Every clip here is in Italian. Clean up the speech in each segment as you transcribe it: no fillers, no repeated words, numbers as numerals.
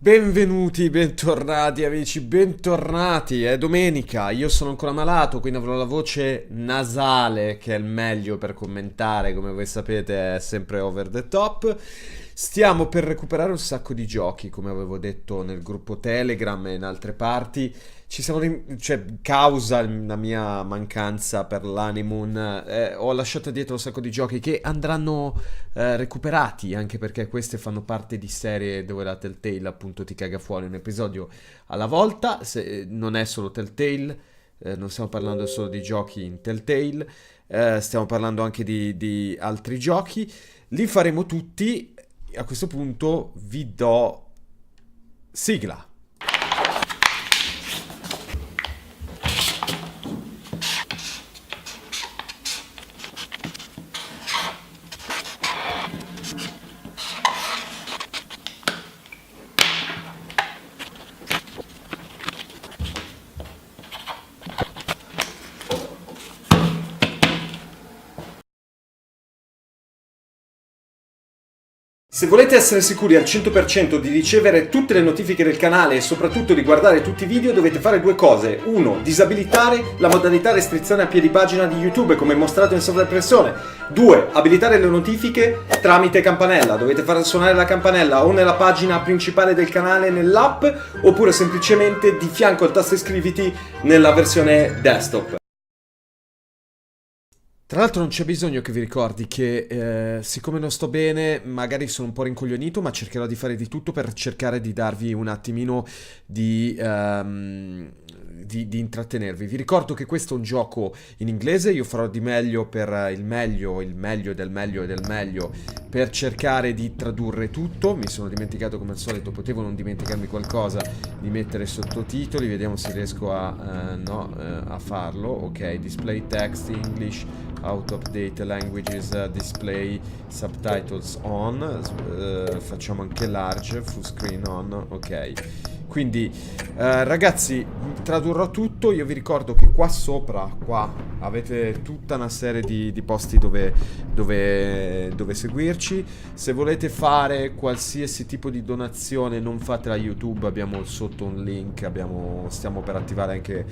Benvenuti, bentornati amici, bentornati, è domenica, io sono ancora malato, quindi avrò la voce nasale, che è il meglio per commentare, come voi sapete è sempre over the top. Stiamo per recuperare un sacco di giochi, come avevo detto nel gruppo Telegram e in altre parti. Cioè, causa la mia mancanza per l'honeymoon, ho lasciato dietro un sacco di giochi che andranno recuperati, anche perché queste fanno parte di serie dove la Telltale appunto ti caga fuori un episodio alla volta. Non è solo Telltale, non stiamo parlando solo di giochi in Telltale, stiamo parlando anche di altri giochi. Li faremo tutti. A questo punto vi do sigla. Se volete essere sicuri al 100% di ricevere tutte le notifiche del canale e soprattutto di guardare tutti i video, dovete fare due cose. 1. Disabilitare la modalità restrizione a piedi pagina di YouTube come mostrato in sovraimpressione. 2. Abilitare le notifiche tramite campanella. Dovete far suonare la campanella o nella pagina principale del canale nell'app oppure semplicemente di fianco al tasto iscriviti nella versione desktop. Tra l'altro non c'è bisogno che vi ricordi che siccome non sto bene, magari sono un po' rincoglionito, ma cercherò di fare di tutto per cercare di darvi un attimino di intrattenervi. Vi ricordo che questo è un gioco in inglese, io farò di meglio per il meglio del meglio e del meglio per cercare di tradurre tutto. Mi sono dimenticato come al solito, potevo non dimenticarmi qualcosa, di mettere sottotitoli, vediamo se riesco a farlo. Ok, display text English, out of date languages, display subtitles on, facciamo anche large, full screen on, ok. Quindi ragazzi, tradurrò tutto. Io vi ricordo che qua sopra, qua, avete tutta una serie di posti dove seguirci. Se volete fare qualsiasi tipo di donazione, non fatela a YouTube, abbiamo sotto un link, stiamo per attivare anche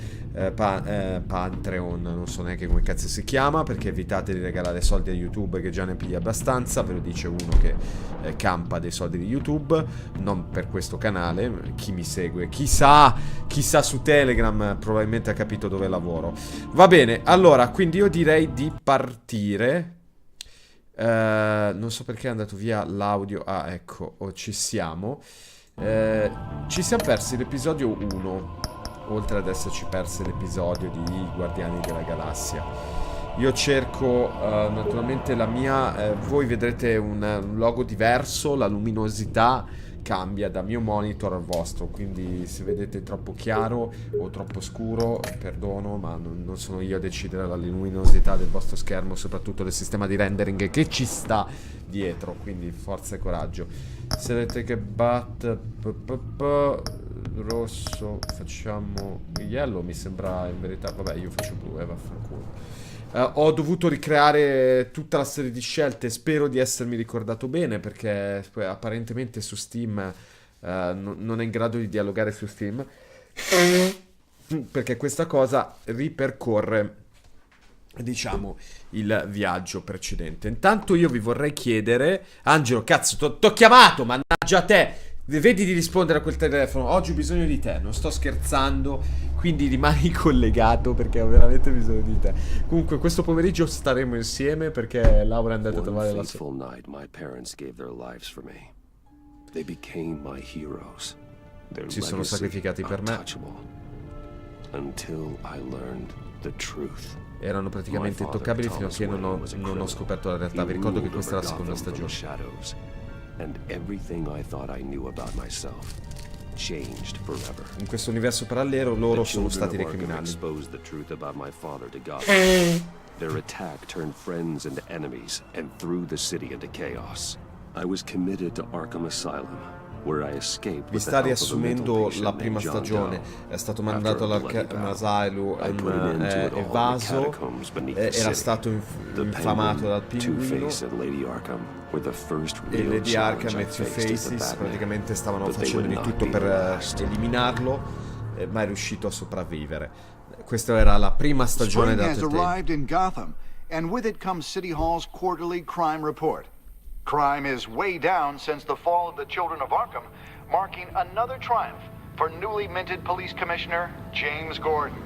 Patreon, non so neanche come cazzo si chiama, perché evitate di regalare soldi a YouTube che già ne piglia abbastanza, ve lo dice uno che campa dei soldi di YouTube, non per questo canale. Chi mi segue, chissà su Telegram probabilmente ha capito dove lavoro. Va bene, allora, quindi io direi di partire. Non so perché è andato via l'audio. Ah, ecco, ci siamo. Ci siamo persi l'episodio 1, oltre ad esserci persi l'episodio di Guardiani della Galassia. Io cerco naturalmente la mia, voi vedrete un logo diverso, la luminosità cambia da mio monitor al vostro, quindi se vedete troppo chiaro o troppo scuro, perdono, ma non sono io a decidere la luminosità del vostro schermo, soprattutto del sistema di rendering che ci sta dietro, quindi forza e coraggio. Se vedete che rosso, facciamo yellow, mi sembra in verità, vabbè, io faccio blu, vaffanculo. Ho dovuto ricreare tutta la serie di scelte, spero di essermi ricordato bene, perché apparentemente su Steam non è in grado di dialogare su Steam, perché questa cosa ripercorre, diciamo, il viaggio precedente. Intanto io vi vorrei chiedere, Angelo, cazzo, t'ho chiamato, mannaggia te! Vedi di rispondere a quel telefono, oggi ho bisogno di te, non sto scherzando, quindi rimani collegato perché ho veramente bisogno di te. Comunque questo pomeriggio staremo insieme perché Laura è andata a trovare la sua... night my parents gave their lives for me. They became my heroes. Their Si sono sacrificati per me. Until I learned the truth. Erano praticamente intoccabili fino a che non ho scoperto la realtà. Vi ricordo che questa è la seconda stagione. And everything I thought I knew about myself changed forever. In questo universo parallelo loro sono stati dei criminali. Exposed the truth about my father to God. Their attack turned friends into enemies and threw the city into chaos. I was committed to Arkham Asylum, Vi sta riassumendo la prima stagione. È stato mandato all'asilo, è evaso, era stato infamato dal pinguino, e Lady Arkham e Two-Faces praticamente stavano facendo di tutto per eliminarlo, ma è riuscito a sopravvivere. Questa era la prima stagione della Telltale. And with it comes City Hall's quarterly crime report. Crime is way down since the fall of the Children of Arkham, marking another triumph for newly minted police commissioner James Gordon.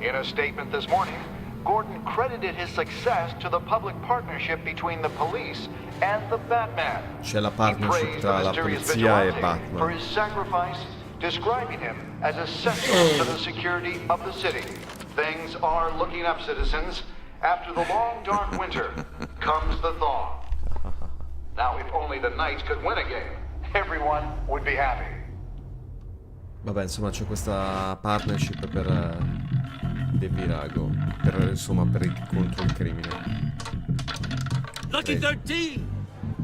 In a statement this morning, Gordon credited his success to the public partnership between the police and the Batman. C'è la partnership tra la polizia e Batman. For his sacrifice, describing him as essential to the security of the city. Things are looking up, citizens. After the long, dark winter comes the thaw. Now, if only the Knights could win a game, everyone would be happy. Vabbè, insomma, c'è questa partnership per il virago, contro il crimine. Lucky 13!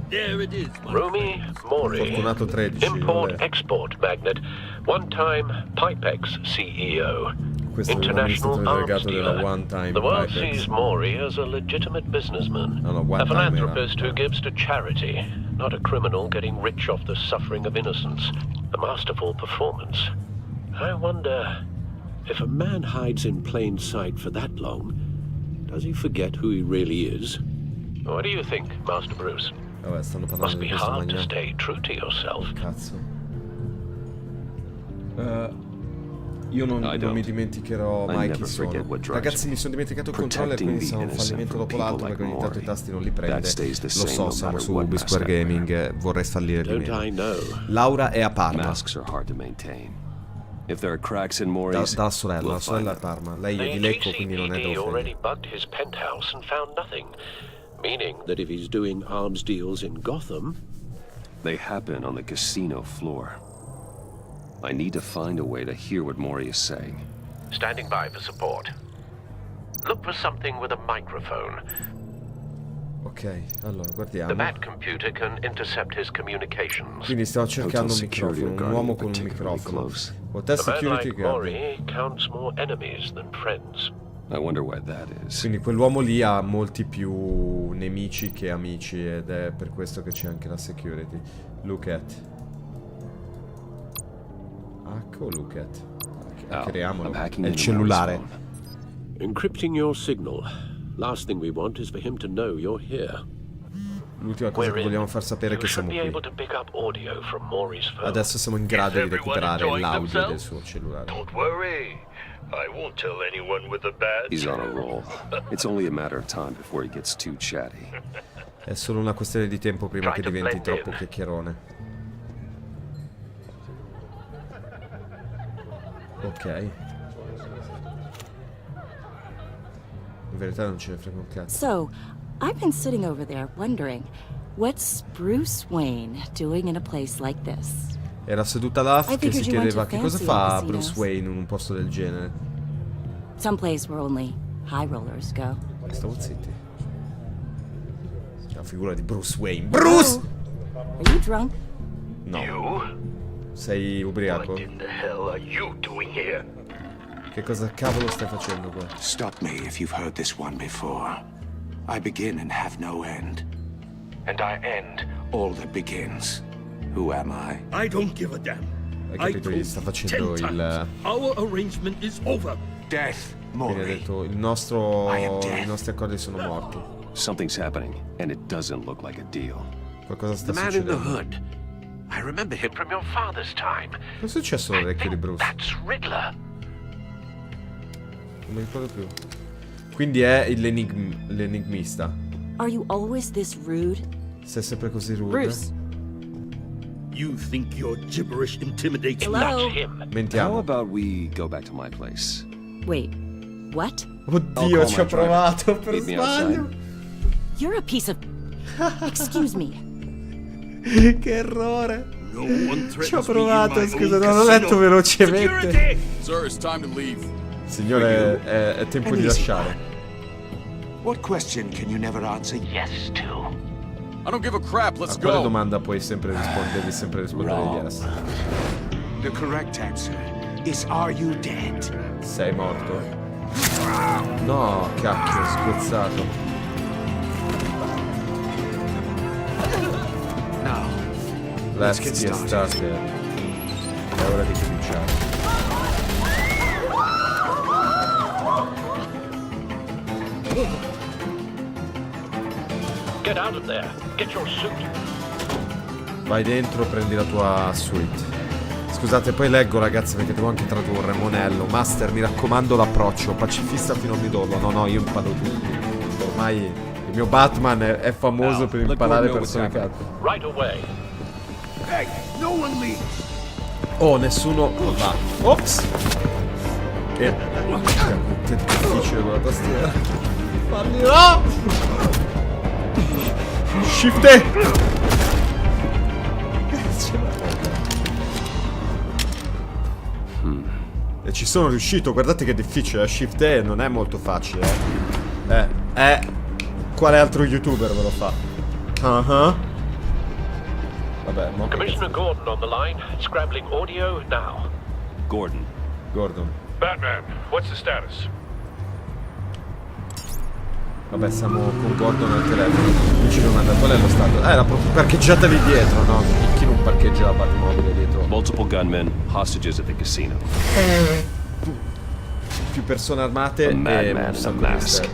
There it is. Rumi Mori, Fortunato 13. import-export magnate, one-time Pipex CEO. Questo è un International arms della dealer. One Time The world Pipex. sees Mori as a legitimate businessman, One a Time philanthropist era. who gives to charity, not a criminal getting rich off the suffering of innocence. A masterful performance. I wonder, if a man hides in plain sight for that long, does he forget who he really is? What do you think, Master Bruce? Vabbè, stanno Must parlando be di questo hard to maniaco. stay true to yourself. Cazzo. Io non mi dimenticherò mai chi sono. Ragazzi, mi sono dimenticato il controller, quindi sarà un fallimento dopo l'altro, perché ogni tanto i tasti non li prende. Lo so, siamo su Whisper Gaming, vorrei fallire di meno. Laura è a Parma. Dalla sorella, la sorella è a Parma. Lei è di Lecco, quindi non è da offendere. Meaning that if he's doing arms deals in Gotham, They happen on the casino floor. I need to find a way to hear what Mori is saying. standing by for support. Look for something with a microphone. Ok, allora The guardiamo. Bat computer can intercept his communications. Quindi stiamo cercando un microfono, un uomo con un microfono. Hotel A man Security like Guard. Mori counts more enemies than friends. I wonder why that is. Quindi quell'uomo lì ha molti più nemici che amici, ed è per questo che c'è anche la security. Look at. Ecco, look at. Creiamolo. È il cellulare. Encrypting your signal. Last thing we want is for him to know you're here. L'ultima cosa che vogliamo far sapere è che siamo qui. Adesso siamo in grado di recuperare l'audio del suo cellulare. Don't worry. I won't tell anyone with a badge. He's on a roll. It's only a matter of time before he gets too chatty. È solo una questione di tempo prima che diventi troppo chiacchierone. Ok. In verità non ce ne frega un cazzo. So, I've been sitting over there wondering, what's Bruce Wayne doing in a place like this? Era seduta là I che si figured you went chiedeva to che cosa fancy fa casinos. Bruce Wayne in un posto del genere. Some place where only high rollers go. Stavo zitti. La figura di Bruce Wayne. Bruce! Are you drunk? No. You? Sei ubriaco? What in the hell are you doing here? Che cosa cavolo stai facendo qua? Stop me if you've heard this one before. I begin and have no end. And I end all that begins. Who am I? I don't give a damn. Hai I capito? told Gli sta facendo you 10 times. Our arrangement is over. Death, Quindi ha Mori. detto i nostri accordi sono morti. Something's happening, and it doesn't look like a deal. Qualcosa sta The man in the succedendo. hood. I remember him from your father's time. Cosa è successo all'orecchio di Bruce? That's Riddler. Non mi ricordo più. Quindi è l'enigmista. Are you always this rude? Sei sempre così rude? Bruce. You think your gibberish intimidates me? Hello? That's him. How Mentiamo. about we go back to my place? Wait, what? Oddio, call ci my ho provato per Meet me sbaglio. You're a piece of... Excuse me. Che errore. No one Ci threatens ho me in provato, my scusa, own non ho casino. letto velocemente. Security! Sir, it's time to leave. Signore, è tempo di lasciare. What question can you never answer? Yes, to. I don't give a crap. Let's A quale go. domanda puoi sempre rispondere? Devi sempre rispondere yes. The correct answer is, are you dead? Sei morto? No, cacchio, sgozzato. Now, Let's get get started. È ora di cominciare. Get out of there. Get your suit. Vai dentro, prendi la tua suite. Scusate, poi leggo ragazzi perché devo anche tradurre. Monello, master, mi raccomando l'approccio. Pacifista fino a midollo. No, io imparo tutti. Ormai il mio Batman è famoso per imparare persone cazzo. Right away. Hey, no one leaves. Oh, nessuno va. Ops! Che difficile con la tastiera. Falli là! Shift E! E ci sono riuscito, guardate che è difficile, Shift E non è molto facile. Quale altro youtuber ve lo fa? Vabbè, mo che Commissioner Gordon on the line. Scrambling audio now. Gordon. Gordon. Batman, what's the status? Vabbè, siamo con Gordon al telefono. Dici domanda, qual è lo stato? La parcheggiata lì dietro, no? Chi non parcheggia la Batmobile dietro? Multiple gunmen, hostages at the casino. Più persone armate e un sacco di mask.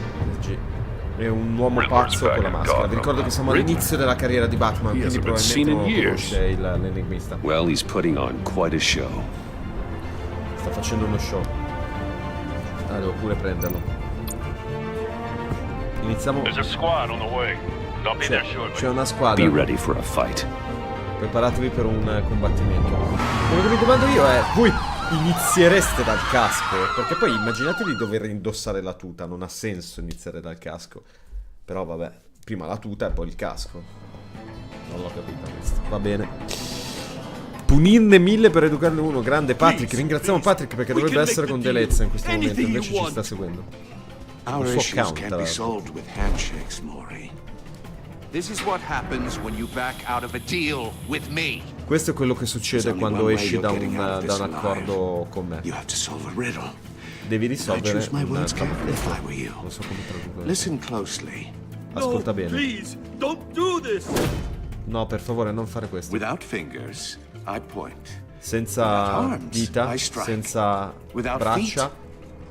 e un uomo pazzo con la maschera. Vi ricordo che siamo all'inizio della carriera di Batman, quindi probabilmente non conosce l'enigmista. Well, he's putting on quite a show. Sta facendo uno show. Devo pure prenderlo. Iniziamo. There's a squad on the way. I'll be there shortly. C'è una squadra. Be ready for a fight. Preparatevi per un combattimento. Quello che mi domando io è: voi iniziereste dal casco? Perché poi immaginatevi dover indossare la tuta. Non ha senso iniziare dal casco. Però vabbè, prima la tuta e poi il casco. Non l'ho capita questa. Va bene. Punirne 1000 per educarne uno. Grande Patrick. Ringraziamo Patrick perché dovrebbe essere con Delezza in questo momento. Invece ci sta seguendo. Our issues can't be solved with handshakes, Maury. This is what happens when you back out of a deal with me. Questo è quello che succede quando esci da un accordo con me. You have to solve a riddle. Devi risolvere I choose my words un carefully if I were you. Non so come tradurre. Listen closely. Ascolta bene. Please, don't do this. No, per favore, non fare questo. Without fingers, I point. Senza dita, senza braccia.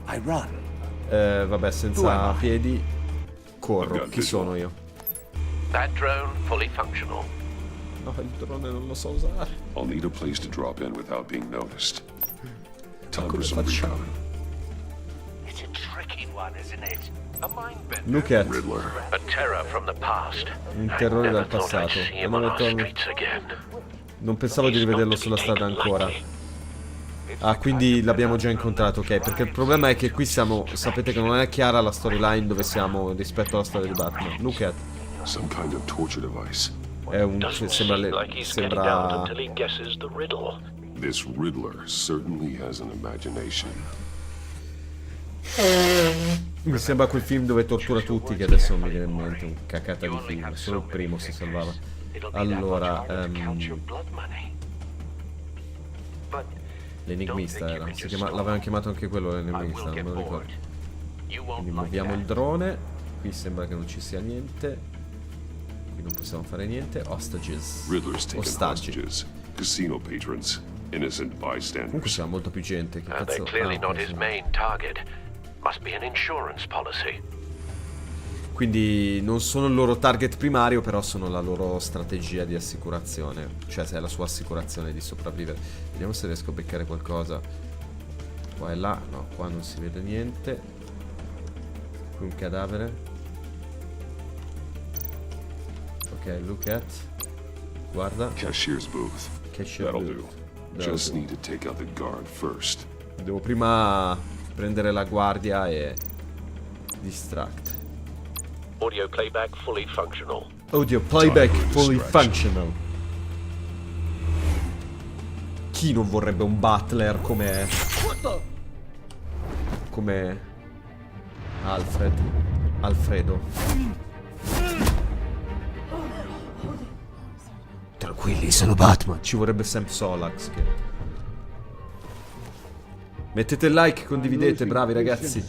I run. Vabbè, senza piedi. Corro. Chi sono io? That drone fully functional. No, il drone non lo so usare. I'll need a place to drop in without being noticed. Time for Come some facciamo? recon. It's a tricky one, isn't it? A mind bender. Look at. Riddler. A terror from the past. Un terrore I dal never thought I'd passato. see him on our Non streets again. pensavo di rivederlo sulla strada ancora. Ah, quindi l'abbiamo già incontrato, ok. Perché il problema è che qui siamo. Sapete che non è chiara la storyline dove siamo rispetto alla storia di Batman. Look at. Some kind of torture device. È un. Doesn't Sembra. seem like he's getting down Sembra. until he guesses the riddle. This Riddler certainly has an imagination. Mi sembra quel film dove tortura tutti, che adesso non mi viene in mente. Un cacata di film. Solo il primo si salvava. Allora. L'enigmista era. L'avevano chiamato anche quello l'enigmista, non me lo ricordo. Quindi muoviamo il drone. Qui sembra che non ci sia niente. Qui non possiamo fare niente. Hostages. Riddler's taken Ostaggi. hostages. Casino patrons. Innocent Comunque bystanders. c'è molto più gente. Che They're cazzo. clearly ok, not sì. his main target. Must be an insurance policy. Quindi non sono il loro target primario, però sono la loro strategia di assicurazione. Cioè se è la sua assicurazione di sopravvivere. Vediamo se riesco a beccare qualcosa. Qua e là. No, qua non si vede niente. Qui un cadavere. Ok, look at. Guarda. Cashier's booth. Cashier That'll booth. do. Just need to take out the guard first. Devo prima prendere la guardia e distract. Audio playback fully functional. Audio playback Time for fully distraction. functional. Chi non vorrebbe un butler come Alfredo? Tranquilli, sono Batman. Ci vorrebbe Sam Solax che... Mettete il like, condividete, bravi ragazzi.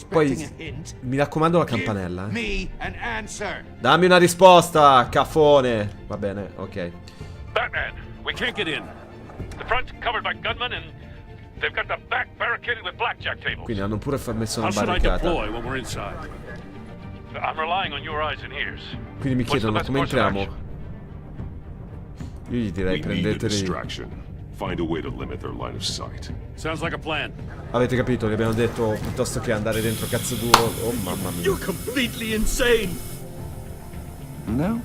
Poi mi raccomando la campanella, Dammi una risposta, cafone. Va bene, ok. Batman, we can't get in. The front covered by gunmen and they've got the back barricaded with blackjack tables. Quindi hanno pure messo una How should I barricata. deploy when we're inside? I'm relying on your eyes and ears. Quindi mi chiedono come entriamo. Io gli direi prendeteli. Find a way to limit their line of sight. Sounds like a plan. Avete capito, gli abbiamo detto piuttosto che andare dentro cazzo duro. Oh mamma mia. You're completely insane. No,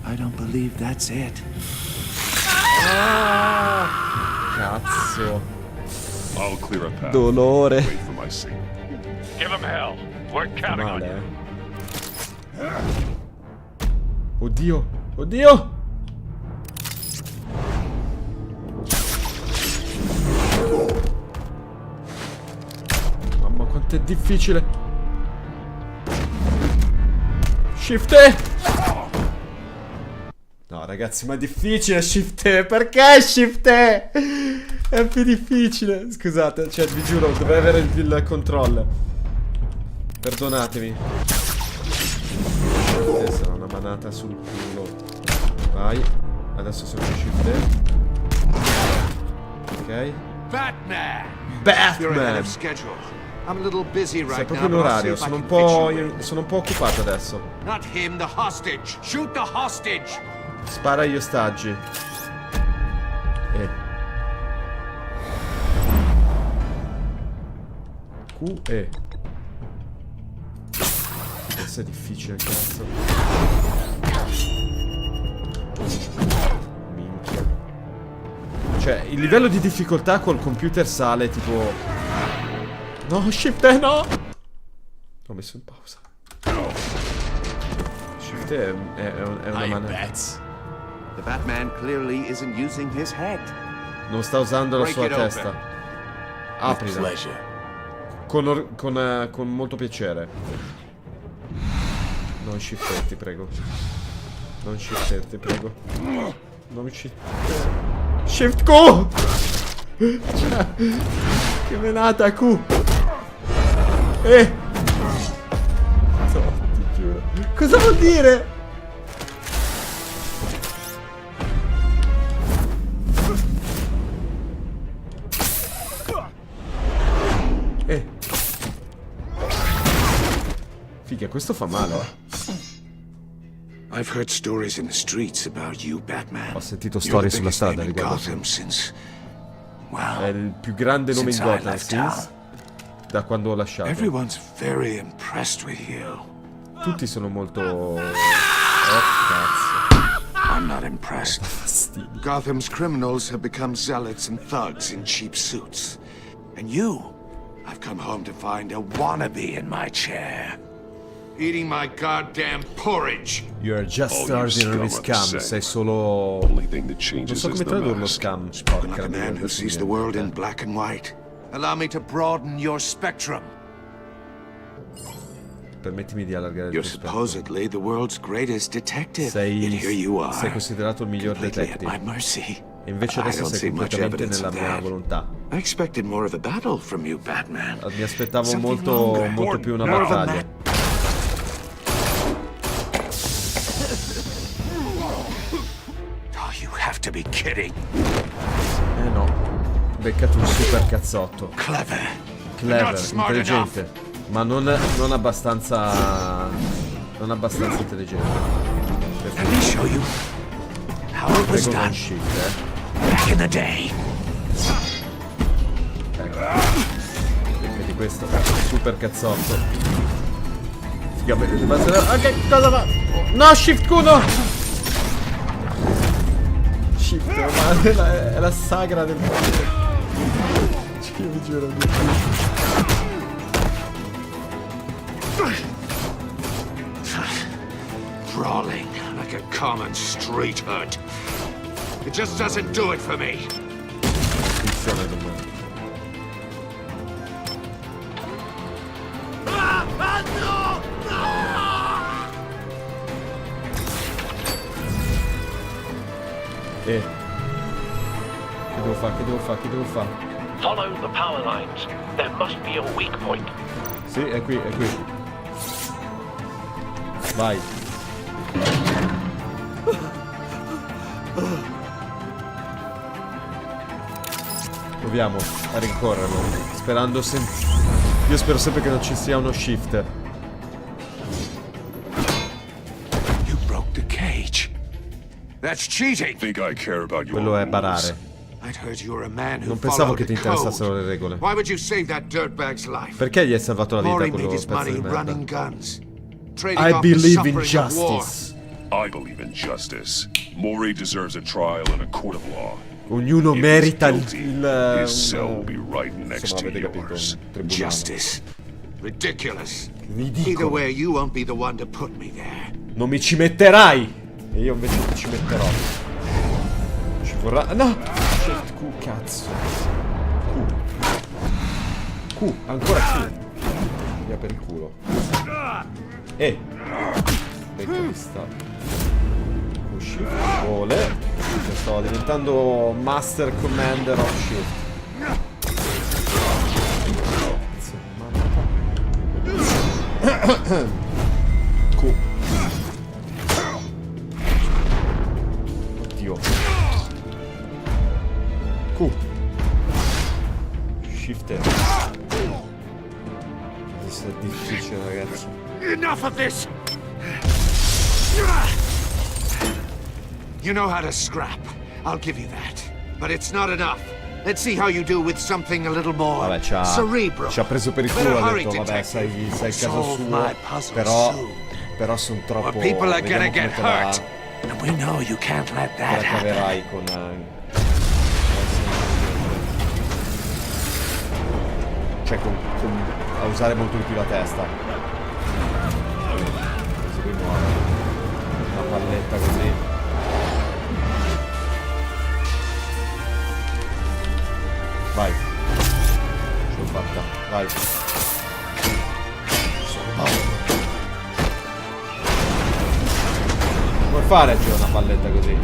I don't believe that's it. Cazzo. I'll clear a path. Dolore. Wait for my signal. Give him hell. We're counting on Male, you. Oddio. Oddio. Mamma quanto è difficile. Shift E. No ragazzi, ma è difficile Shift E. Perché Shift E? È più difficile. Scusate, cioè vi giuro, dovrei avere il controllo. Perdonatemi. Questa è una manata sul culo. Vai. Adesso sono Shift E. Ok. Batman! Batman! I'm a little busy Sei right proprio in now. orario, sono un po' occupato adesso. Not him, the hostage. Shoot the hostage. Spara agli ostaggi. Q E. Questo è difficile, cazzo. Minchia. Cioè, il livello di difficoltà col computer sale tipo... No, Shift E, no! L'ho messo in pausa. Shift E è una manetta. The Batman clearly isn't using his head. Non sta usando la sua testa. Aprila. Con molto piacere. Non shiftetti, prego. Non shiftetti, prego. Non shift. Shift Q! Che menata Q! No, ti giuro. Cosa vuol dire? Figa, questo fa male. I've heard stories in the streets about you, Batman. Ho sentito storie sulla strada riguardo. È il più grande nome in Gotham since da quando ho lasciato. Everyone's very impressed with you. Tutti sono molto... Oh, cazzo. I'm not impressed. Gotham's criminals have become zealots and thugs in cheap suits. And you, I've come home to find a wannabe in my chair. Eating my goddamn porridge. You're just ordinary scum. Sei solo... Non so come tradurlo scum. Spoken like a man who sees the world in black and white. Allow me to broaden your spectrum. Permettimi di allargare il You're tuo spettro. supposedly the world's greatest detective. And here you are. Sei considerato il miglior Completely at detective. my mercy. E invece I adesso don't sei see much completamente evidence nella of mia that. volontà. I expected more of a battle from you, Batman. Mi aspettavo Something molto longer. più una More of a battaglia. Oh, you have to be kidding. No. Beccati un super cazzotto. Clever, intelligente. Ma non abbastanza... Non abbastanza intelligente. Let me show you how it was Prego non done shift, back in the day. Vedi questo, super cazzotto. Figa, vedete, ma che cosa fa? No, shift Q, no! Shift, ma è la sagra del mondo. Io vi giuro. Brawling like a common street hood. It just doesn't do it for me. Funziona con me. Che devo fare? Che devo fare? Che devo fare? Follow the power lines. There must be a weak point. Sì, è qui, è qui. Vai. Proviamo a rincorrerlo. Sperando io spero sempre che non ci sia uno shift. You broke the cage. That's cheating. Think I care about your Quello è rules? barare. I'd heard you were a man who Non pensavo che followed ti the code. interessassero le regole. Why would you save that dirtbag's life? Perché gli hai salvato la vita Maury a quello made his pezzo money di merda? running guns. Trading I off the believe in suffering of war. justice. I believe in justice. Maury deserves a trial in a court of law. Ognuno If merita he's guilty, il his cell will be right next insomma, to avete capito, yours. un tribunale. Justice. Ridiculous. Either Ridicolo. way, you won't be the one to put me there. Non mi ci metterai! E io invece ti ci metterò. Ci vorrà... No! Shit, Q, cazzo. Q, ancora Q. Via per il culo. Becco di sta. Shift, vuole. Cioè, sto diventando Master Commander of Shift. Q. Oddio. Q. Shift. Questo è difficile, ragazzi. Enough of this! You know how to scrap. I'll give you that. But it's not enough. Let's see how you do with something a little more Vabbè, cerebral. ci ha preso per il culo, ha detto, vabbè, sai il caso suo, però sono troppo... People are gonna vediamo get come te la- hurt. And we know you can't let te that la happen. caverai con... cioè, a usare molto di più la testa. Così qui muore. Una palletta così. Vai. Ce l'ho fatta. Vai. Sono paura. Come fare a girare una palletta così?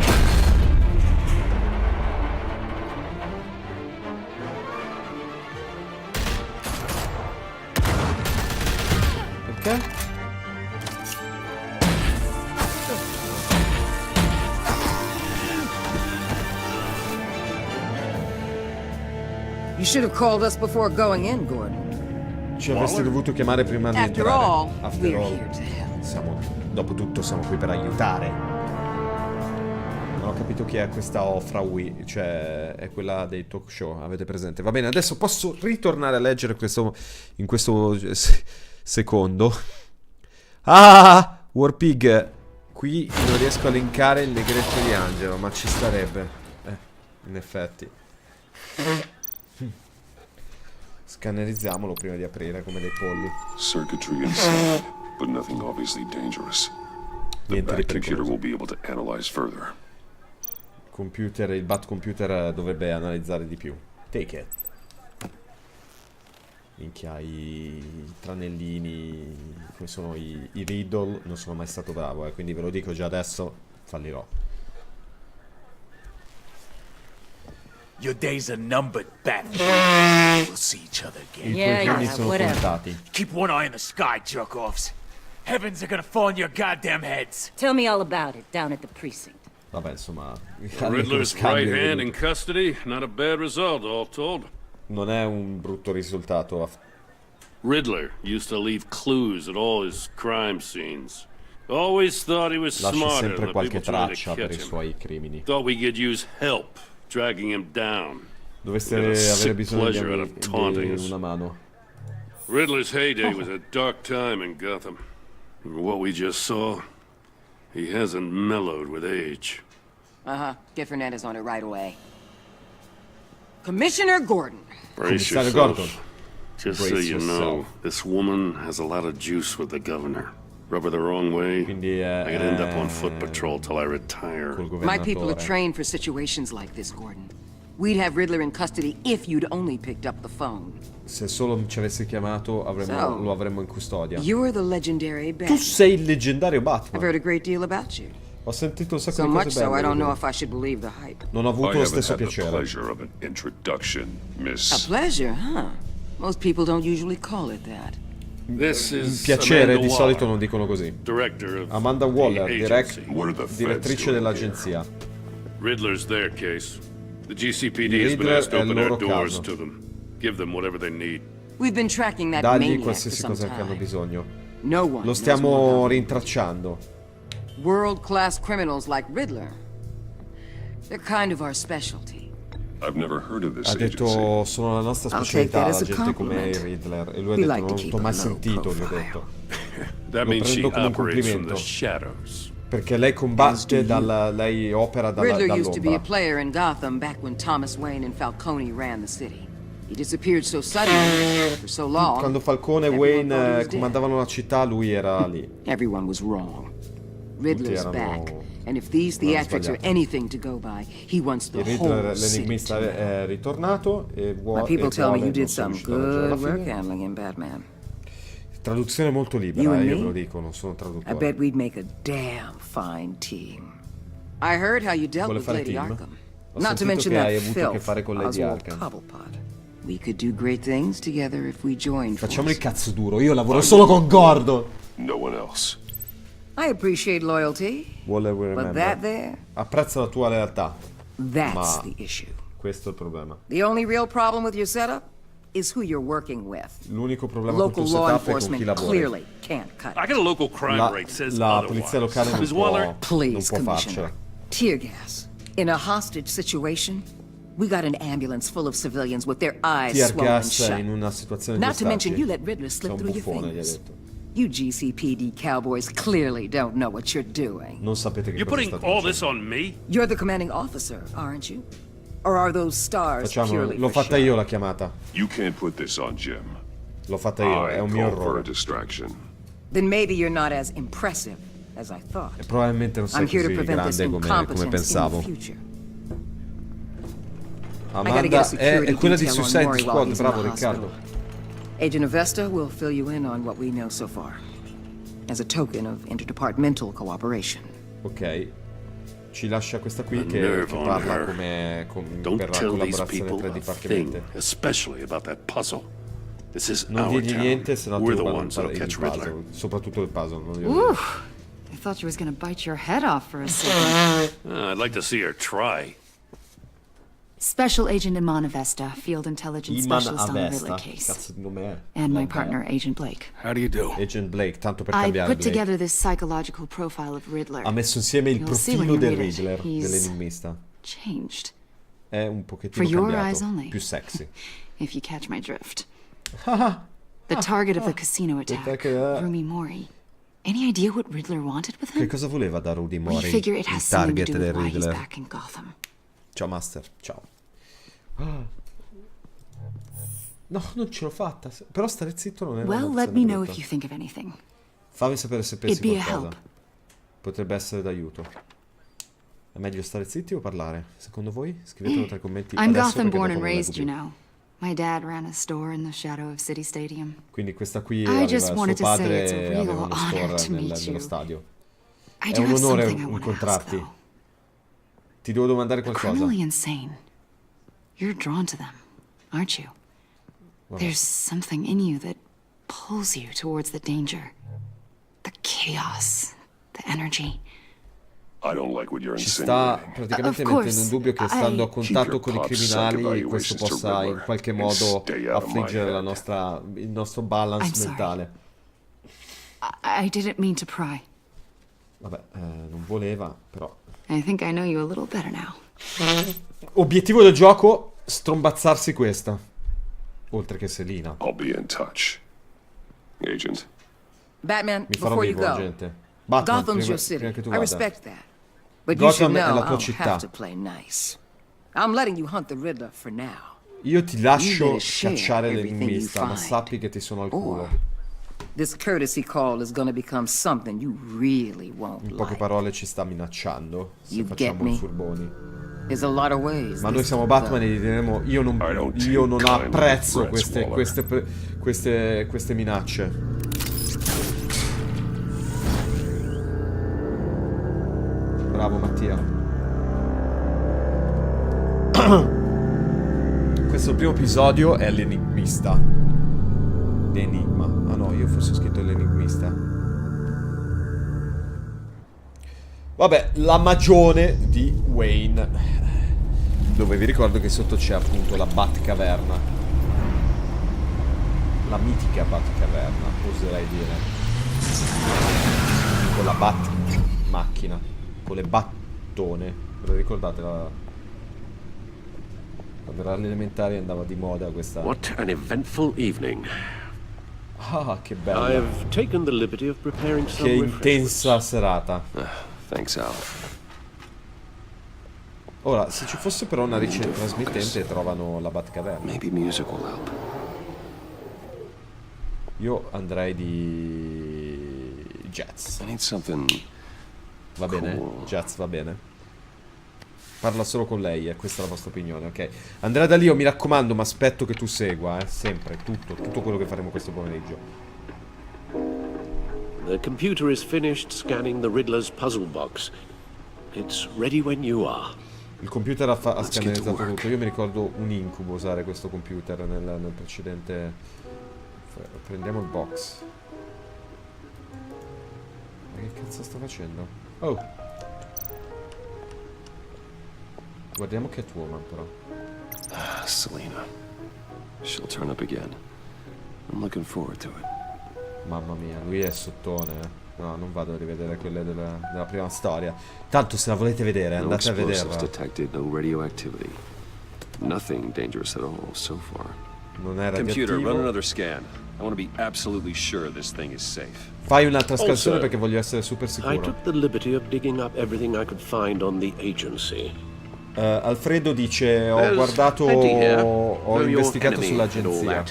Perché? You should have called us before going in, Gordon. Ci avresti dovuto chiamare prima di After entrare. all, After we're all. here to help. Dopo tutto siamo qui per aiutare. Non ho capito chi è questa Ofra Wee, cioè è quella dei talk show, avete presente? Va bene, adesso posso ritornare a leggere in questo secondo. Ah! Warpig, qui non riesco a linkare il negretto di Angelo, ma ci starebbe. In effetti. Scannerizziamolo prima di aprire come dei polli. Circuitry inside, but nothing obviously dangerous. The Niente di back computer pericoloso. will be able to analyze further. Il bat computer dovrebbe analizzare di più. Take it. Minchia, i tranellini, come sono i riddle, non sono mai stato bravo, quindi ve lo dico già adesso, fallirò. Your days are numbered, Batman. We'll see each other I again. tuoi giorni sono whatever. contati. Keep one eye in the sky, jerk-offs. Heavens are gonna fall on your goddamn heads. Tell me all about it down at the precinct. Vabbè, insomma, Riddler's scambio right di- hand in custody. Not a bad result, all told. non è un brutto risultato. Riddler used to leave clues at all his crime scenes. Always thought he was Lascia smarter sempre than the qualche people trying to traccia per catch i him. suoi crimini. Thought we could use help dragging him down. Dovreste Get a avere sick bisogno pleasure out of taunting us. di una mano. Riddler's heyday was a dark time in Gotham. And what we just saw, he hasn't mellowed with age. Get Fernandez on it right away. Commissioner Gordon. Brace Commissario yourself. Gordon. Just so Brace you know, yourself. this woman has a lot of juice with the governor. Rub her the wrong way, Quindi I could end up on foot patrol till I retire. col My people are governatore. trained for situations like this, Gordon. We'd have Riddler in custody if you'd only picked up the phone. Se solo ci avesse chiamato So, lo avremmo in custodia. You're the legendary Tu Batman. sei il leggendario I've Batman. heard a great deal about you. Ho sentito un sacco So di much cose so I belle. don't know vedo. if I should believe the hype. Non ho I avuto lo haven't stesso had the piacere. pleasure of an introduction, A Miss. pleasure, huh? Most people don't usually call it that. This is Piacere Amanda di solito Waller, non dicono così. director of Amanda the Waller, agency. What are the feds direttrice doing dell'agenzia. Riddler's their case. The GCPD has been Riddler asked to è il open their loro doors caso. to them. Give them whatever they need. We've been tracking that Dagli maniac for qualsiasi some cosa che hanno time. bisogno. No one Lo knows more stiamo about him. rintracciando. World-class criminals like Riddler. They're kind of our specialty. I've never heard of this Ha agency. detto sono la nostra I'll take specialità, that la as a gente come il compliment. Riddler. E lui ha We detto like non to ho keep mai a low sentito, gli ho profile. detto. That Lo means she prendo come un operates from the complimento. shadows. Perché lei combatte, lei opera Riddler used to be a dall'ombra. player in Gotham back when Thomas Wayne and Falcone ran the city. He disappeared so suddenly, for so long. Quando Falcone e everyone thought he Wayne was dead. comandavano la città, lui era lì. Everyone was wrong. Riddler's erano- back, and if these erano theatrics are sbagliati. anything to go by, he wants the Il Riddler, whole city l'enigmista, to know. è ritornato e My vuole. people tell me you non did sono some riuscito a leggere alla good work fine. handling in Batman. Traduzione molto You libera, and io me? ve lo dico, non sono I traduttore. bet we'd make a damn fine team. I heard how you dealt Vuole with fare Lady team? Arkham. Ho Not to sentito mention che that hai avuto a che filth, fare con Lady Oswald Arkham. Cobblepot. We could do great things together if we joined Facciamo il forces. cazzo duro, io lavoro solo con Gordon. No one else. I appreciate loyalty, Vuole but that remember. there, Apprezzo la tua lealtà. that's Ma the issue. questo è il problema. The only real problem with your setup is who you're working with. L'unico problema con il tuo Local law setup è con chi enforcement lavori. clearly can't cut I it. got a local crime La, rate says la otherwise. polizia locale non Ms. può, Waller, non Please, può Commissioner. farcela. Tear gas. In a hostage situation, we got an ambulance full of civilians with their eyes Tear swollen gas shut. in una situazione di Not to mention ostaggi. you let Riddler Sei slip un through your buffone, gli ha fingers. detto. You GCPD cowboys clearly don't know what you're doing. Non sapete che you're cosa putting state all facendo. this on me? You're the commanding officer, aren't you? Or are those stars Facciamo, purely l'ho for fatta show? io la chiamata. You can't put this on Jim. L'ho fatta io, è I un mio call for a errore. distraction. Then maybe you're not as impressive as I thought. E probabilmente non sei I'm here to così prevent this grande come incompetence pensavo. in the future. Amanda è quella di detail on Suicide Maury while Squad, he's in bravo the Riccardo. hospital. Agent Avesta will fill you in on what we know so far, as a token of interdepartmental cooperation. Ok. Ci lascia questa qui A che nerve on parla her. come Don't per la tell these collaborazione people tra a dipartimenti. thing, especially about that puzzle. This is Non our digli town. niente, se no We're ti the rubano ones that'll il catch Riddler. puzzle. Soprattutto il puzzle. Non glielo Ooh, dico. I thought you was gonna bite your head off for a second. I'd like to see her try. Special Agent Iman Avesta, Field Intelligence Iman Specialist on the Avesta. Riddler case. Cazzo di nome è? And my partner, Agent Blake. How do you do? Agent Blake, tanto per I cambiare put Blake. together this psychological profile of Riddler. Ha messo insieme il You'll see when profilo you del read it. Riddler, He's dell'enigmista. changed. È un pochettino For your eyes cambiato, only. più sexy. If you catch my drift. The target of the casino attack, Rumi Mori. Any idea what Riddler wanted with Che him? cosa voleva da Rudy We Mori, figure it il has something to target do del with why he's Riddler? back in Gotham. Ciao Master, ciao. No, non ce l'ho fatta. Però stare zitto non è una Well, let opzione me know brutta. if you think of anything. Fammi sapere se pensi It'd be a qualcosa. help. Potrebbe essere d'aiuto. È meglio stare zitti o parlare? Secondo voi? Scrivetelo tra i commenti I'm adesso Gotham perché born dopo and non leggo raised, you più. know. My dad ran a store in the shadow of City Stadium. Quindi questa qui I aveva, just suo wanted to say padre it's a real aveva uno honor store to meet nello you. stadio. I È do un have onore something I want to ask, incontrarti. though. Ti devo domandare qualcosa. Criminally insane. You're drawn to them, aren't you? Vabbè. There's something in you that pulls you towards the danger, the chaos, the energy. I don't like what you're Ci sta insinuating. praticamente Of mettendo course, in dubbio che stando a I- contatto Keep con i your pop criminali psych questo evaluations to possa in Riddler qualche and modo stay out of my affliggere head. il nostro balance I'm sorry. mentale. I didn't mean to pry. Vabbè, non voleva, però. I think I know you a little better now. Obiettivo del gioco, strombazzarsi questa. Oltre che Selina. I'll be in touch. Agent. Batman, Mi farò before you vivo, go, gente. Batman, Gotham's your prima city. che tu I vada. respect that. But you should Gotham è know la tua I'll città. have to play nice. I'm letting you hunt the Riddler for now. Io ti You lascio better share cacciare everything you l'enigmista, ma find. sappi che ti sono al culo. Or this courtesy call is gonna become something you really won't In poche like. parole ci sta minacciando se You facciamo get i me? furboni. There's a lot of ways. Ma noi this siamo could Batman go. e gli diremo io non apprezzo queste minacce. Bravo Mattia. Questo primo episodio è l'enigmista. L'enigma. Ah no, io forse ho scritto l'enigmista. Vabbè, la magione di Wayne. Dove vi ricordo che sotto c'è appunto la Batcaverna. La mitica Batcaverna, oserei dire. Con la Bat-macchina. Con le battone. Ve lo ricordate la... Quando alle elementari andava di moda questa... What an eventful evening. Ah, che bella. I've taken the liberty of preparing some Che intensa serata. Thanks, Al. Ora, se ci fosse però una trasmittente trovano la Batcaverna. Maybe music will help. Io andrei di... jazz. I need something... Va bene? Cool. Jazz va bene. Parla solo con lei, questa è la vostra opinione, ok? Andrea D'Alio, mi raccomando, ma aspetto che tu segua, sempre, tutto quello che faremo questo pomeriggio. The computer is finished scanning the Riddler's puzzle box. It's ready when you are. Il computer ha scannerizzato tutto. Io mi ricordo un incubo usare questo computer nel precedente. Prendiamo il box. Ma che cazzo sto facendo? Oh! Guardiamo Catwoman però. Selena. She'll turn up again. I'm looking forward to it. Mamma mia, lui è sottone, eh. No, non vado a rivedere quelle della prima storia. Tanto se la volete vedere, andate a vederla. Detected, no radioactivity. Nothing dangerous at all so far. Non è radioattivo. Computer, run another scan. I want to be absolutely sure this thing is safe. Fai un'altra scansione perché voglio essere super sicuro. I took the liberty of digging up everything I could find on the agency. Alfredo dice, ho guardato, ho investigato sull'agenzia.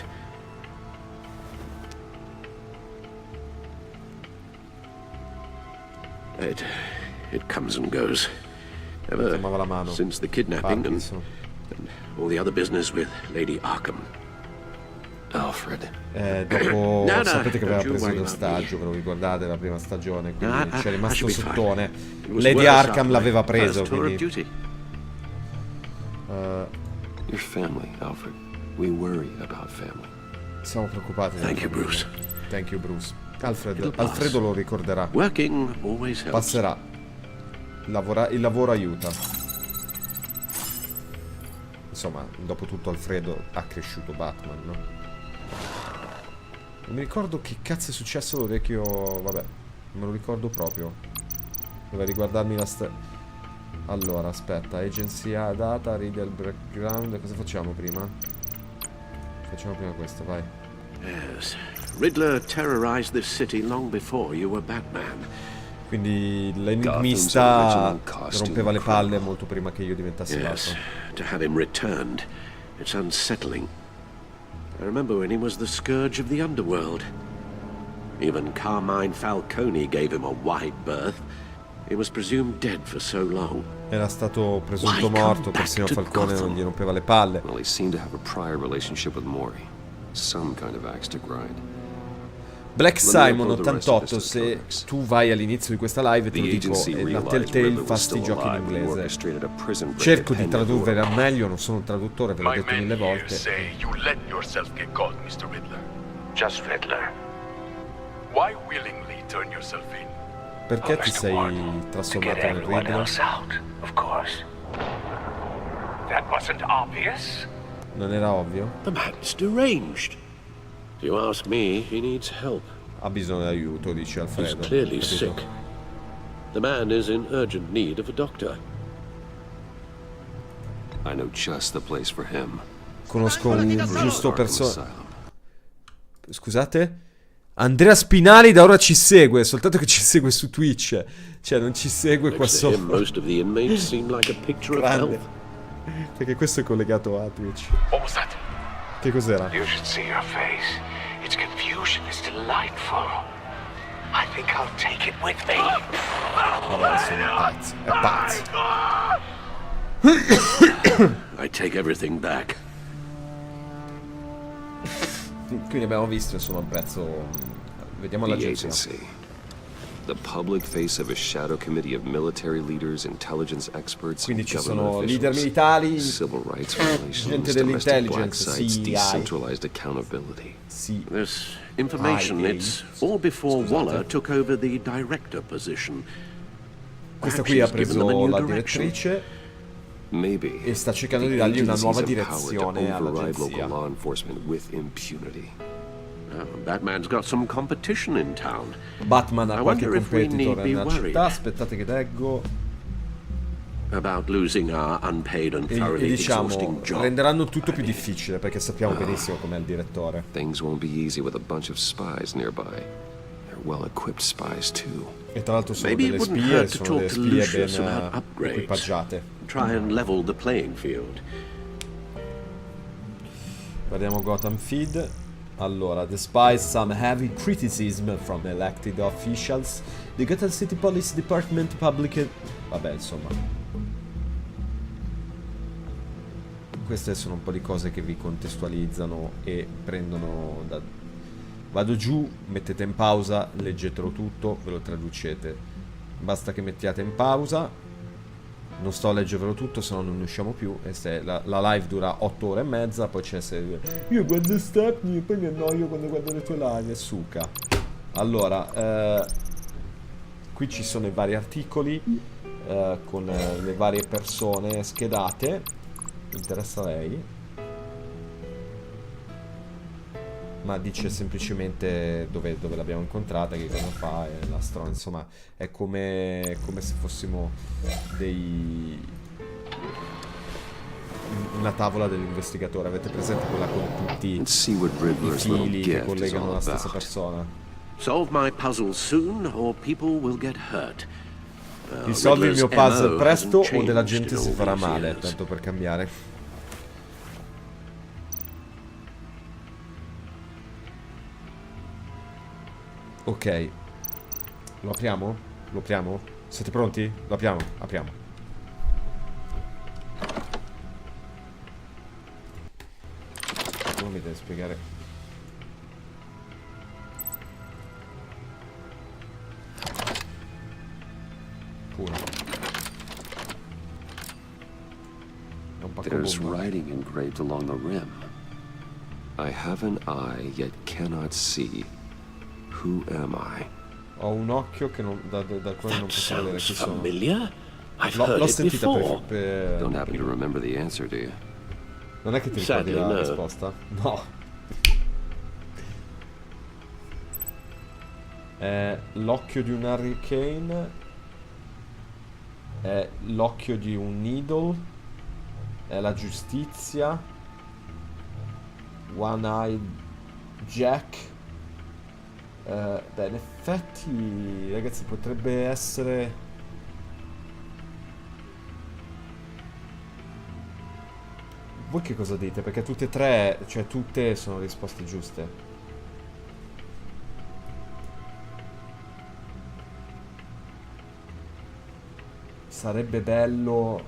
It comes and goes. Ever since the kidnapping and all the other business with Lady Arkham. Alfred. Dopo sapete che aveva preso l'ostaggio, ve lo ricordate, la prima stagione, quindi c'è rimasto sottone. Lady Arkham l'aveva preso, quindi... Your family, Alfred. We worry about family. Siamo preoccupati. Thank you, Bruce. Thank you, Bruce. Alfredo lo ricorderà. Working always helps. Passerà. Il lavoro aiuta. Insomma, dopo tutto Alfredo ha cresciuto Batman, no? Non mi ricordo che cazzo è successo all'orecchio. Vabbè, non me lo ricordo proprio. Doveva riguardarmi la storia. Allora, aspetta, agenzia data, read il background. Cosa facciamo prima? Facciamo prima questo, vai. Yes. Riddler terrorized this city long before you were Batman. Quindi l'enigmista rompeva le palle molto prima che io diventassi Batman. To have him returned, it's unsettling. I remember when he was the scourge of the underworld. Even Carmine Falcone gave him a wide berth. He was presumed dead for so long. Era stato presunto morto, persino Falcone non gli rompeva le palle. Well, he seemed to have a prior relationship with Mori. Some kind of axe to grind. Black Simon 88, se tu vai all'inizio di questa live te lo dico, la Telltale fa sti giochi in inglese. Cerco di tradurre al meglio, non sono un traduttore, ve l'ho detto 1000 volte. Perché ti sei trasformato nel Riddler? Non era ovvio? The man's deranged. If you ask me, he needs help. Ha bisogno di aiuto, dice Alfredo. He's clearly sick. The man is in urgent need of a doctor. I know just the place for him. Conosco un giusto persona. Scusate? Andrea Spinali da ora ci segue, soltanto che ci segue su Twitch. Cioè non ci segue qua sopra. Most of the inmates seem like a picture of health. Perché questo è collegato a Twitch. What was that? Che cos'era? You should see your face. Its confusion is delightful. I think I'll take it with me. Vabbè, sono pazzo. È pazzo. I take everything back. Quindi abbiamo visto insomma un pezzo. Vediamo l'agenzia. The public face of a shadow committee of military leaders, intelligence experts, quindi ci government sono leader officials, militari, civil rights violations, gente domestic black dell'intelligence, sites, CIA. decentralized accountability. This information, it's all before Waller took over the director position. Questa Perhaps qui ha he's given them a preso new la direction. direttrice Maybe. e sta cercando di The dargli una nuova agencies empowered to direzione override all'agenzia. local law enforcement with impunity. Batman's got some competition in town. Batman ha I qualche wonder if we need competitor be nella worried città, aspettate che leggo. About losing our unpaid and E thoroughly diciamo, exhausting job. renderanno tutto più difficile perché sappiamo benissimo com'è il direttore. Things won't be easy with a bunch of spies nearby. They're well-equipped spies too. E tra l'altro sono Maybe delle it wouldn't spie, hurt to sono delle talk to spie Lucius ben about upgrades. equipaggiate. Try and level the playing field. Guardiamo Gotham Feed. Allora, despite some heavy criticism from elected officials, the Gotham City Police Department public... Vabbè, insomma. Queste sono un po' di cose che vi contestualizzano e prendono da... Vado giù, mettete in pausa, leggetelo tutto, ve lo traducete. Basta che mettiate in pausa. Non sto a leggervelo tutto, se no non usciamo più. E se la live dura 8 ore e mezza, poi c'è se... Io guardo Stepney e poi mi annoio quando guardo le tue live, e suca. Allora, qui ci sono i vari articoli con le varie persone schedate. Mi interessa lei. Ma dice semplicemente dove l'abbiamo incontrata, che cosa fa, e la storia, insomma, è come se fossimo una tavola dell'investigatore. Avete presente quella con tutti i fili che collegano la stessa persona? Solve my puzzle soon or people will get hurt. Risolvi il mio puzzle MO presto hasn't o della changed gente in si all farà these male, years. tanto per cambiare. Ok, lo apriamo? Lo apriamo? Siete pronti? Lo apriamo? Apriamo. Come mi deve spiegare? Pure. È un pacco There's bomba. writing engraved along the rim. I have an eye yet cannot see. Who am I? Ho un occhio che non, da quale non posso vedere chi sono. Familiar? I've L'ho heard it sentita before. Don't happen to remember the answer, do you? Non è che ti ricordi Sadly, la no. risposta? No. È l'occhio di un hurricane. È l'occhio di un needle. È la giustizia. One-eyed Jack. Beh, in effetti, ragazzi, potrebbe essere... Voi che cosa dite? Perché tutte e tre, cioè tutte sono risposte giuste. Sarebbe bello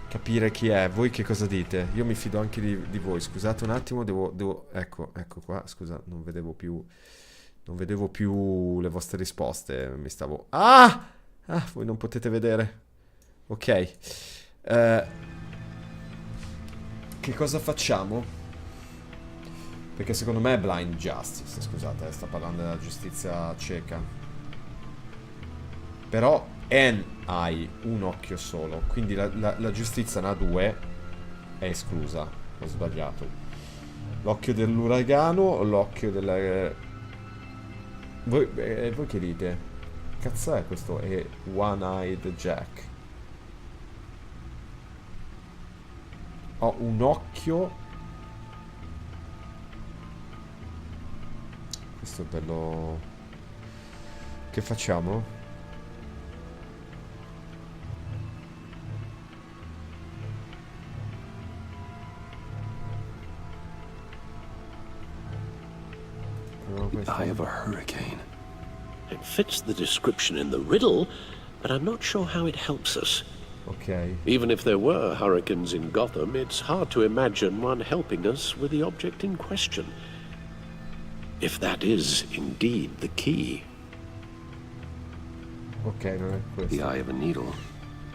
capire chi è. Voi che cosa dite? Io mi fido anche di voi. Scusate un attimo, devo... Ecco qua, scusa, non vedevo più le vostre risposte. Mi stavo... Ah! Voi non potete vedere. Ok. Che cosa facciamo? Perché secondo me è blind justice. Scusate, sta parlando della giustizia cieca. Però hai un occhio solo. Quindi la giustizia ne ha due. È esclusa. Ho sbagliato. L'occhio dell'uragano o l'occhio della... Voi che dite? Cazzo è questo? È One-Eyed Jack. Ho un occhio. Questo è bello. Che facciamo? The eye of a hurricane. It fits the description in the riddle, but I'm not sure how it helps us. Ok. Even if there were hurricanes in Gotham, it's hard to imagine one helping us with the object in question. If that is indeed the key. Ok, non è questo. The eye of a needle.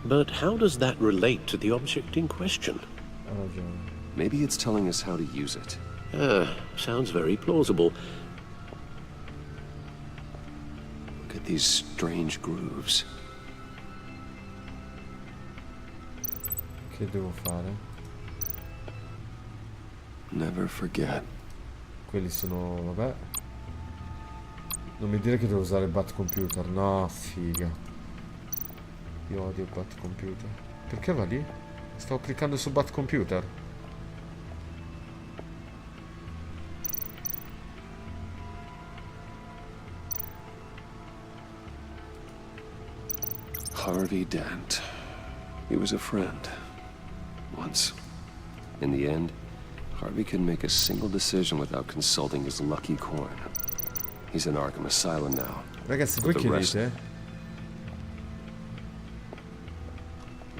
But how does that relate to the object in question? Ha ragione. Maybe it's telling us how to use it. Sounds very plausible. Look at these strange grooves. Che devo fare? Never forget. Quelli sono... vabbè. Non mi dire che devo usare il bat computer. No, figa. Io odio il bat computer. Perché va lì? Stavo cliccando sul bat computer. Harvey Dent. He was a friend. Once. In the end, Harvey couldn't make a single decision without consulting his lucky coin. He's in Arkham Asylum now. Ragazzi, voi che dite?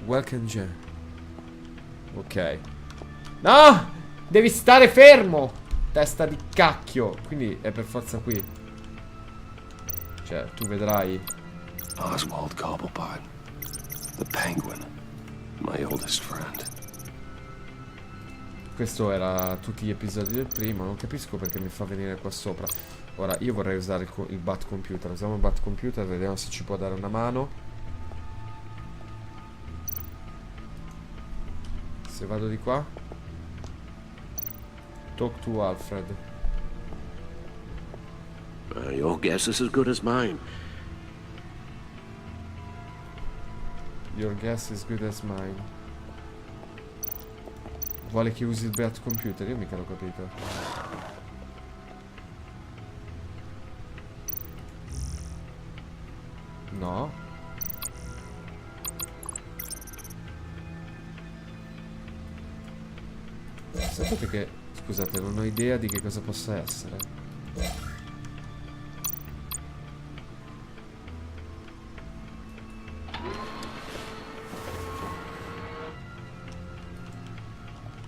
Welcome Jen. Ok. No! Devi stare fermo! Testa di cacchio. Quindi è per forza qui. Cioè, tu vedrai. Oswald Cobblepot. The Penguin. My oldest friend. Questo era tutti gli episodi del primo. Non capisco perché mi fa venire qua sopra. Ora, io vorrei usare il bat computer. Usiamo il bat computer, vediamo se ci può dare una mano. Se vado di qua. Talk to Alfred. Your guess is as good as mine. Your guess is good as mine. Vuole che usi il bat computer? Io mica l'ho capito. No. Sapete che... scusate, non ho idea di che cosa possa essere.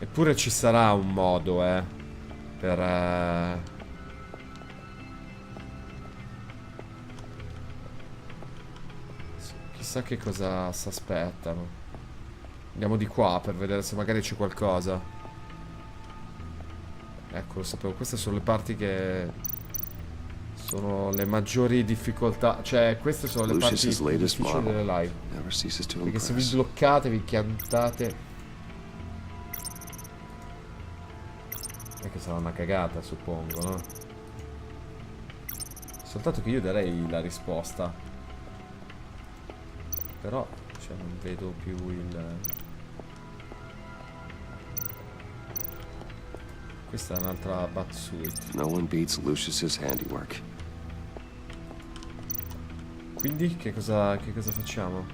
Eppure ci sarà un modo, per... chissà che cosa si aspettano. Andiamo di qua per vedere se magari c'è qualcosa. Ecco, lo sapevo. Queste sono le parti che sono le maggiori difficoltà. Cioè, queste sono le parti difficili delle live. Perché se vi bloccate, vi chiantate... è che sarà una cagata, suppongo, no? Soltanto che io darei la risposta. Però, cioè, non vedo più il... Questa è un'altra Batsuit. No one beats Lucius's handiwork. Quindi, che cosa facciamo?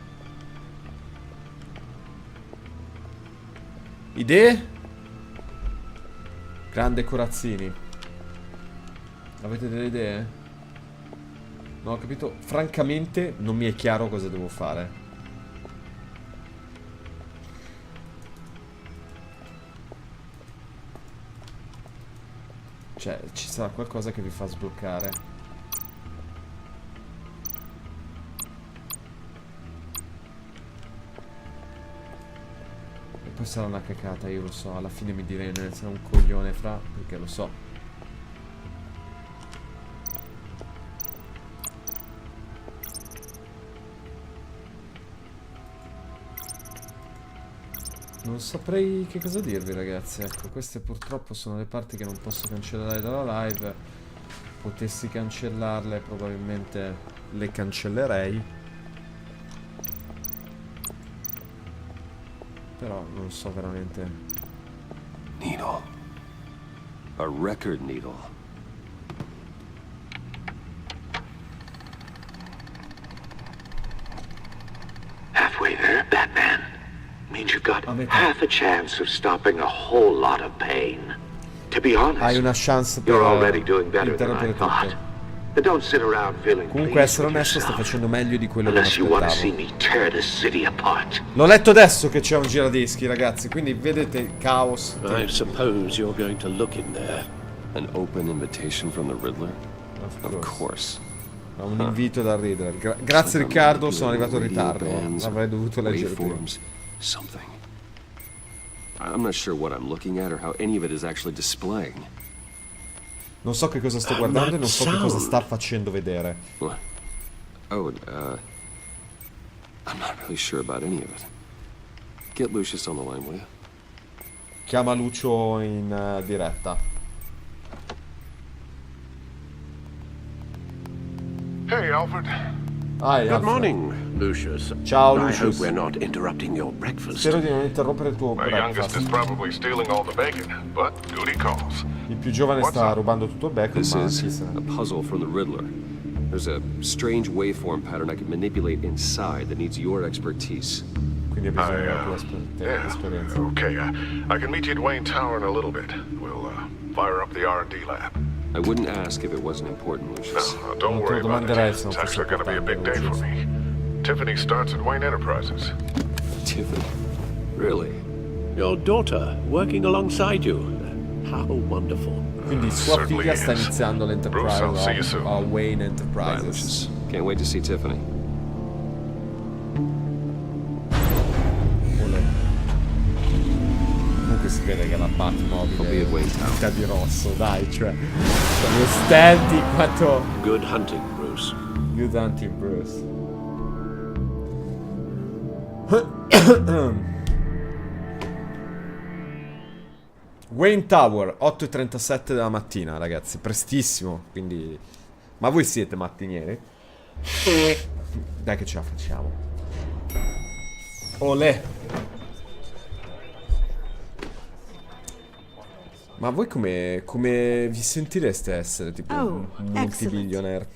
Idee? Grande Corazzini. Avete delle idee? Non ho capito. Francamente non mi è chiaro cosa devo fare. Cioè, ci sarà qualcosa che vi fa sbloccare. E poi sarà una cacata, io lo so. Alla fine mi direi sarà un coglione fra, perché lo so. Non saprei che cosa dirvi, ragazzi. Ecco, queste purtroppo sono le parti che non posso cancellare dalla live. Potessi cancellarle, probabilmente le cancellerei. Però non so veramente. Needle. A record needle. Halfway there, Batman. Means you've got half a chance of stopping a whole lot of pain. To be honest, hai una chance per you're already doing better than I thought. But don't sit around feeling comunque, essere onesto, sto facendo meglio di quello che mi aspettavo. L'ho letto adesso che c'è un giradischi, ragazzi, quindi vedete il caos. I suppose you're going to look in there. An open invitation from the Riddler? Of course. Un invito da Riddler. Grazie Riccardo, sono arrivato in ritardo. Avrei dovuto leggere prima. Something. I'm not sure what I'm looking at or how any of it is actually displaying. Non so che cosa sto guardando e non so che cosa sta facendo vedere. What? Oh, I'm not really sure about any of it. Get Lucius on the line, will you? Chiama Lucio in diretta. Hey, Alfred. Hi, Good morning, Lucius. Ciao, I Lucius. hope we're not interrupting your breakfast. Spero di non interrompere il tuo My youngest is breakfast. probably stealing all the bacon, but duty calls. Il più giovane sta rubando tutto il bacon, This ma is chi se a ne... puzzle from the Riddler. There's a strange waveform pattern I can manipulate inside that needs your expertise. Quindi ha bisogno della tua esperienza. Okay, I can meet you at Wayne Tower in a little bit. We'll fire up the R&D lab. I wouldn't ask if it wasn't important, Lucius. No, don't worry about it. It's actually going to be a big day for me. Tiffany starts at Wayne Enterprises. Tiffany? Really? Your daughter working alongside you. How wonderful. Quindi sua figlia sta iniziando l'Enterprise a Wayne Enterprises. Can't wait to see Tiffany. Comunque si vede che la Batmobile è di rosso, dai, cioè lo stenti quanto... Good hunting, Bruce. Good hunting, Bruce. Wayne Tower, 8:37 della mattina, ragazzi, prestissimo, quindi... Ma voi siete mattinieri? Dai che ce la facciamo. Olè. Ma voi come vi sentireste essere tipo un multibillionaire?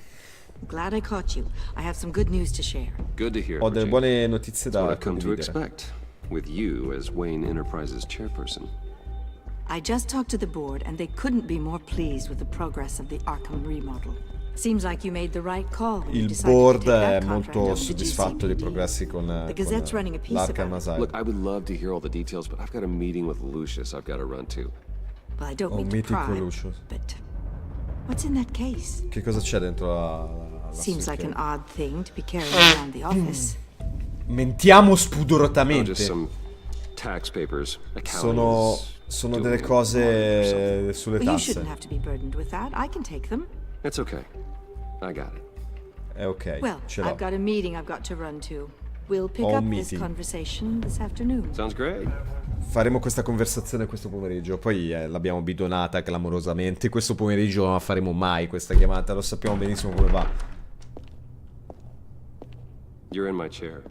Glad I caught you. I have some good news to share. Good to hear. Ho delle buone notizie da That's what I've come to condividere. expect with you as Wayne Enterprises chairperson. I just talked to the board and they couldn't be more pleased with the progress of the Arkham remodel. Seems like you made the right call when you Il decided to board take that è contract molto over to soddisfatto dei GCPD. progressi con Gazette's running a piece l'Arkham about it. Asylum. Look, I would love to hear all the details, but I've got a meeting with Lucius I've got to run to. Well, I don't Ho un mean to meeting con pry, Lucio. but what's in that case? Che cosa c'è dentro la Seems like an succhiera? odd thing to be carrying around the office. Mentiamo Oh, spudoratamente. just some tax papers, accountings. Sono delle cose sulle Well, you tasse. shouldn't have to be burdened with that. I can take them. It's okay. I got it. È ok, Well, ce l'ho. I've got a meeting I've got to run to. We'll pick Ho up un this meeting. conversation this afternoon. Sounds great. Faremo questa conversazione questo pomeriggio. Poi l'abbiamo bidonata clamorosamente. Questo pomeriggio non la faremo mai questa chiamata. Lo sappiamo benissimo come va. You're in my chair.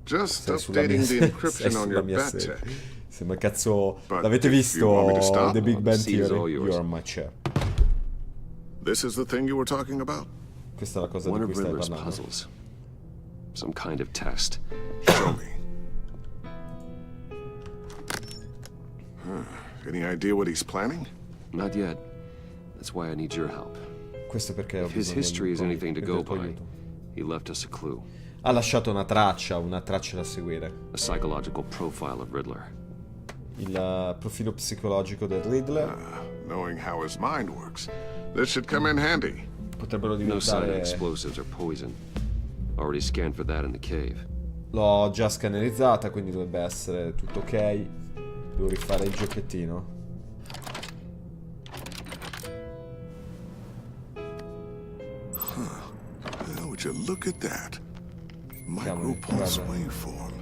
Just Sei sulla mia, updating the sei encryption on sulla your mia bat sedia. tech. Sembra cazzo. But L'avete if you want me to visto stop, The Big Bang seat is all Theory? yours. You're on my chair. This is the thing you were talking about? Questa è la cosa One di of cui stai Riddler's parlando. puzzles. Some kind of test. Show me. Any idea what he's planning? Not yet. That's why I need your help. Questo perché ho If his bisogno history is del anything to del go tuo by, aiuto. he left us a clue. Ha lasciato una traccia da seguire. A psychological profile of Riddler. Il profilo psicologico del Riddler. Knowing how his mind works, this should come in handy. Potrebbero No sign of diventare... explosives or poison. Already scanned for that in the cave. L'ho già scannerizzata, quindi dovrebbe essere tutto ok. Devo rifare il giochettino. Well, would you look at that? Micropulse waveform.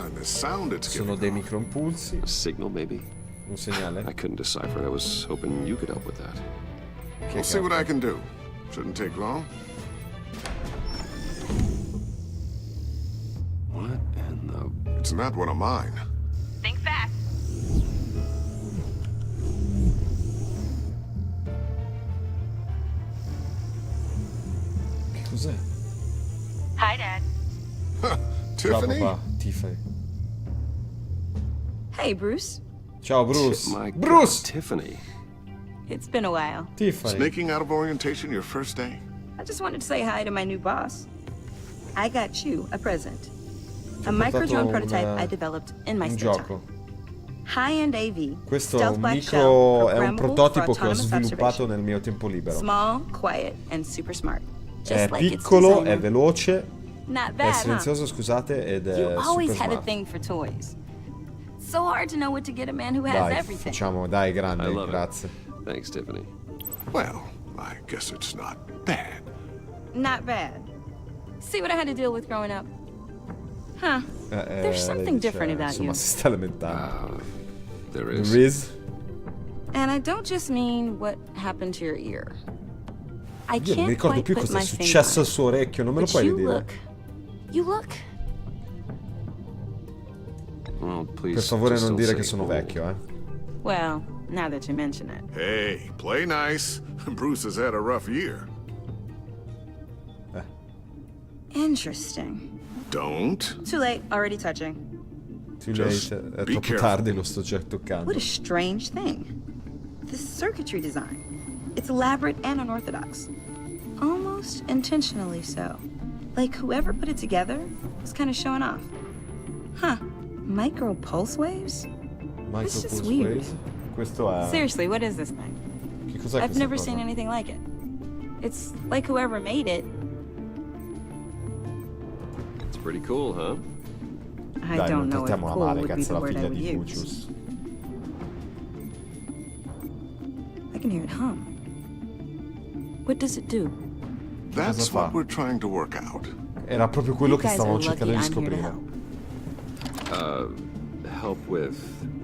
And the sound it's Sono giving dei off. microimpulsi. A signal, maybe? Un segnale? I couldn't decipher it. I was hoping you could help with that. We'll see what I can do. Shouldn't take long. What in the... It's not one of mine. Think fast. Che cos'è? Hi, Dad. Tiffany? Ciao papà, Tiffany. Hey, Bruce. Ciao Bruce. My God, Bruce! Tiffany. It's been a while. Tiffany. Sneaking out of orientation your first day? I just wanted to say hi to my new boss. I got you a present. A Ti ho micro-drone portato prototype I developed in my un spare gioco. time. High-end AV, Questo è stealth un black shell, micro, è un programmable prototipo for che ho autonomous sviluppato observation. nel mio tempo libero. Small, quiet, and super smart. Just È like its piccolo, designer. è veloce, Not è bad, huh? silenzioso, scusate, ed è You always super had a smart. thing for toys. So hard to know what to get a man who has Dai, everything. facciamo, dai, grande, I love it. grazie. Thanks, Tiffany. Well, I guess it's not bad. Not bad. See what I had to deal with growing up? Huh. There's lei something dice, different about insomma, you. si sta lamentando. There is. There is? And I don't just mean what happened to your ear. I Io non mi can't ricordo quite più put cosa è my finger successo on al suo orecchio, non me lo But puoi you dire? You look. Well, please, Per favore just non don't dire che say sono old. vecchio, Well, now that you mention it. Hey, play nice. Bruce has had a rough year. Interesting. Don't. Too late, already touching. Too Just late, è be troppo careful. tardi, lo sto già toccando. What a strange thing. The circuitry design. It's elaborate and unorthodox. Almost intentionally so. Like whoever put it together was kind of showing off. Huh. Micro pulse waves? Micro It's just Pulse weird. Waves? Questo è... Seriously, what is this thing? Che cos'è I've questa never cosa? seen anything like it. It's like whoever made it. It's pretty cool, huh? I Dai, non don't know if trattiamola cool male, would be cazzo, the la word I figlia would di use. Lucius. I can hear it hum. What does it do? That's Cosa fa? what we're trying to work out. Era proprio quello You che guys stavamo are cercando lucky di I'm here to scoprire. Help with...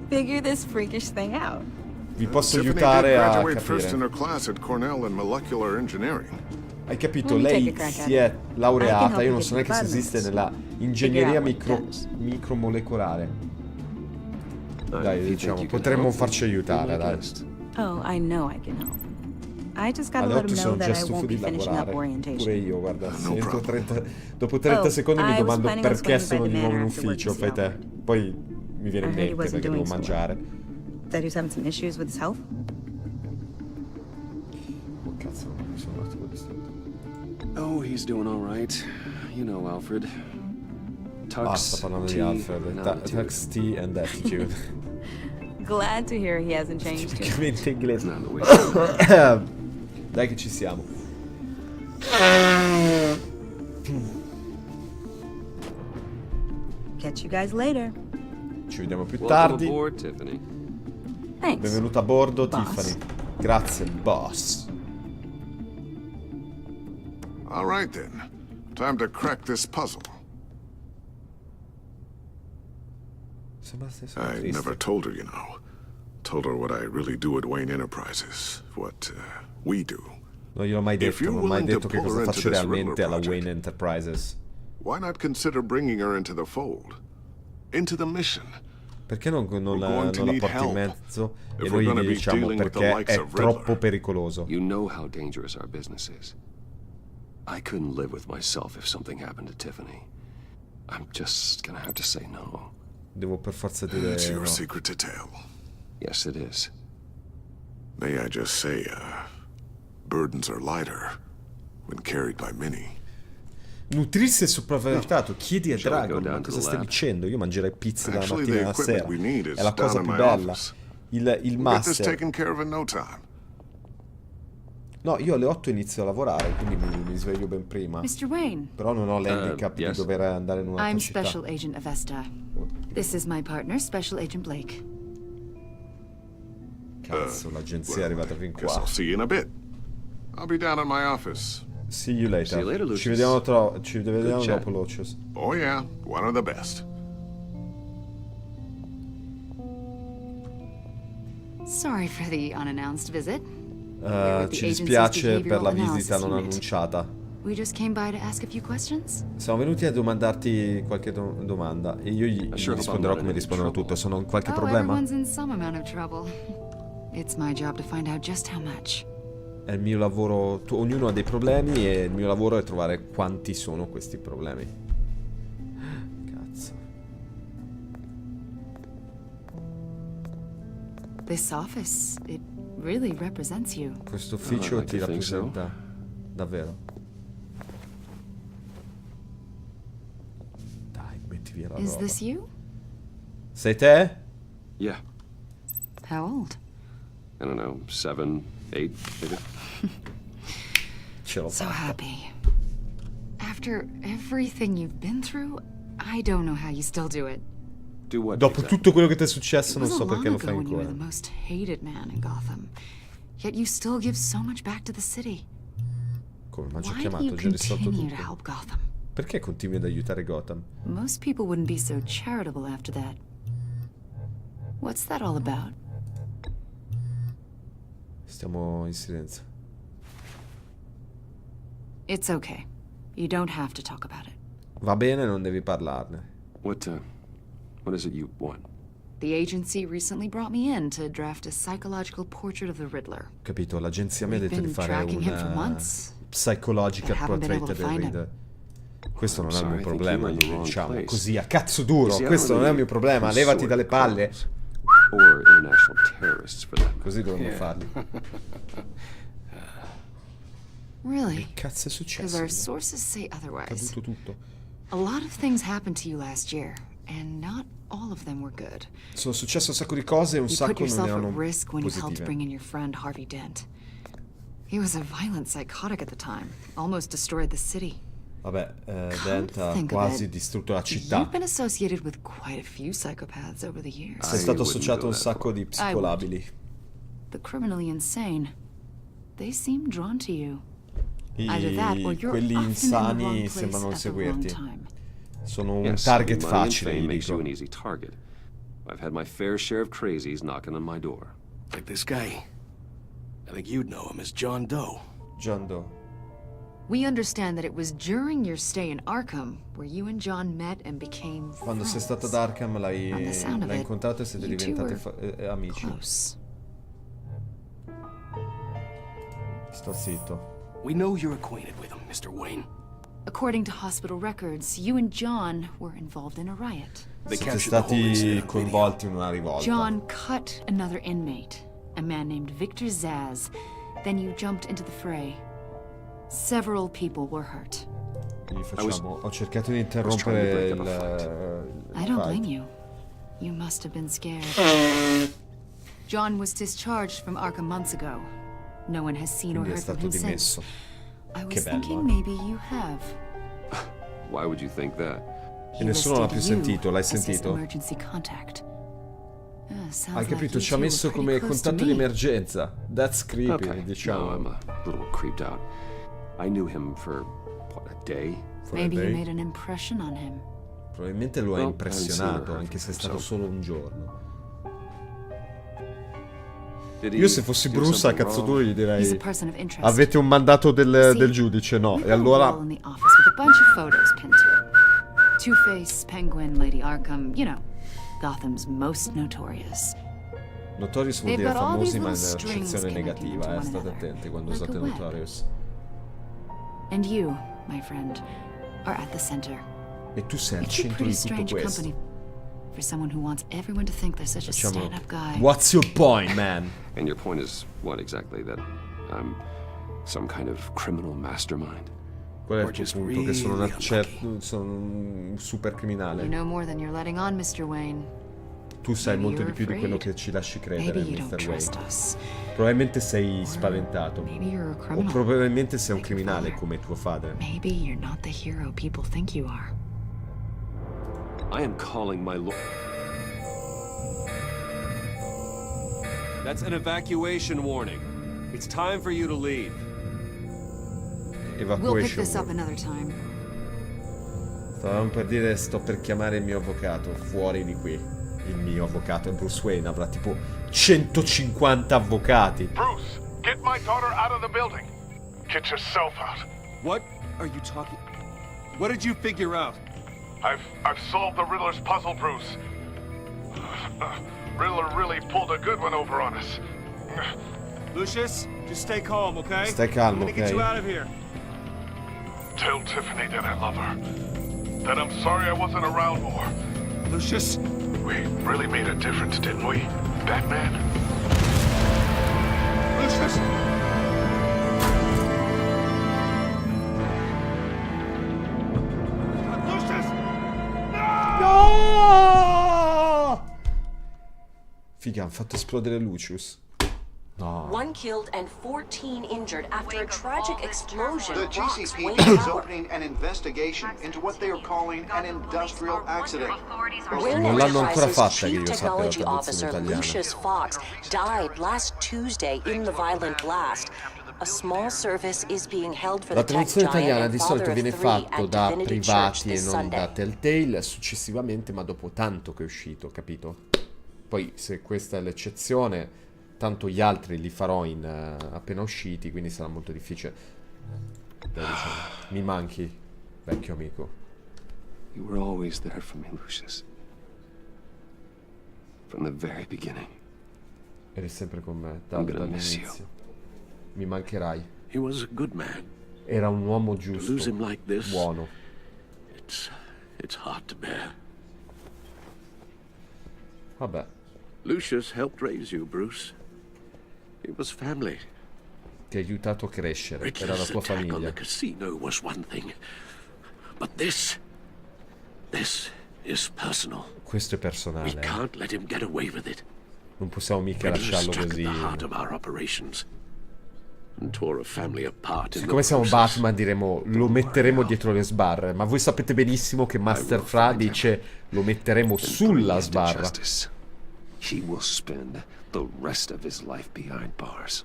Figure this freakish thing out. Vi posso Tiffany aiutare did a graduate first in capire. her class at Cornell in molecular engineering. Hai capito? Let me take Lei a crack at si it. è I can laureata, help io you non get so neanche se the esiste vitamins. nella Figure ingegneria out what it does. micromolecolare. if Dai, you think diciamo, you can potremmo help, farci be aiutare, my dai. guest. Oh, I know I can help. I just gotta Alle let 8 him know sono that già I stufo won't be di finishing up lavorare. orientation. Pure io, guarda, se No entro problem. 30 dopo 30 Oh, secondi mi I was domando planning on perché swinging by sono the di nuovo in manor after ufficio, work fai this te. hour. Poi mi viene I in heard he mente wasn't perché devo doing so well. mangiare. That he was having some issues with his health? Oh cazzo, mi sono un attimo distratto. Oh, he's doing all right. You know, Alfred. Basta parlando di Alfred. Tux, T and attitude. Glad to hear he hasn't changed. Tipicamente inglese. Not the way. Dai che ci siamo. Catch you guys later. Ci vediamo più Welcome tardi. aboard, Tiffany. Thanks. Benvenuta a bordo, Boss. Tiffany. Grazie, boss. All right then. Time to crack this puzzle. Sembra stessa I triste. never told her, you know. Told her what I really do at Wayne Enterprises. What we do. Non gliel'ho mai If detto, you're non ho mai willing to detto che pull cosa her faccio into this realmente Riddler alla project, Wayne Enterprises. why not consider bringing her into the fold? Into the mission? Perché non going la to need porti in help mezzo e if noi we're gonna gli be diciamo dealing with the perché likes è of Riddler. troppo pericoloso. You know how dangerous our business is. I couldn't live with myself if something happened to Tiffany. I'm just gonna have to say no. Devo per forza dire It's your no. secret to tell. Yes, it is. May I just say, burdens are lighter when carried by many. Nutrirsi è sopravvalutato. Chiedi a Shall we go Dragon, down ma to cosa the stai lab? dicendo? Io mangerei pizza dalla Actually, mattina the alla equipment sera. we need is È la cosa down in più my bella. office. Il We'll get this master. taken care of in no time. No, io alle 8 inizio a lavorare, quindi mi sveglio ben prima. Mr. Wayne, Però non ho l'handicap yes. di dover andare in un'altra I'm città. Special Agent Avesta. This is my partner, Special Agent Blake. Cazzo, l'agenzia è arrivata fin Guess qua. I'll see you in a bit. I'll be down in my office. See you later. See you later, Lucius. Ci vediamo, ci vediamo chat. dopo, Lucius. Oh yeah, one of the best. Sorry for the unannounced visit. Ci dispiace per la visita non annunciata. We just came by to ask a few questions. Siamo venuti a domandarti qualche domanda e io gli Sure, risponderò I'm come not in rispondono trouble. tutte. Sono in qualche Oh, problema? everyone's in some amount of trouble. It's my job to find out just how much. È il mio lavoro, ognuno ha dei problemi e il mio lavoro è trovare quanti sono questi problemi. Cazzo. This office, it really represents you. Questo ufficio like ti to think so. rappresenta davvero. Dai, metti via la Is roba. this you? Sei te? Yeah. How old? I don't know, 7, 8, maybe. Ce l'ho So fatta. happy. After everything you've been through, I don't know how you still do it. Do what? Dopo tutto quello che ti è successo, non It was so perché lo long fai ago when you were ancora. the most hated man in Gotham. Yet you still give so much back to the city. Come? Ma ci ho Why do chiamato, you ho già risolto continue to tutto. help Gotham? Perché continui ad aiutare Gotham? Most people wouldn't be so charitable after that. What's that all about? Stiamo in silenzio. It's okay. You don't have to talk about it. Va bene, non devi parlarne. What is it you want? The agency recently brought me in to draft a psychological portrait of the Riddler. Capito, l'agenzia mi ha We've detto di been fare tracking him for una months, psychological but haven't been portrait able to del find him. Riddler. Questo non è il Sorry, mio I think problema, you're in the wrong diciamo place. così a cazzo duro. You see, I Questo don't non è il really mio problema, pursue levati dalle palle. criminals or international terrorists for that. Così dovremmo farli. Really? Che cazzo è Because successo? our sources say È otherwise. caduto tutto. A lot of things happened to you last year, and not all of them were good. Sono successe un sacco di cose e un You sacco put non yourself erano at risk when you helped positive. bring in your friend Harvey Dent. He was a violent psychotic at the time, almost destroyed the city. Vabbè, Dent ha think of quasi it, distrutto la città. You've been associated with quite a few psychopaths over the years. Sei stato associato a un sacco di psicolabili. The criminally insane, they seem drawn to you. Either that or you're Quelli often in the wrong insani place sembrano at the wrong inseguirti. time. Sono un Yes, target money and facile, fame gli makes you dico. an easy target. I've had my fair share of crazies knocking on my door. Like this guy. I think you'd know him as John Doe. John Doe. We understand that it was during your stay in Arkham where you and John met and became Quando sei friends. stato ad Arkham l'hai From the sound of it, incontrato e siete you two diventati were amici. close. Sto zitto. We know you're acquainted with him, Mr. Wayne. According to hospital records, you and John were involved in a riot. Siete stati coinvolti in una rivolta. John cut another inmate, a man named Victor Zaz. Then you jumped into the fray. Several people were hurt. Quindi facciamo, ho cercato di interrompere il I don't blame fight. you. You must have been scared. John was discharged from Arkham months ago. No one has seen or Quindi è heard from stato him dimesso. since. I Che was bello, thinking maybe you have. Why would you think that? E nessuno l'ha più Listed you sentito, l'hai as his sentito? emergency contact. Sounds Hai like capito, you ci ha two were messo pretty come close to contatto di me. emergenza. That's creepy, Okay, diciamo. now I'm a little creeped out. I knew him for, what, a day? Maybe you made an impression on him. Probabilmente lo ha Well, impressionato, I've anche se è seen stato her, solo un giorno. Did he Io se fossi do Bruce a something cazzo wrong? duro gli He's direi a person of interest. avete un mandato del giudice, no? We've E got a allora wall in the office with a bunch of photos pinned to it. Two-Face, Penguin, Lady Arkham, you know, Gotham's most notorious. Notorious vuol They've dire got all famosi these ma little nell'accezione strings negativa, connecting to state one attenti quando like usate a web. Notorious. And you, my friend, are at the center. E tu sei al It's a centro pretty di tutto strange questo. company for someone who wants everyone to think they're such a Facciamo stand-up guy. What's your point, man? And your point is what exactly? That I'm some kind of criminal mastermind? Qual è il tuo punto? Che sono un super You criminale. know more than you're letting on, Mr. Wayne. Tu sai Maybe molto you're di più di quello afraid. che ci lasci credere, Maybe you don't Mr. trust Wayne. us. Probabilmente sei spaventato. Maybe you're a O criminal. probabilmente sei un criminale come tuo padre. Maybe you're not the hero people think you are. I am calling my lord. That's an evacuation warning. It's time for you to leave. We'll pick Evacuation this up warning. another time. Stavamo per dire sto per chiamare il mio avvocato fuori di qui. Il mio avvocato, Bruce Wayne, avrà tipo 150 avvocati. Bruce, get my daughter out of the building. Get yourself out. What are you talking? What did you figure out? I've solved the Riddler's puzzle, Bruce. Riddler really pulled a good one over on us. Lucius, just stay calm, okay? Stai calmo, I'm gonna get you ok? out of here. Tell Tiffany that I love her. That I'm sorry I wasn't around more. Lucius? We really made a difference, didn't we, Batman? Lucius! Lucius! Figa, hanno fatto esplodere Lucius. No. 1 killed and 14 injured after a tragic explosion. The rocks GCPD Wayne is Tower. opening an investigation into what they are calling an industrial accident. Non l'hanno ancora fatta, che io Chief sappia, la Technology traduzione Officer italiana. Lucius Fox died last Tuesday in the violent blast. A small service is being held for La the tech traduzione giant italiana and di father solito of viene 3 fatto at da Divinity Church privati e this non Sunday. da Telltale successivamente, ma dopo tanto che è uscito, capito? Poi se questa è l'eccezione, tanto gli altri li farò in appena usciti, quindi sarà molto difficile. Diciamo, mi manchi, vecchio amico. You were always there for me, Lucius. From the very beginning. Eri sempre con me, I'm gonna miss dall'inizio. Mi mancherai. He was a good man. Era un uomo To lose giusto, him like this, buono. it's hard to bear. Vabbè. Lucius helped raise you, Bruce. It was family. Ti ha aiutato a crescere, era la Rick's tua attack on famiglia. the casino was one thing, but this is personal. Questo è We personale. can't let him get away with it. Non possiamo mica Riddler lasciarlo struck così. at the heart of our operations and tore a family apart in Siccome the siamo process. Batman diremo lo metteremo dietro le sbarre, ma voi sapete benissimo che Master Fra dice lo metteremo sulla sbarra. He will spend the rest of his life behind bars.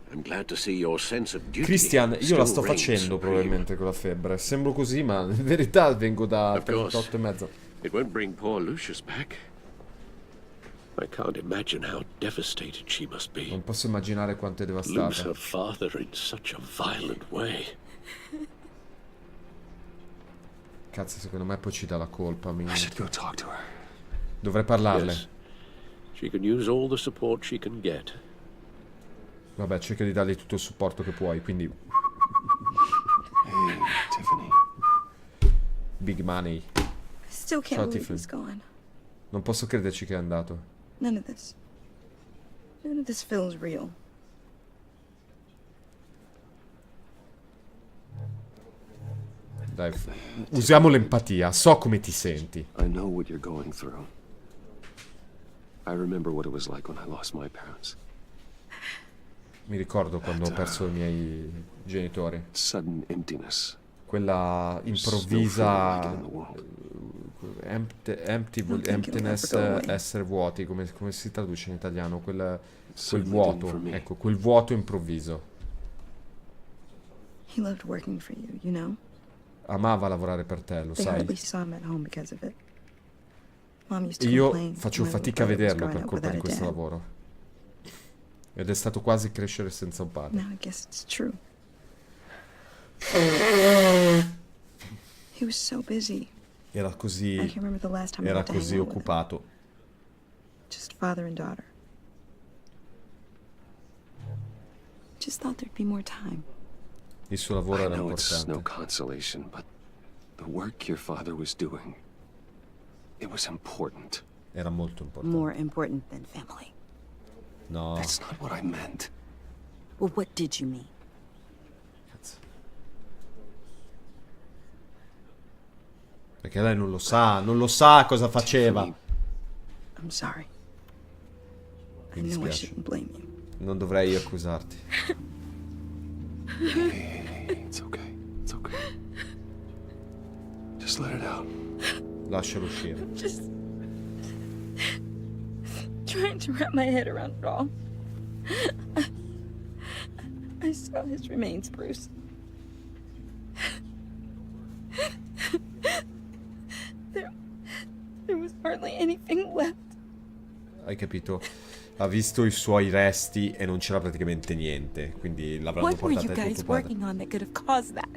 I'm glad to see your sense of duty Christian, io still la sto reigns facendo supreme. probabilmente con la febbre. Sembro così, ma in verità vengo da Of course. 38 e mezzo. It won't bring poor Lucius back. I can't imagine how devastated she must be. Non posso immaginare quanto è Lose devastata. her father in such a violent way. Cazzo, secondo me poi ci dà la colpa. I should go talk to her. Dovrei parlarle. Yes. She can use all the support she can get. Vabbè, cerca di dargli tutto il supporto che puoi, quindi Hey, Tiffany. big money. I still can't Ciao, believe Tiffany. he's gone. Non posso crederci che è andato. None of this feels real. Dai, usiamo l'empatia. So come ti senti. I know what you're going through. I remember what it was like when I lost my parents. Mi ricordo quando ho perso i miei genitori. Sudden emptiness. Quella improvvisa emptiness, essere vuoti, come si traduce in italiano? Quel vuoto, ecco, quel vuoto improvviso. He loved working for you, you know? Amava lavorare per te, lo They sai. hardly saw him at home because of it. Mom used to Io complain faccio my little fatica a brother was vederlo growing per up colpa di without a questo dad. lavoro. Ed è stato quasi crescere senza un padre. Now I guess it's true. He was so busy. Era così, I can't remember the last time I era got to hang così out with him. occupato. Just father and daughter. Just thought there'd be more time. Il suo lavoro I era know it's importante. no consolation, but the work your father was doing, it was important. Era molto importante. More important than family. No. That's not what I meant. Well, what did you mean? Perché lei non lo sa cosa faceva. I'm sorry. I Mi know I dispiace. shouldn't blame you. Non dovrei accusarti. Hey, it's okay. It's okay. Just let it out. Lascialo uscire. Just trying to wrap my head around it all. I saw his remains, Bruce. There was hardly anything left. Hai capito? Ha visto i suoi resti e non c'era praticamente niente. Quindi l'avranno What were you portata ai guys tuo padre. working on that could have caused that?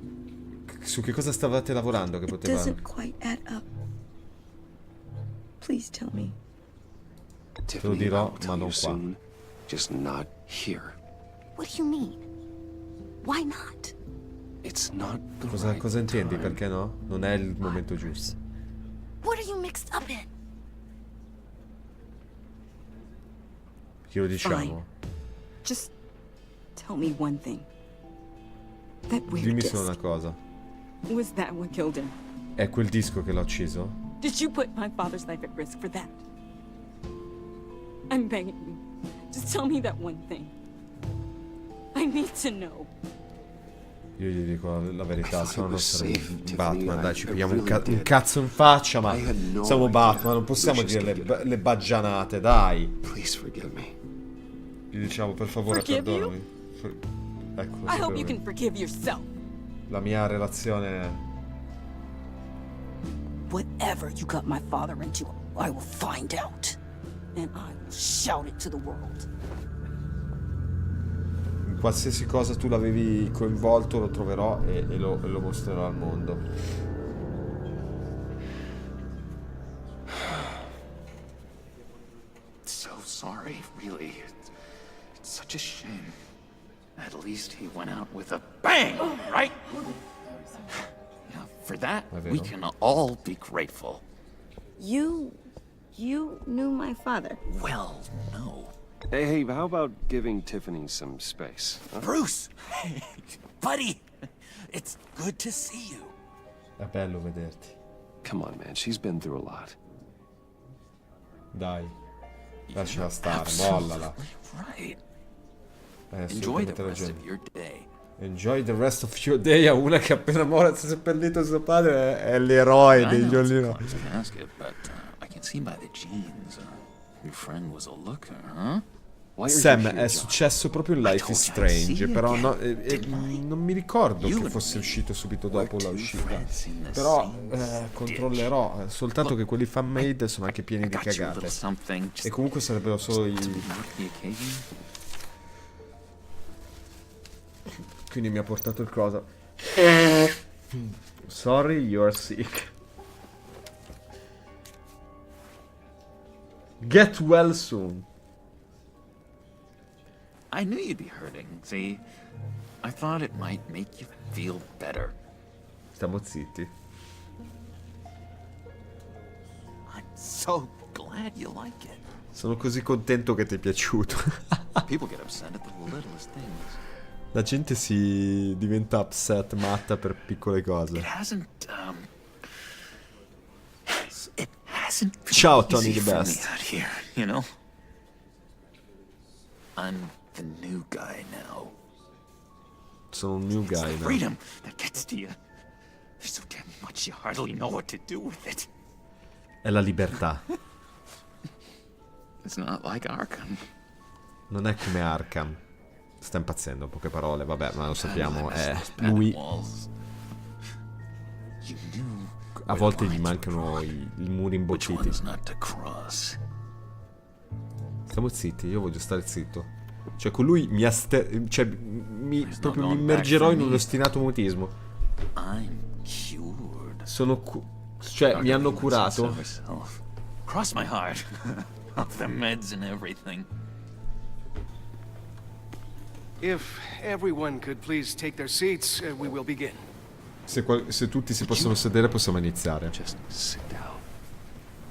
Su che cosa stavate lavorando che It poteva... doesn't quite add up. Please tell me. Te lo dirò, ma non qua. Soon, just not here. What do you mean? Why not? It's not the Cosa intendi? Perché no? Non è il momento giusto. What are you mixed up in? Glielo diciamo. Just tell me one thing. That weird Dimmi disc. solo una cosa. Was that what killed him? È quel disco che l'ha ucciso? Did you put my father's life at risk for that? I'm begging you. Just tell me that one thing. I need to know. Io gli dico la verità, se no non saremo Batman, dai, ci pigliamo un cazzo in faccia, ma siamo Batman, non possiamo dire le baggianate, dai. Gli diciamo, per favore, perdonami. Ecco, I hope you can forgive yourself. la mia relazione... Whatever you got my father into, I will find out. And I will shout it to the world. In qualsiasi cosa tu l'avevi coinvolto lo troverò e lo mostrerò al mondo. So sorry, really. It's such a shame. At least he went out with a bang, right? Yeah, for that, we can all be grateful. You knew my father? Well, no. Hey, how about giving Tiffany some space? Huh? Bruce! Hey, buddy! It's good to see you. È bello vederti. Come on, man. She's been through a lot. Dai. Lasciala stare, mollala. Right. Enjoy the rest ragione. of your day. Enjoy the rest of your day. A una che appena si è seppellito suo padre è l'eroe degli Olino. I can see by the jeans. Your friend was a looker, huh? Sam, è successo proprio in Life is Strange, però non mi ricordo che fosse uscito subito dopo la uscita. Però controllerò, soltanto che quelli fan-made sono anche pieni di cagate. E comunque sarebbero solo i... Quindi mi ha portato il coso. Sorry, you're sick. Get well soon. I knew you'd be hurting, see? I thought it might make you feel better. Stiamo zitti. I'm so glad you like it. Sono così contento che ti è piaciuto. People get upset at the littlest things. La gente si diventa upset, matta per piccole cose. It hasn't Ciao been Tony easy the for best. me out here, you know? I'm the new guy now. Sono un new guy now. Freedom that gets to you. There's so damn much you hardly know what to do with it. È la libertà. It's not like Arkham. Non è come Arkham. Sta impazzendo, poche parole, vabbè, ma lo sappiamo, lui... A volte gli mancano i muri imbottiti. Stiamo zitti, io voglio stare zitto. Cioè, con lui proprio mi immergerò in un ostinato mutismo. Sono cioè, mi hanno curato. Cross my heart. Off the meds and everything. If everyone could please take their seats, we will begin. Se tutti si possono sedere, possiamo iniziare.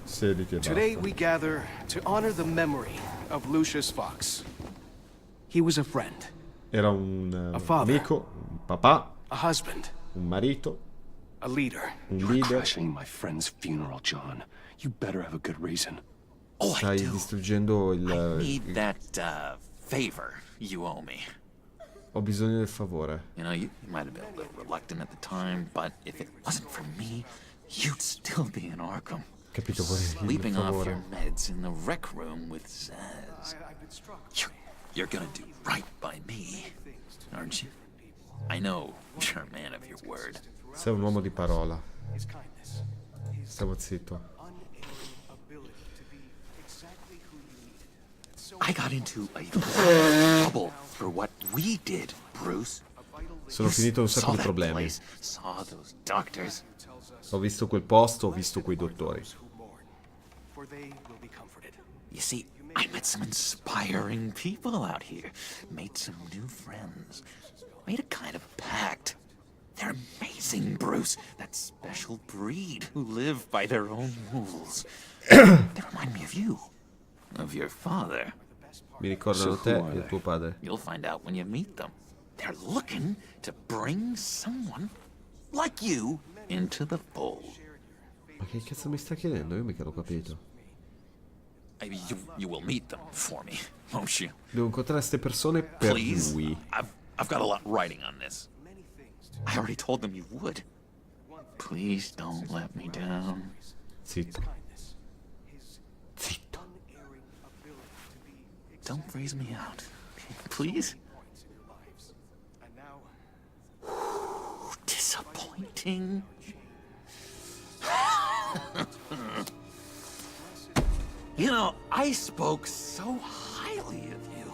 Sediti e Today basta. we gather to honor the memory of Lucius Fox. He was a friend, Era un father, amico, un papà, a husband, un marito, a leader. un You're leader. crashing my friend's funeral, John. You better have a good reason. Stai distruggendo il... Need that favor you owe me. Ho bisogno del favore. You know, you might have been a little reluctant at the time, but if it wasn't for me, you'd still be in Arkham. Capito qual è il Sleeping off favore? your meds in the rec room with Zaz. You're gonna do right by me, aren't you? I know you're a man of your word. Sei un uomo di parola. Stiamo zitto. I got into a trouble for what we did, Bruce. Sono finito in un sacco di problemi. Saw those doctors. Ho visto quel posto, ho visto quei dottori. You see, I met some inspiring people out here. Made some new friends. Made a kind of pact. They're amazing, Bruce. That special breed who live by their own rules. They remind me of you. Of your father. Mi ricordano te e il tuo padre. You'll find out when you meet them. They're looking to bring someone like you into the fold. Ma che cazzo mi sta chiedendo? Io mica l'ho capito. You will meet them for me, won't you? Devo incontrare queste persone per Please? lui. I've got a lot riding on this. I already told them you would. Please don't let me down. Zitto. Zitto. Don't freeze me out. Please? Disappointing. You know, I spoke so highly of you.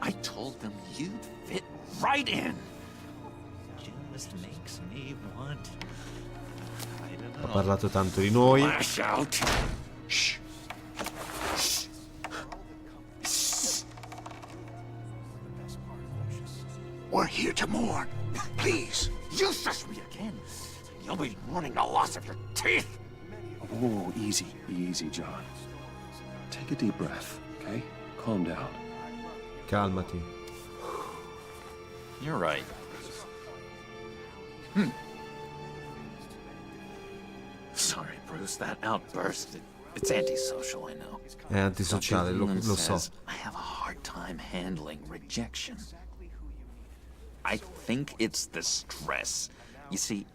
I told them you'd fit right in. Just makes me want... I don't know. Ha parlato tanto di noi. Lash out. Shh. We're here to mourn. Please. You shush me again. You'll be mourning the loss of your teeth. Whoa, easy, easy, John. Take a deep breath, okay? Calm down. Calmati. You're right. Sorry, Bruce, that outburst, it's antisocial, I know. È antisociale, lo so. I have a hard time handling rejection. I think it's the stress. You see,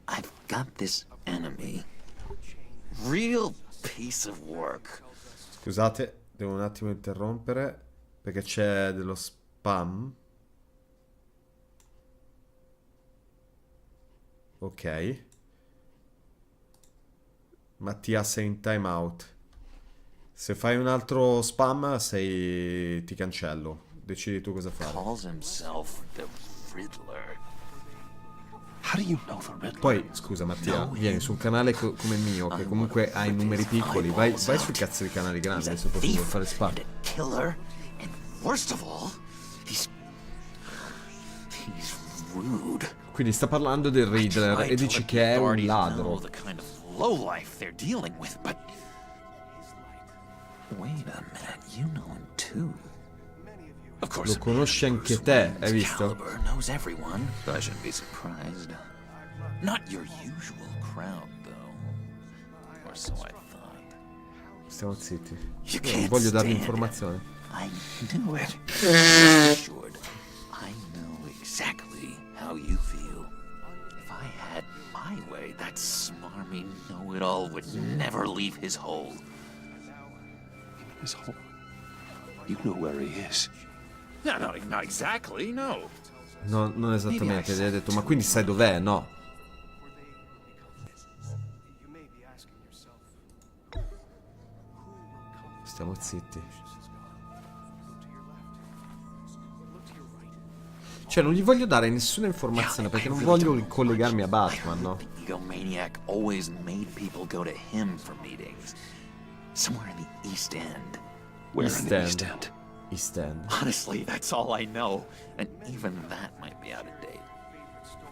I've got this enemy. Real piece of work. Scusate, devo un attimo interrompere perché c'è dello spam. Ok. Mattia, sei in timeout. Se fai un altro spam, ti cancello. Decidi tu cosa fare. Calls himself the Riddler. How do you know the Riddler? Poi, scusa Mattia, vieni su un canale come il mio, che comunque ha i numeri piccoli. Vai sui cazzo di canali grandi, se proprio vuoi fare spam. Killer, and worst of all, he's rude. Quindi sta parlando del Riddler e dici che è un ladro. The kind of lowlife they're dealing with, but wait a minute, you know him too. Of course, lo conosci anche te, hai visto? Caliber knows everyone. I shouldn't be surprised. Not your usual crowd, though. Or so I thought. Stiamo zitti. You Io can't voglio dargli stand informazioni. I knew it. Assured, I know exactly how you feel. If I had my way, that smarmy know-it-all would never leave his hole. His hole? You know where he is. No, not exactly, no. No, non esattamente, gli hai detto, ma quindi sai dov'è, no? Stiamo zitti. Cioè, non gli voglio dare nessuna informazione perché non voglio collegarmi a Batman, no? The egomaniac always made people go to him for meetings. Somewhere in the East End. Where in the East End? East End. Honestly, that's all I know. And even that might be out of date.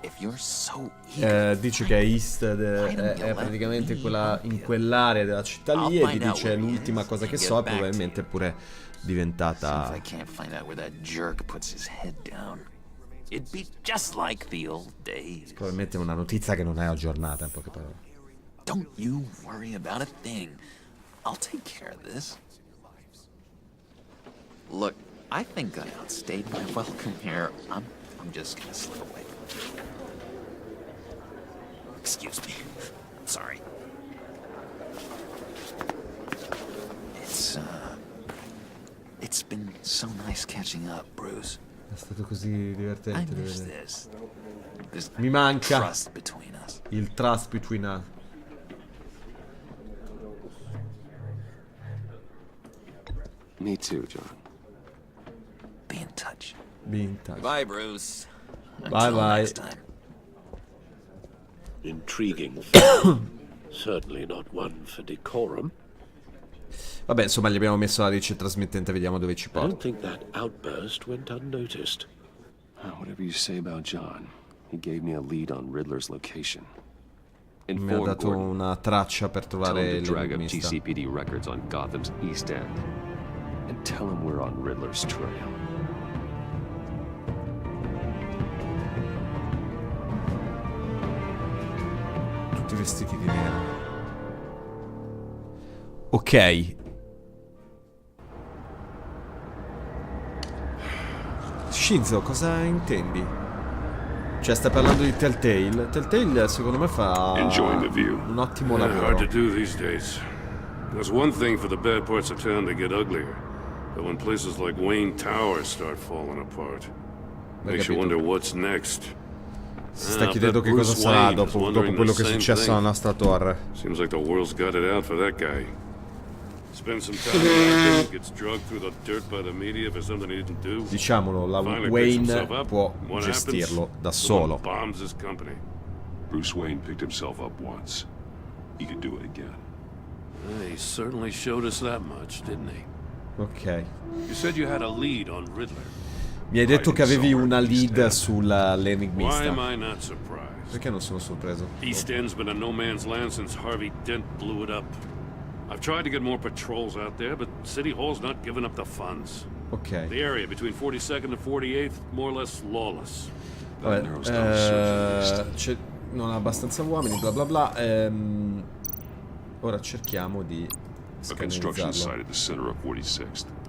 If you're so eager, dice che East è praticamente in quell'area della città lì e ti dice l'ultima cosa che so, probabilmente è pure diventata... It'd be just like the old days. Probabilmente è una notizia che non è aggiornata, in poche parole. Don't you worry about a thing. I'll take care of this. Look, I think I outstayed my welcome here. I'm just gonna slip away. Excuse me. Sorry. It's been so nice catching up, Bruce. È stato così divertente. I miss this. Mi manca trust between us. Il trust between us. Me too, John. Be in touch. Be in touch. Bye, Bruce. Bye bye. Next time. Intriguing. Certainly not one for decorum. Vabbè, insomma, gli abbiamo messo la ricetta trasmittente, vediamo dove ci I don't porta. think that outburst went unnoticed. Whatever you say about John, he gave me a lead on Riddler's location. Mi ha dato una traccia per trovare drag up l'enigmista. GCPD records on Gotham's East End. And tell him we're on Riddler's trail. Tutti vestiti di nero. Ok. Shinzo, cosa intendi? Cioè, stai parlando di Telltale? Telltale, secondo me, fa un ottimo lavoro. Hard to do these days. There's one thing for the bad parts of town to get uglier, but when places like Wayne Tower start falling apart, makes you wonder what's next. Si sta chiedendo che cosa sarà dopo quello che è successo alla nostra torre. Seems like the world's got it out for that guy. Spends some time in gets drugged through the dirt by the media for something he didn't do. Diciamolo, la Wayne può gestirlo da solo. Bombs his company. Bruce Wayne picked himself up once. He could do it again. He certainly showed us that much, didn't he? Ok. You said you had a lead on Riddler. Mi hai detto che avevi una lead sull'enigmista. Why am I not surprised? Perché non sono sorpreso? East End's been a no man's land since Harvey Dent blew it up. I've tried to get more patrols out there, but City Hall's not giving up the funds. Ok. The area between 42nd and 48th, more or less lawless. Vabbè, non ha abbastanza uomini, bla bla bla. Ora cerchiamo di scannerizzarlo.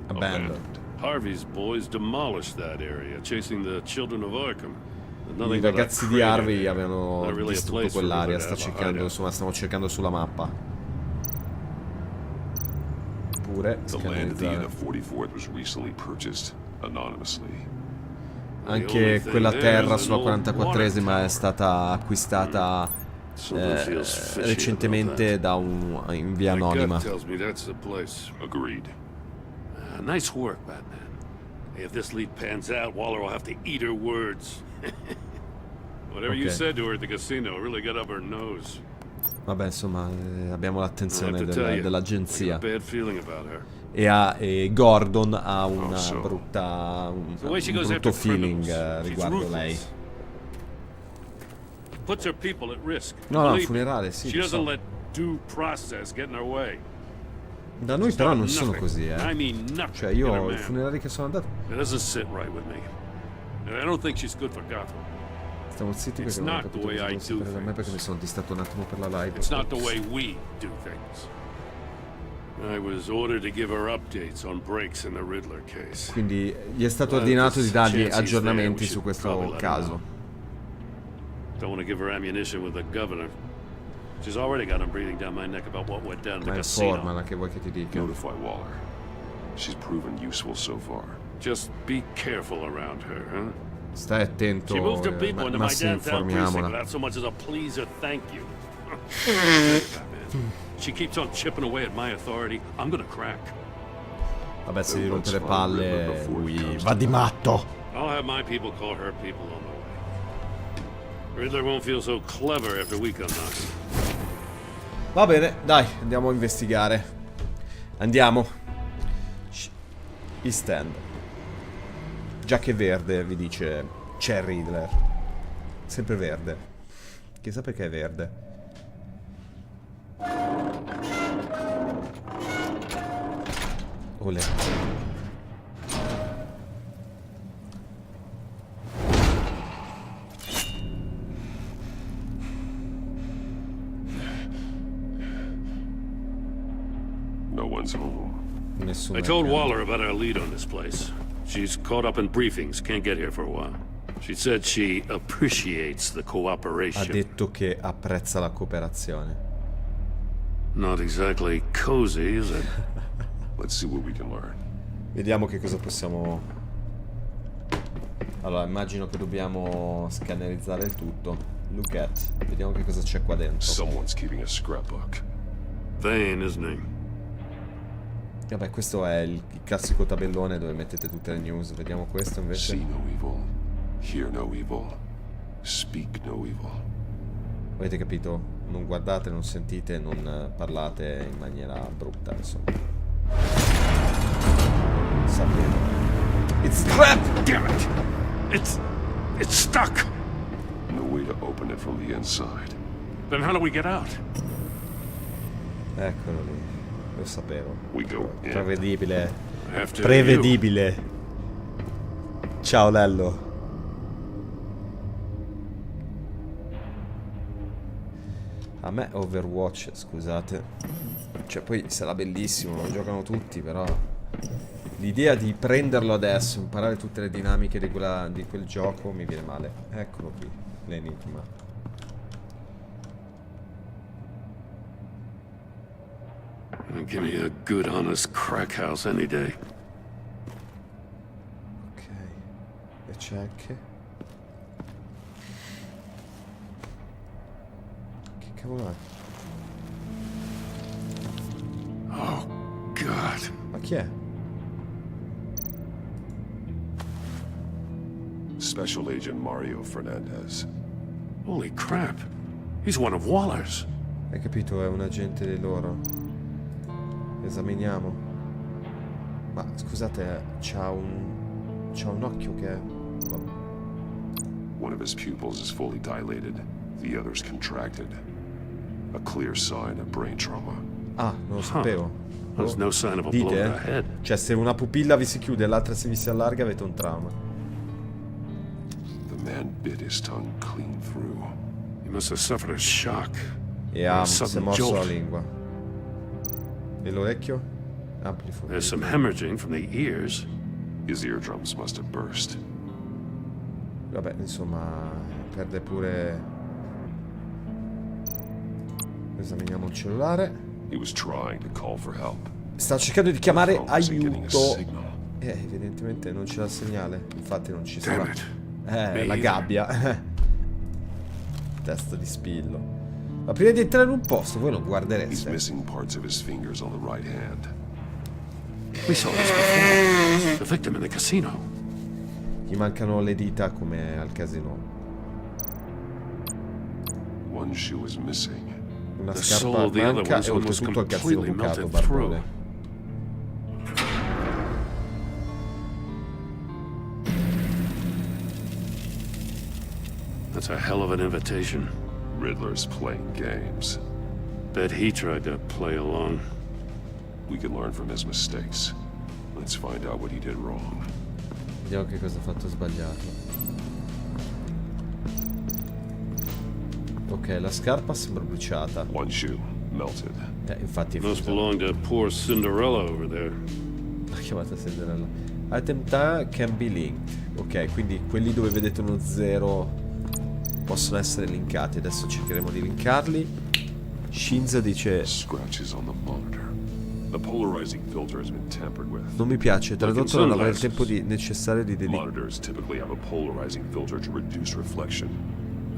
Abandoned. Harvey's boys demolished that area, chasing the children of Arkham. I ragazzi di Harvey avevano distrutto quell'area, stiamo cercando sulla mappa. Pure scannerizzare. Anche quella terra sulla 44esima è stata acquistata recentemente in via anonima. Nice work, Batman. If this lead pans out, Waller will have to eat her words. Whatever you said to her at the casino really got up her nose. Vabbè, insomma, abbiamo l'attenzione dell'agenzia. E Gordon ha un brutto feeling riguardo lei. No, no, funerale, sì. Da noi però non sono così, Cioè io i funerali che sono andato. Stiamo zitti perché non ho capito cosa vuoi sapere da me, perché mi sono distratto un attimo per la live. It's not the way we do things. I was ordered to give her updates on breaks in the Riddler case. Quindi gli è stato ordinato di dargli aggiornamenti su questo caso. Don't want to give her ammunition with the governor. She's already got him breathing down my neck about what went down at the casino. Ma informala, che vuoi che ti dica? Notify Waller. She's proven useful so far. Just be careful around her, huh? Stai attento, ma sì, informiamola. Without so much as a please or thank you. She keeps on chipping away at my authority. I'm gonna crack. Vabbè, se gli rompe le palle, lui va di matto. I'll have my people call her people on the way. Riddler won't feel so clever after we come knocking. Va bene, dai, andiamo a investigare. Andiamo. East End. Giacche verde, vi dice c'è Riddler. Sempre verde. Chissà perché è verde. Olè. No one's home. I told Waller about our lead on this place. She's caught up in briefings, can't get here for a while. She said she appreciates the cooperation. Ha detto che apprezza la cooperazione. Not exactly cozy, is it? Let's see what we can learn. Vediamo che cosa possiamo... Allora, immagino che dobbiamo scannerizzare il tutto. Look at. Vediamo che cosa c'è qua dentro. Someone's keeping a scrapbook. Vain, isn't he? Vabbè, questo è il classico tabellone dove mettete tutte le news. Vediamo questo invece. See no evil, hear no evil, speak no evil. Avete capito? Non guardate, non sentite, non parlate in maniera brutta, insomma. Sapevo. It's trapped! Damn it! It's stuck! No way to open it from the inside. Then how do we get out? Eccolo lì. Lo sapevo. Prevedibile. Prevedibile. Ciao Lello. A me Overwatch, scusate. Cioè poi sarà bellissimo, lo giocano tutti, però L'idea di prenderlo adesso, imparare tutte le dinamiche di quel gioco mi viene male. Eccolo qui, l'enigma. Give me a good, honest crack house any day. Ok. E c'è anche... Che cavolo è? Oh, God. Ma chi è? Special Agent Mario Fernandez. Holy crap. He's one of Waller's. Hai capito? È un agente di loro. Esaminiamo. Ma scusate, c'ha un occhio che è... Vabbè. One of his pupils is fully dilated. The other's contracted. A clear sign of brain trauma. Ah, non lo sapevo. There's no sign of a Dite, blow to the head. Cioè, se una pupilla vi si chiude e l'altra se vi si allarga, avete un trauma. The man bit his tongue clean through. He must have suffered a shock. E si è morso la lingua. E l'orecchio? Amplifo. There's some hemorrhaging from the ears. His eardrums must have burst. Vabbè, insomma, perde pure... Esaminiamo il cellulare. He was trying to call for help. Sta cercando di chiamare aiuto. Evidentemente non c'è il segnale. Infatti non ci sarà. La gabbia. Testa di spillo. Ma prima di entrare in un posto, voi non guardereste. He's missing parts of his fingers on the right hand. We saw this before. The victim in the casino. Gli mancano le dita come al casino. One shoe is missing. Una scarpa manca e oltretutto il calzino bucato, barbone. That's a hell of an invitation. Riddler's playing games. Bet he tried to play along. We can learn from his mistakes. Let's find out what he did wrong. Vediamo che cosa ha fatto sbagliato. Ok, la scarpa sembra bruciata. One shoe melted. Infatti Must belong to poor Cinderella over there. L'ha chiamata Cinderella. Item tag can be linked. Ok, quindi quelli dove vedete uno 0 possono essere linkati. Adesso cercheremo di linkarli. Shinza dice: Scratches on the monitor. The polarizing filter has been tampered with. Non mi piace, tradotto non avrei il tempo necessario di Monitors typically have a polarizing filter to reduce reflection.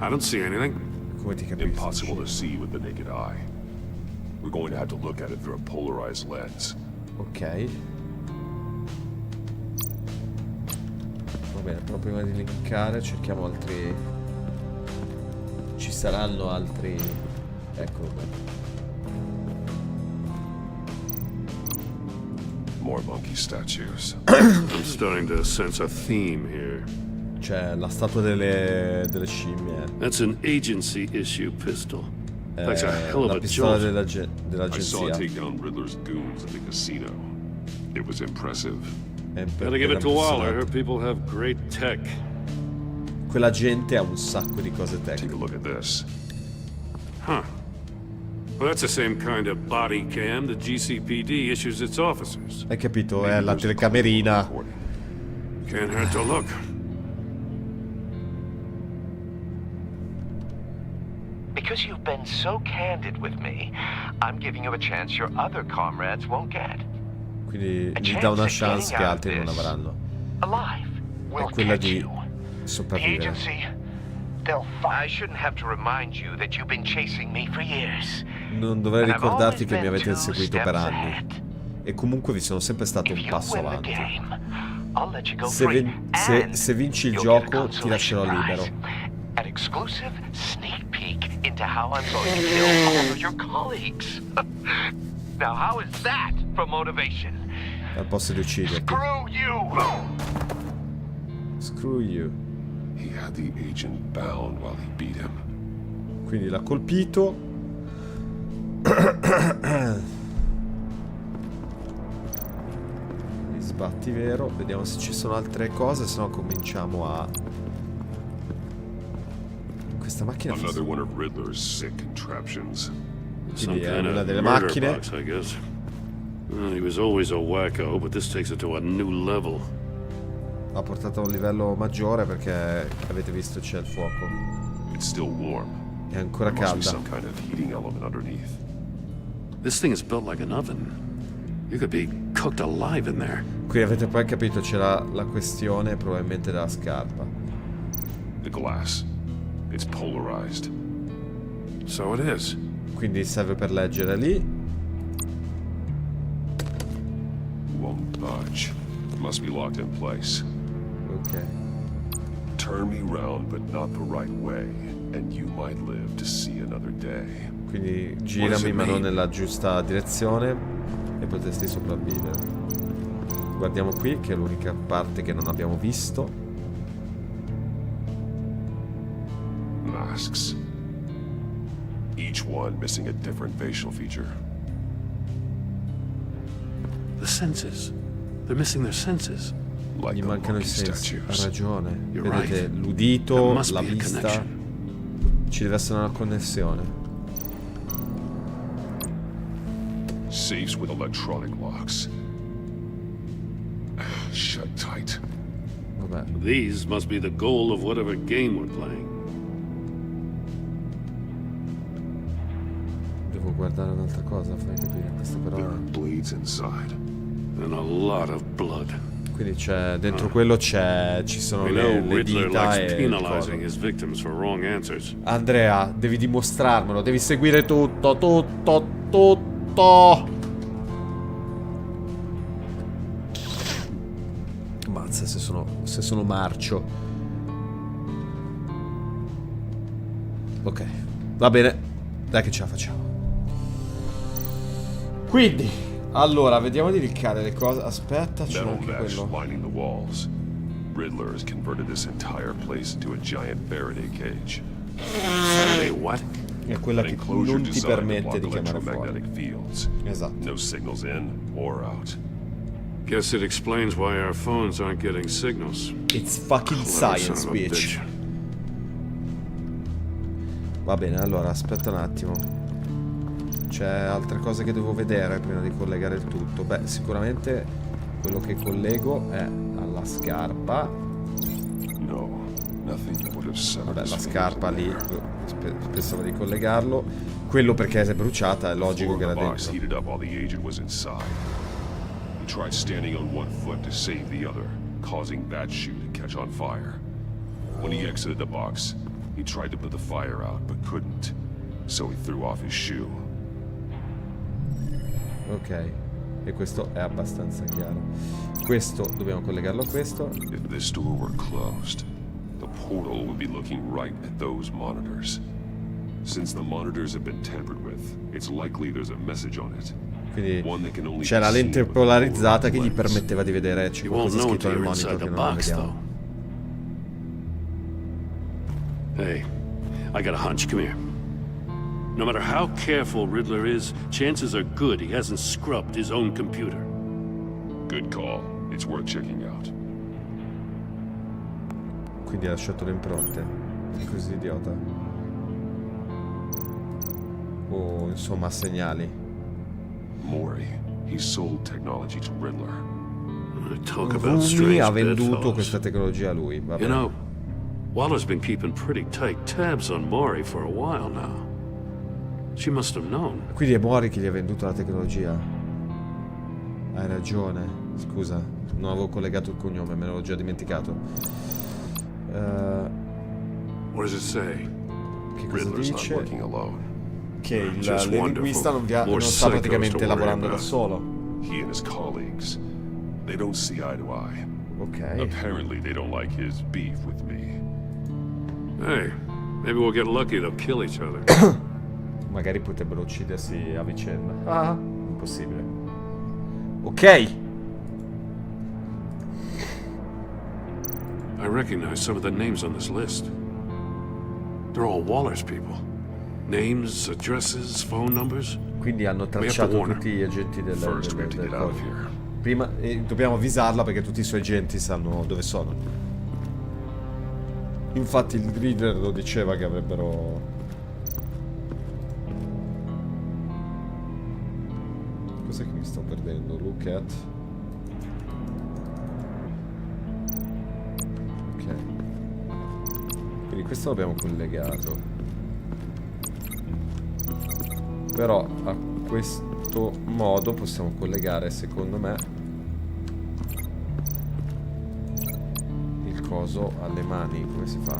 I don't see anything. Come ti capisci? Impossible to see with the naked eye. We're going to have to look at it through a polarized lens. Ok. Va bene, però prima di linkare cerchiamo altri... Ci saranno altri... Eccolo qua. More monkey statues. I'm starting to sense a theme here. C'è la statua delle scimmie. That's an agency issue pistol. That's a hell of la a pistola jolt. I saw dell'agenzia. take down Riddler's goons at the casino. It was impressive. Gotta give it to Waller. Her people have great tech. Quella gente ha un sacco di cose Take a tecniche. look at this. Huh. Well, that's the same kind of body cam the GCPD issues its officers. Hai capito? È la telecamerina. Can't hurt to look. Because you've been so candid with me, I'm giving you a chance your other comrades won't get. Quindi gli dà una chance che altri non avranno. È quella di sopravvivere. I shouldn't have to remind you that you've been chasing me for years. Non dovrei ricordarti che mi avete inseguito per anni. E comunque vi sono sempre stato un passo avanti. Se vinci il gioco ti lascerò libero. An exclusive sneak peek into how I'm going to kill all of your colleagues. Now, how is that for motivation? Al posto di ucciderti. Screw you! Screw you. He had the agent bound while he beat him. Quindi l'ha colpito. Gli sbatti vero. Vediamo se ci sono altre cose, se no cominciamo a... Questa macchina... Another one of Riddler's sick contraptions. Quindi è una delle macchine. He was always a wacko, but this takes it to a new level. L'ha portato a un livello maggiore perché avete visto c'è il fuoco. It's still warm. È ancora There must be calda. some kind of heating element underneath. This thing is built like an oven. You could be cooked alive in there. Qui avete poi capito, c'era la questione probabilmente della scarpa. The glass. It's polarized. So it is. Quindi serve per leggere lì. Won't budge. Must be locked in place. Ok. Turn me round, but not the right way, and you might live to see another day. Quindi girami ma non nella giusta direzione e potresti sopravvivere. Guardiamo qui che è l'unica parte che non abbiamo visto. Masks. Each one missing a different facial feature. The senses. They're missing their senses. Gli mancano i sensi. Ha ragione. You're Vedete right. l'udito, There must la be a vista. connection. Ci deve essere una connessione. Safes with electronic locks. Shut tight. Vabbè. These must be the goal of whatever game we're playing. Devo guardare un'altra cosa, fai capire questo però. Bleeds inside. And a lot of blood. Quindi c'è dentro quello ci sono We know le Riddler dita likes e penalizing his victims for wrong answers. Andrea, devi dimostrarmelo, devi seguire tutto. Mazza se sono marcio. Ok, va bene, dai che ce la facciamo. Quindi, allora, vediamo di riccare le cose. Aspetta, c'è Metal anche mesh quello. lining the walls. Riddler has converted this entire place into a giant Faraday cage. Faraday what? È quella An che enclosure non ti designed to permette di block chiamare fuori. electromagnetic fields. Esatto. No signals in or out. Guess it explains why our phones aren't getting signals. It's fucking Clever science, son of a bitch. Va bene, allora, aspetta un attimo. C'è altre cose che devo vedere prima di collegare il tutto. Beh, sicuramente quello che collego è alla scarpa. No, nothing that would have severed Vabbè, his la fingers scarpa in lì, there. pensavo di collegarlo. Quello perché è bruciata, è The logico floor che of era the box dentro. heated up while the agent was inside. He tried standing on one foot to save the other, causing that shoe to catch on fire. When he exited the box, he tried to put the fire out, but couldn't. So he threw off his shoe. Ok, e questo è abbastanza chiaro. Questo dobbiamo collegarlo a questo. If this door were closed, the portal would be looking right at those monitors. Since the monitors have been tampered with, it's likely there's a message on it. Quindi One that can only c'è la be lente seen with a polarizzata che gli lens. permetteva di vedere c'è You won't qualcosa know scritto until nel you're monitor inside che the non box, vediamo. though. Hey, I got a hunch. Come here. No matter how careful Riddler is, chances are good he hasn't scrubbed his own computer. Good call. It's worth checking out. Quindi ha lasciato le impronte. È così idiota. O insomma segnali. Mori, he sold technology to Riddler. Talk about Rumi strange ha venduto bedfellows. questa tecnologia a lui. Va You bene. know, Waller's been keeping pretty tight tabs on Maury for a while now. She must have known. Quindi è Mori che gli ha venduto la tecnologia. Hai ragione. Scusa, non avevo collegato il cognome, me l'ho già dimenticato. What does it say? Che cosa Riddler's not dice? working alone. Che Just l'enigmista non wonderful. sta More psychos praticamente to worry lavorando da about. solo. He and his colleagues, they don't see eye to eye. Ok. Apparently they don't like his beef with me. Hey, maybe we'll get lucky. They'll kill each other. Magari potrebbero uccidersi a vicenda. Ah, impossibile. Ok. I recognize some of the names on this list. They're all Waller's people. Names, addresses, phone numbers. Quindi hanno We have to tracciato warn her. tutti gli agenti del First, we have to get out of here. Prima dobbiamo avvisarla perché tutti i suoi agenti sanno dove sono. Infatti il leader lo diceva che avrebbero Cos'è che mi sto perdendo? Look at. Ok. Quindi questo l'abbiamo collegato. Però a questo modo possiamo collegare, secondo me, il coso alle mani. Come si fa?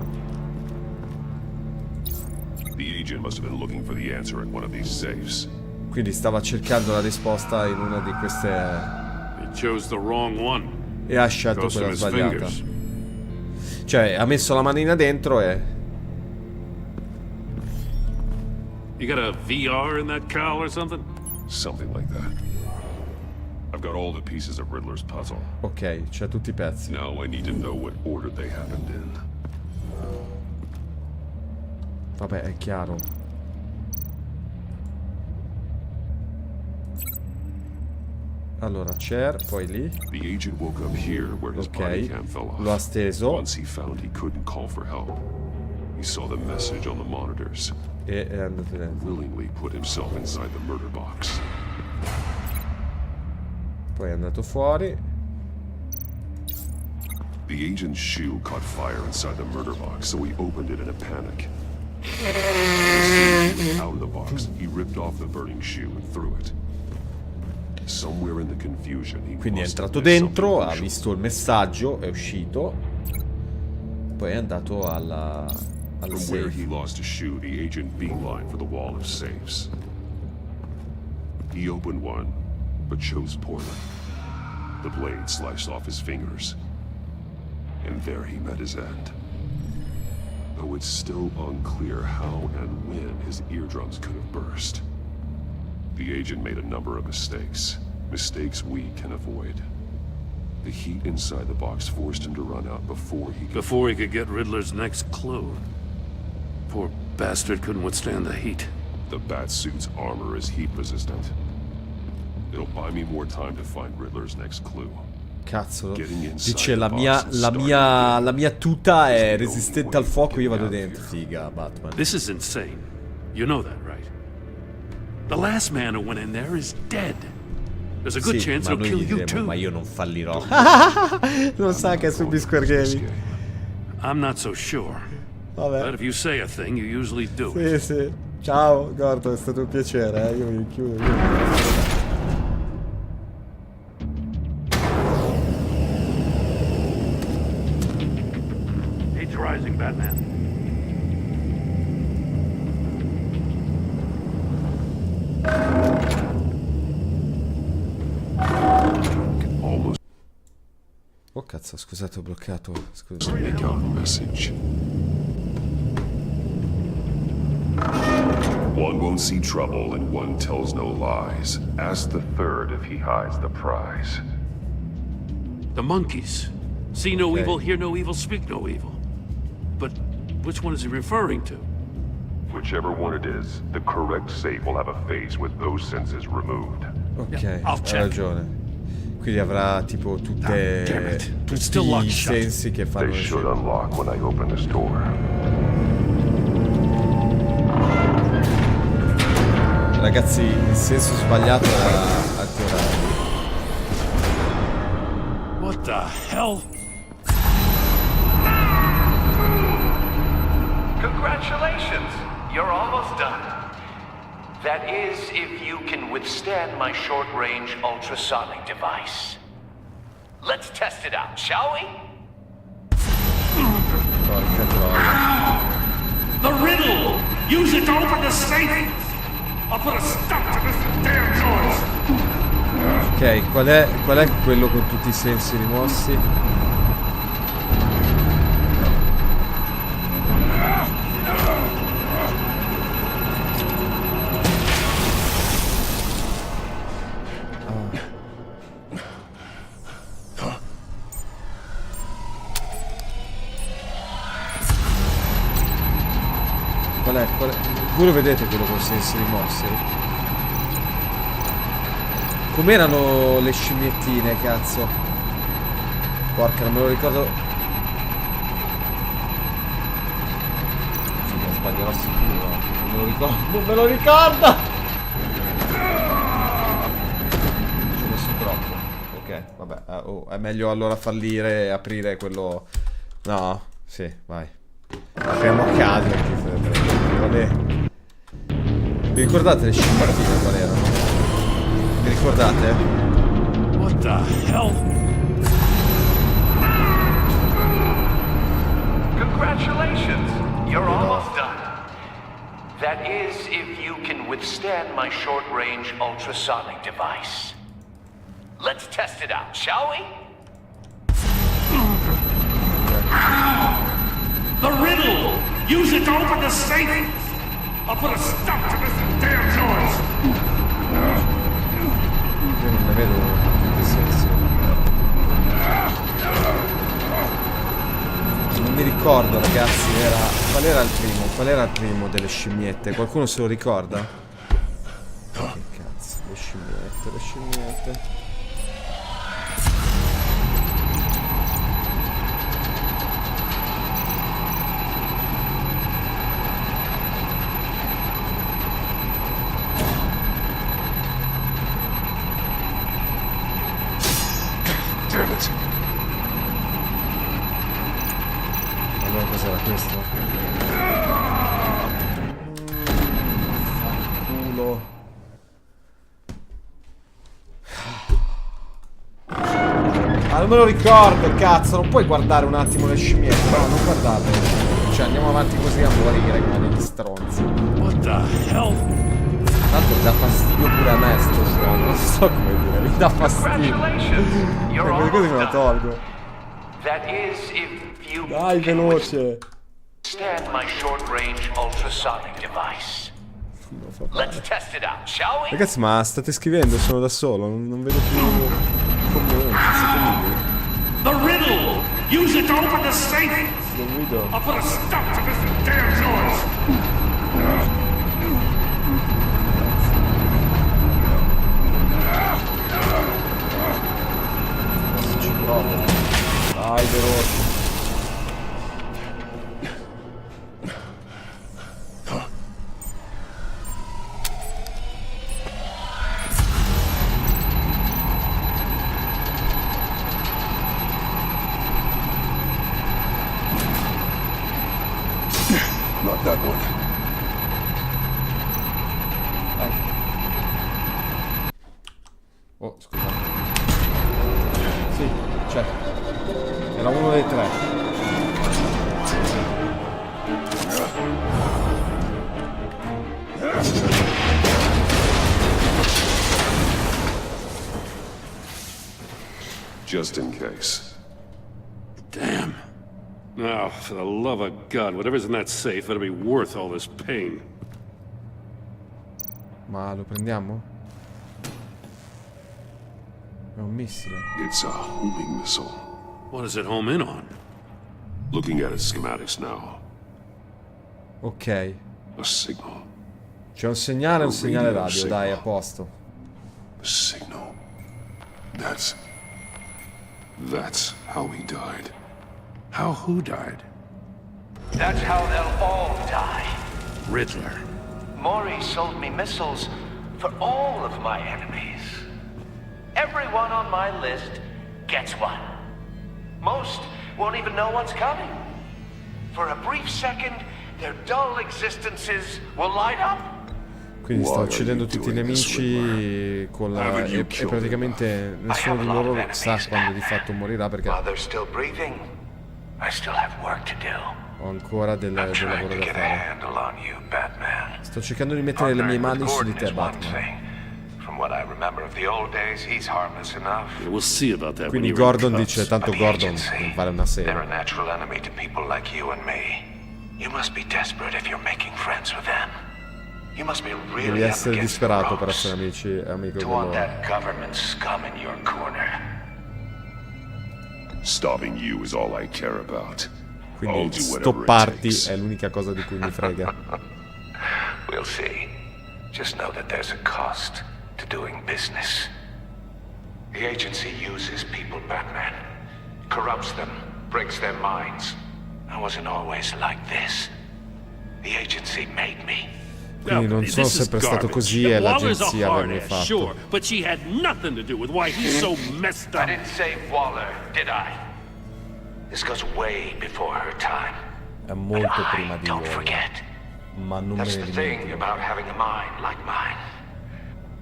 The agent must have been looking for the answer at one of these safes. Quindi stava cercando la risposta in una di queste. He chose the wrong one. E ha scelto quella sbagliata. Cioè, ha messo la manina dentro e. You got a VR in that cowl or something? Something like that. I've got all the pieces of Riddler's puzzle. Ok, c'ha tutti i pezzi. Now I need to know what order they happened in. Vabbè, è chiaro. Allora, chair, poi lì. The agent woke up here where his body cam fell off. Lo ha steso. Once he found he couldn't call for help, he saw the message on the monitors. E è andato dentro. Willingly put himself inside the murder box. Poi è andato fuori. The agent's shoe caught fire inside the murder box, so he opened it in a panic. Out of the box, he ripped off the burning shoe and threw it. Somewhere in the confusion, he Quindi è entrato dentro, ha visto il messaggio, è uscito. Poi è andato al From where he lost a shoe, the agent beelined for the wall of safes. He opened one, but chose poorly. The blade sliced off his fingers. And there he met his end. Though it's still unclear how and when his eardrums could have burst. The agent made a number of mistakes. Mistakes we can avoid. The heat inside the box forced him to run out before he could get Riddler's next clue. Poor bastard couldn't withstand the heat. The Batsuit's armor is heat resistant. It'll buy me more time to find Riddler's next clue. Cazzo, dice la mia tuta è resistente al fuoco, io vado dentro. Figa, Batman. This is insane. You know that, right? The last man who went in there is dead. There's a good chance he'll kill you too. Ma io non fallirò. Non sa che è su Bisquare Gaming. I'm not so sure. Vabbè. But if you say a thing, you usually do. Sì, sì. Ciao, Gordo, è stato un piacere, Io mi chiudo. He's rising, Batman. Oh cazzo, scusate, ho bloccato. Scusa. Make out a message. One won't see trouble and one tells no lies. Ask the third if he hides the prize. The monkeys. See no evil, hear no evil, speak no evil. But which one is he referring to? Whichever one it is, the correct safe will have a face with those senses removed. Ok, hai ragione. Quindi avrà tipo tutti i sensi che fanno. They should unlock when I open this door. Ragazzi, il senso sbagliato era antiorario. What the hell? Congratulations! You're almost done. That is, if you can withstand my short-range ultrasonic device. Let's test it out, shall we? The riddle! Use it to open the safe! I'll put a stop to this damn noise! Ok, qual è quello con tutti i sensi rimossi? Voi lo vedete quello con sensi rimossi? Com'erano le scimmiettine, cazzo? Porca, non me lo ricordo. Figa, sbaglierò sicuro. Non me lo ricordo. Non me lo ricordo! vabbè, è meglio allora fallire e aprire quello... No, sì, vai. Apriamo a caso, vabbè. Vi ricordate le scimpartine qual erano? Vi ricordate? What the hell? Congratulations! You're almost done. That is, if you can withstand my short-range ultrasonic device. Let's test it out, shall we? The riddle! Use it to open the safe! I'll put a stop to this damn noise! Io non ne vedo tutti i sensi. Non mi ricordo, ragazzi, qual era il primo? Qual era il primo delle scimmiette? Qualcuno se lo ricorda? Che cazzo, le scimmiette. Allora cos'era questo? Culo. Ah, non me lo ricordo, cazzo, non puoi guardare un attimo le scimmiette, no, non guardate. Cioè andiamo avanti così a morire come degli stronzi. What the hell? Tanto mi dà fastidio pure a me sto show, non so come dire, mi dà fastidio. Quelle cose me la tolgo. Dai, veloce. Stand my short-range ultrasonic device. Let's test it out, shall we? Ragazzi, ma state scrivendo, sono da solo, non vedo più commenti. The riddle! Use it to open the safe! I'll put a stop to this damn noise! Ci provo. Dai, veloce. Not that one. Oh, scusate. Sì, c'è. Era uno dei tre. Just in case. Damn. Now, for the love of God, whatever's in that safe better be worth all this pain. Ma lo prendiamo? È un missile. It's a homing missile. What does it home in on? Looking at its schematics now. Ok. A signal. C'è un segnale radio, dai, a posto. A signal. That's how he died. How who died? That's how they'll all die. Riddler. Maury sold me missiles for all of my enemies. Everyone on my list gets one. Most won't even know what's coming. For a brief second, their dull existences will light up. Quindi sta uccidendo tutti i nemici con la... e praticamente nessuno di loro sa quando di fatto morirà perché ho ancora del lavoro da fare. Sto cercando di mettere le mie mani su di te, Batman. Quindi Gordon dice, tanto Gordon non vale una serie. Devi essere disperato per essere amico con loro. Stopping you is all I care about. Quindi stopparti è l'unica cosa di cui mi frega. We'll see. Just know that there's a cost to doing business. The agency uses people, Batman. Corrupts them, breaks their minds. I wasn't always like this. The agency made me. Quindi non sono sempre stato così e l'agenzia avrebbe fatto. Sure, but she had nothing to do with why he's so messed up. I didn't say Waller, did I? This goes way before her time. È molto prima di Don't Waller. forget. Ma non me That's ne the thing dimentico. about having a mind like mine.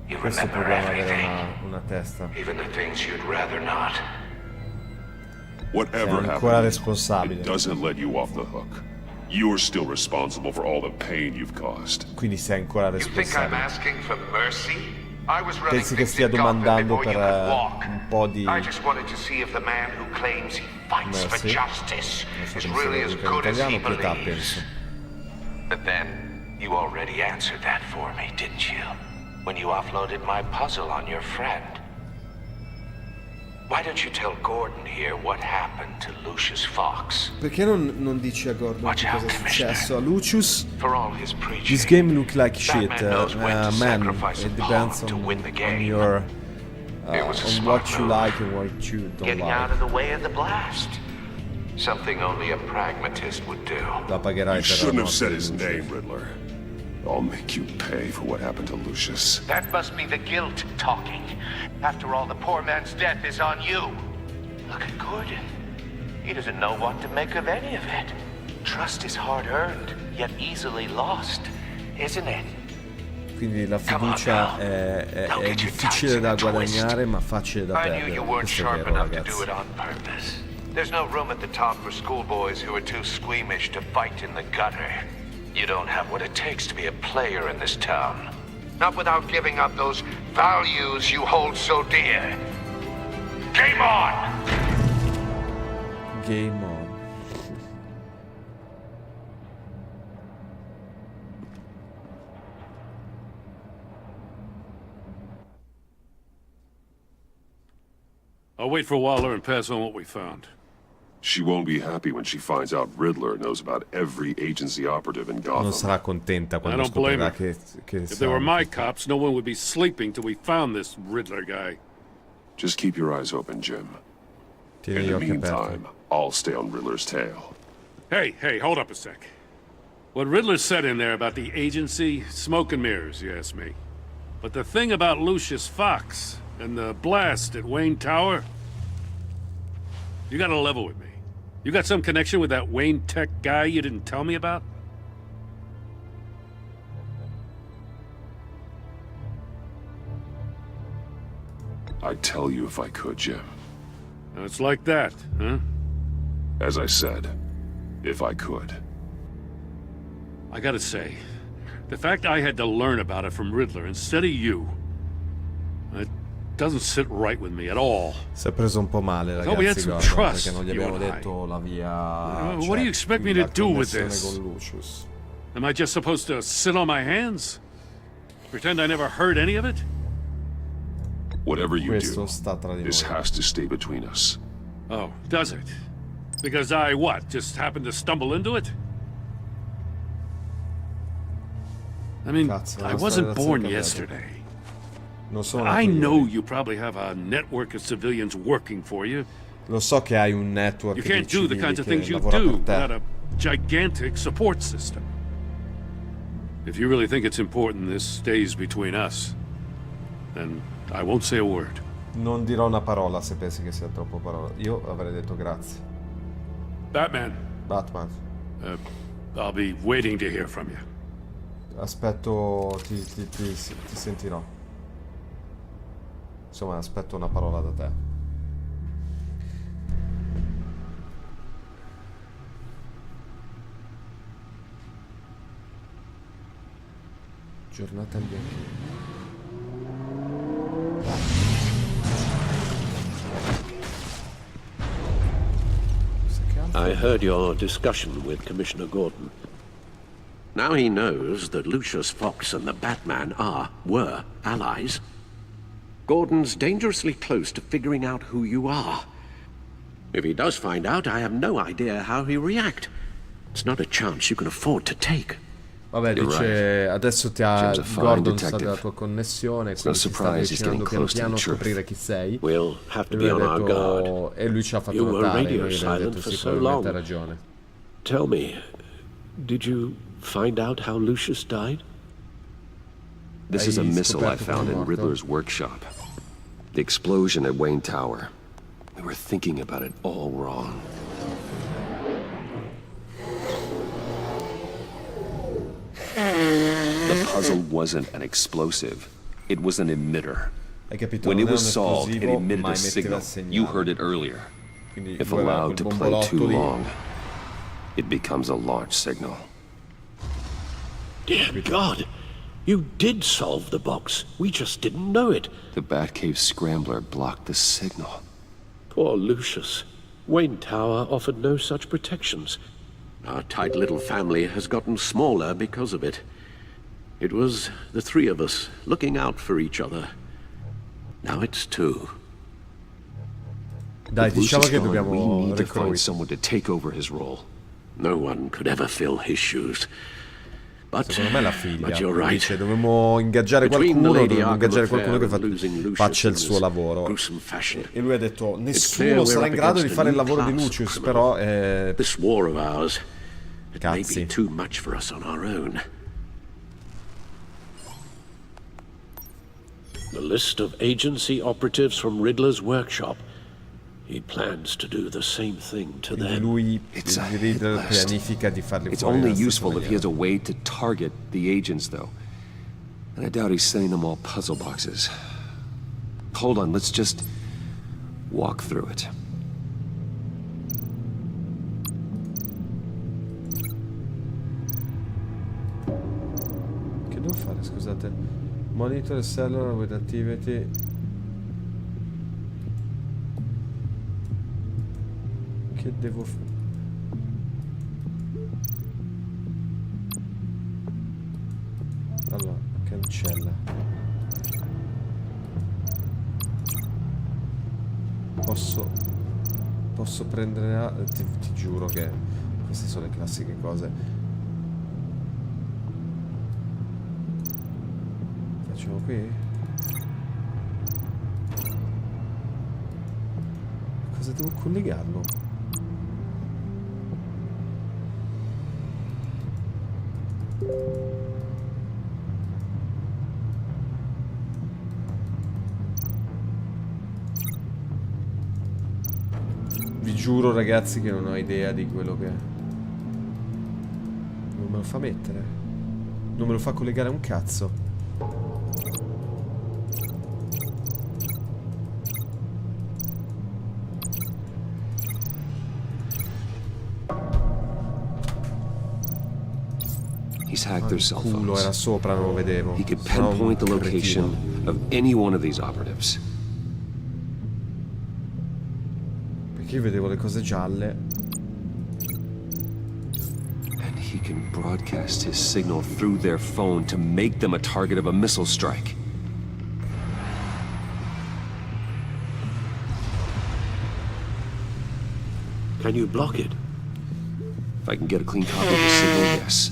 You Questo è il remember problema di avere everything, una testa. even the things you'd rather not. Whatever Sei ancora happens, responsabile. it doesn't let you off the hook. You're still responsible for all the pain you've caused. Quindi sei ancora You think I'm responsabile. asking for mercy? I was running Pensi che things stia in Gotham domandando before per you could walk. un po' di I just wanted to see if the man who claims he fights for mercy? justice Non so is come si really as traduca in good as he italiano, pietà believes. penso. But then, you already answered that for me, didn't you? When you offloaded my puzzle on your friend. Why don't you tell Gordon here what happened to Lucius Fox? Perché non dici a Gordon che cosa è successo a Lucius? For all his preaching, This game look like shit, Batman knows when to man. sacrifice a It depends pawn to win the on game. your It was a on smart what you move. like and what you don't Getting like. out of the way of the blast. Something only a pragmatist would do. La pagherai You per la shouldn't have morte said di his Lucius. name, Riddler. I'll make you pay for what happened to Lucius. That must be the guilt talking. After all, the poor man's death is on you. Look at Gordon. He doesn't know what to make of any of it. Trust is hard-earned, yet easily lost, isn't it? Quindi la fiducia è difficile da guadagnare ma facile da I knew perdere. you weren't Questo è sharp vero, enough to do ragazzi. it on purpose. There's no room at the top for schoolboys who are too squeamish to fight in the gutter. You don't have what it takes to be a player in this town. Not without giving up those values you hold so dear. Game on! Game on. I'll wait for Waller and pass on what we found. She won't be happy when she finds out Riddler knows about every agency operative in Gotham. Non sarà contenta I quando don't blame scoprirà her. che If they were my cops, no one would be sleeping till we found this Riddler guy. Just keep your eyes open, Jim. Tieni In gli the occhi aperti. meantime, I'll stay on Riddler's tail. Hey, hold up a sec. What Riddler said in there about the agency, smoke and mirrors, you ask me. But the thing about Lucius Fox and the blast at Wayne Tower, you gotta level with me. You got some connection with that Wayne Tech guy you didn't tell me about? I'd tell you if I could, Jim. It's like that, huh? As I said, if I could. I gotta say, the fact I had to learn about it from Riddler instead of you, it doesn't sit right with me at all. Si è preso un po' male, Thought we had ragazzi, some Gordon, trust, perché non gli you abbiamo and I. detto la via. What do you expect me to la do with connessione this? con Lucius. Am I just supposed to sit on my hands? Pretend I never heard any of it? Whatever you Questo do, sta tra di this noi. has to stay between us. Oh, does it? Because I, what, just happened to stumble into it? I mean, Cazzo, la I nostra wasn't relazione born è cambiata. yesterday. Non sono I nato know ieri. you probably have a network of civilians working for you. Lo so che hai un network You di can't do the civili kinds of che things you lavora do per te. without a gigantic support system. If you really think it's important this stays between us, then I won't say a word. Non dirò una parola se pensi che sia troppo parola. Io avrei detto grazie. Batman, I'll be waiting to hear from you. Aspetto, ti sentirò. Insomma, aspetto una parola da te. Giornata al bianchino. I heard your discussion with Commissioner Gordon. Now he knows that Lucius Fox and the Batman were allies. Gordon's dangerously close to figuring out who you are. If he does find out, I have no idea how he'll react. It's not a chance you can afford to take. Vabbè, dice, adesso ti ha Gordon sa della tua connessione, quindi ti sta avvicinando piano piano a scoprire chi sei. We'll have to E be lui on ha our detto, guard. e lui ci ha fatto You were notare, radio noi abbiamo silent detto for sì, so probabilmente ha long. ragione. Tell me, did you find out how Lucius died? This is a missile I found in Riddler's workshop. The explosion at Wayne Tower. We were thinking about it all wrong. The puzzle wasn't an explosive. It was an emitter. Hai capito? When Non it è was un solved, it esplosivo, emitted ma a emetteva signal. il segnale. You heard it earlier. Quindi If lui aveva allowed to quel play too bombolotto lì. long, it becomes a launch signal. Dear God, you did solve the box. We just didn't know it. The Batcave scrambler blocked the signal. Poor Lucius. Wayne Tower offered no such protections. Our tight little family has gotten smaller because of it. It was the three of us looking out for each other. Now it's two. Dai, If diciamo Lucius che gone, dobbiamo we need to find recruit. someone to take over his role. No one could ever fill his shoes. But, Secondo me è la figlia. but you're right. Dice, dobbiamo ingaggiare Between the qualcuno, Lady dobbiamo Arkham ingaggiare qualcuno che affair and losing Lucius faccia il in suo this lavoro. gruesome fashion. E lui ha detto, It's nessuno clear sarà we're in up grado di against a fare il new lavoro di class of Lucius, criminal. però This war of ours, it may Cazzi. be too much for us on our own. The list of agency operatives from Riddler's workshop. He plans to do the same thing to quindi them. lui It's a Riddler hit list. pianifica di farli It's fuori only nella stessa useful if he maniera. has a way to target the agents, though. And I doubt he's sending them all puzzle boxes. Hold on, let's just walk through it. Che devo fare, scusate? Monitor cellular with activity. Che devo fare? Allora, cancella. Posso prendere ti giuro che queste sono le classiche cose. Facciamo qui? Cosa devo collegarlo? Vi giuro ragazzi che non ho idea di quello che... Non me lo fa mettere? Non me lo fa collegare a un cazzo? He's hacked their cell Culo, era phones. sopra, non lo vedevo. He could Sono un pinpoint the cretino. location of any one of these operatives. Perché io vedevo le cose gialle. And he can broadcast his signal through their phone to make them a target of a missile strike. Can you block it? If I can get a clean copy of the signal, yes.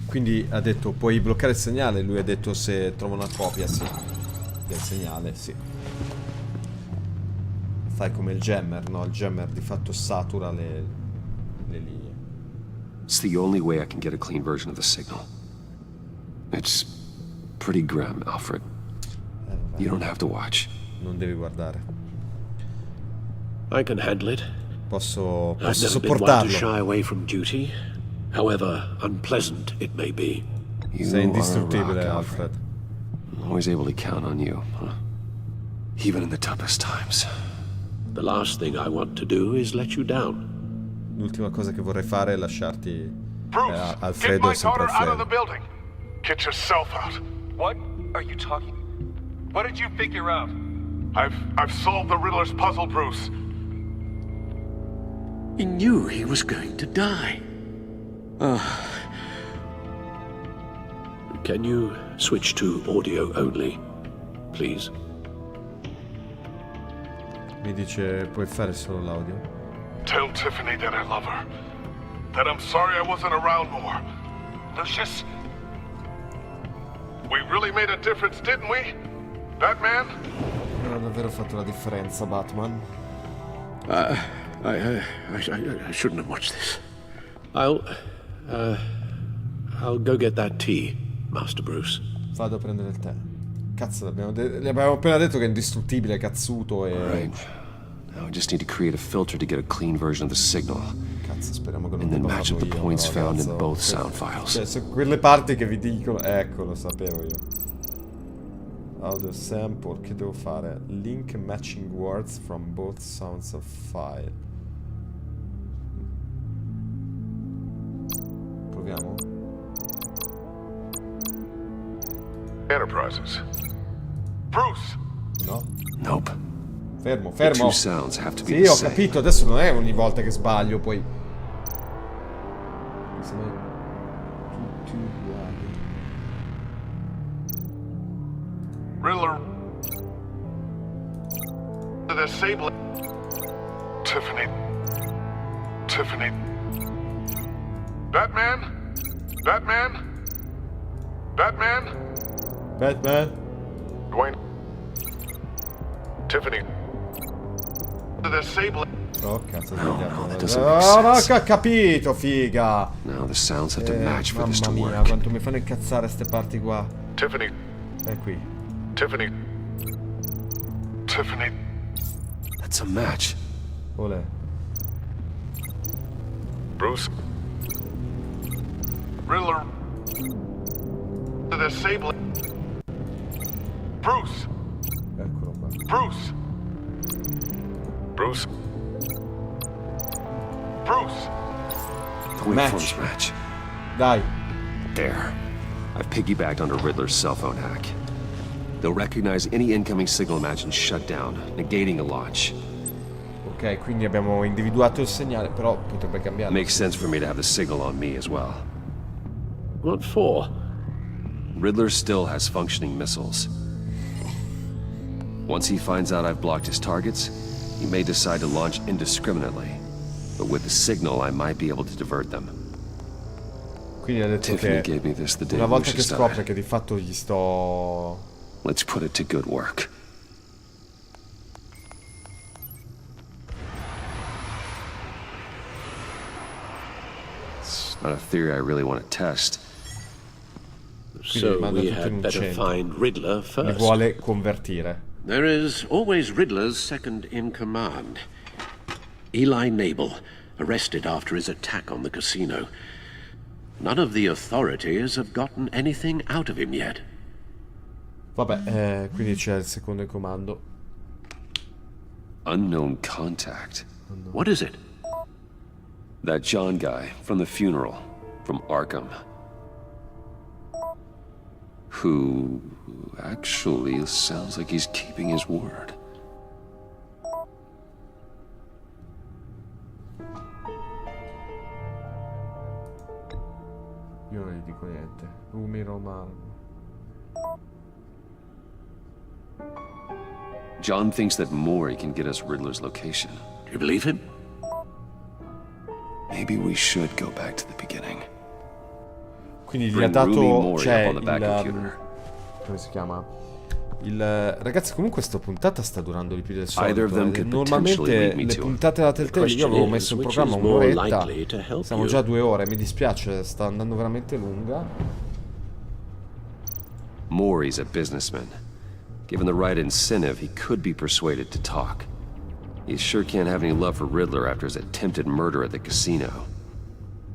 Quindi ha detto puoi bloccare il segnale. Lui ha detto se trova una copia, sì, del segnale, sì. Fai come il jammer, no? Il jammer di fatto satura le linee. It's the only way I can get a clean version of the signal. It's pretty grim, Alfred. You don't have to watch. Non devi guardare. I can handle it. Posso I've never been one to sopportarlo. shy away from duty, however unpleasant it may be. You Sei are a indistruttibile, rock, Alfred. I'm always able to count on you, huh? Even in the toughest times. The last thing I want to do is let you down. L'ultima cosa che vorrei fare è lasciarti Bruce, Alfredo get my sempre daughter out of the Alfredo. building. Get yourself out. What are you talking? What did you figure out? I've solved the Riddler's puzzle, Bruce. He knew he was going to die. Can you switch to audio only, please? Mi dice puoi fare solo l'audio? Tell Tiffany that I love her. That I'm sorry I wasn't around more. Lucius? We really made a difference, didn't we? Batman? Ha davvero fatto la differenza, Batman. I shouldn't have watched this. I'll go get that tea, Master Bruce. Vado a prendere il tè. Cazzo, le abbiamo appena detto che è indistruttibile, cazzuto e... Right. Now I just need to create a filter to get a clean version of the signal. Cazzo, speriamo che non And then debba match up farlo the io, points però, found cazzo, in both sound files. Cioè, su quelle parti che vi dicono... Ecco, lo sapevo io. Audio sample, che devo fare? Link matching words from both sounds of file. Proviamo? Enterprises. Bruce! No? Nope. Fermo, The fermo. two sounds have to be Sì, the ho same. capito, adesso non è ogni volta che sbaglio, poi... Mi sembra tutti uguali. Riddler. The disable. Tiffany. Tiffany. Batman? Batman? Batman? Batman? Dwayne. Tiffany. The disable. Oh, cazzo, ho sbagliato. that doesn't Oh, make no, sense. ho capito, figa. Now the sounds have to match for this to Mamma mia, work. quanto mi fanno incazzare ste parti qua. Tiffany. È qui. Tiffany. Tiffany. That's a match. Olè. Bruce. Riddler. The disable. Bruce. Eccolo qua. Bruce. Bruce. Bruce. The waveforms match. Dai. There. I've piggybacked onto Riddler's cell phone hack. They'll recognize any incoming signal match and shut down, negating a launch. Ok, quindi abbiamo individuato il segnale, però potrebbe cambiare. Makes sense for me to have the signal on me as well. What for? Riddler still has functioning missiles. Once he finds out I've blocked his targets, he may decide to launch indiscriminately. But with the signal, I might be able to divert them. Quindi ha detto Tiffany che gave me this the day una volta Lucius che scopre died. che di fatto gli sto... Let's put it to good work. It's not a theory I really want to test. So manda we tutto in had un better centro. find Riddler Li first. vuole convertire. There is always Riddler's second in command. Eli Nabel, arrested after his attack on the casino. None of the authorities have gotten anything out of him yet. Vabbè, quindi c'è il secondo in comando. Unknown contact. What is it? That John guy from the funeral, from Arkham. Who actually sounds like he's keeping his word. Io non gli dico niente. Umi Romano. John thinks that Maury can get us Riddler's location. Do you believe him? Maybe we should go back to the beginning. Quindi gli ha Bring dato... Ruby Maury Cioè, up on the back il... computer. come si chiama? Ragazzi, comunque sta puntata sta durando di più del Either of solito. them could Normalmente potentially lead me le to puntate della Telltale io avevo messo in programma un'oretta. Siamo già a 2 ore, mi dispiace, sta andando veramente lunga. Maury's a businessman. Given the right incentive, he could be persuaded to talk. He sure can't have any love for Riddler after his attempted murder at the casino.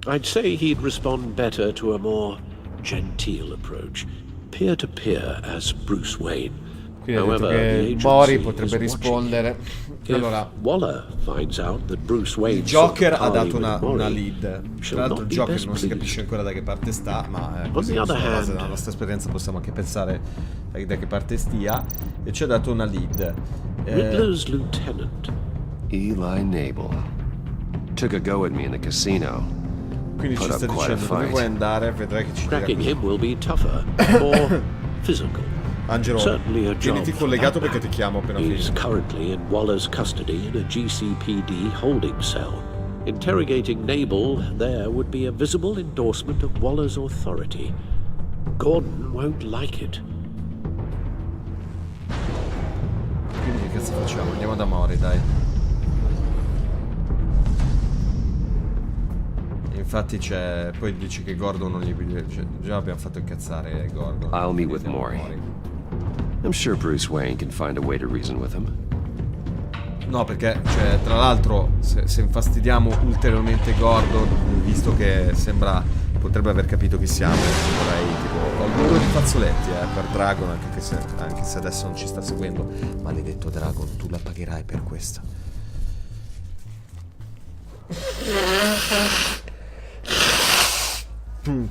I'd say he'd respond better to a more genteel approach, peer-to-peer as Bruce Wayne. Quindi ha detto che Mori potrebbe rispondere. Allora, Waller finds out that Bruce Wayne il Joker ha dato una lead. Tra l'altro il Joker non si capisce ancora da che parte sta, ma così sulla base della nostra esperienza possiamo anche pensare da che parte stia. E ci ha dato una lead. Riddler's lieutenant. Eli Nabel took a go at me in the casino. Quindi ci sta dicendo dove vuoi andare, vedrai che ci Cracking tira him will be tougher, more physical. Angelo, Certainly a job tieniti for collegato that perché ti chiamo appena man. He's finito. currently in Waller's custody in a GCPD holding cell. Interrogating Nabel there would be a visible endorsement of Waller's authority. Gordon won't like it. Quindi che cazzo facciamo? Andiamo da Mori, dai. Infatti c'è... Poi dici che Gordon non gli... Cioè, già abbiamo fatto incazzare Gordon. I'll meet with Maury. I'm sure Bruce Wayne can find a way to reason with him. No, perché, cioè, tra l'altro, se infastidiamo ulteriormente Gordon, visto che sembra... potrebbe aver capito chi siamo, vorrei tipo ho il muro di fazzoletti per Dragon, anche se adesso non ci sta seguendo. Maledetto Dragon, tu la pagherai per questa.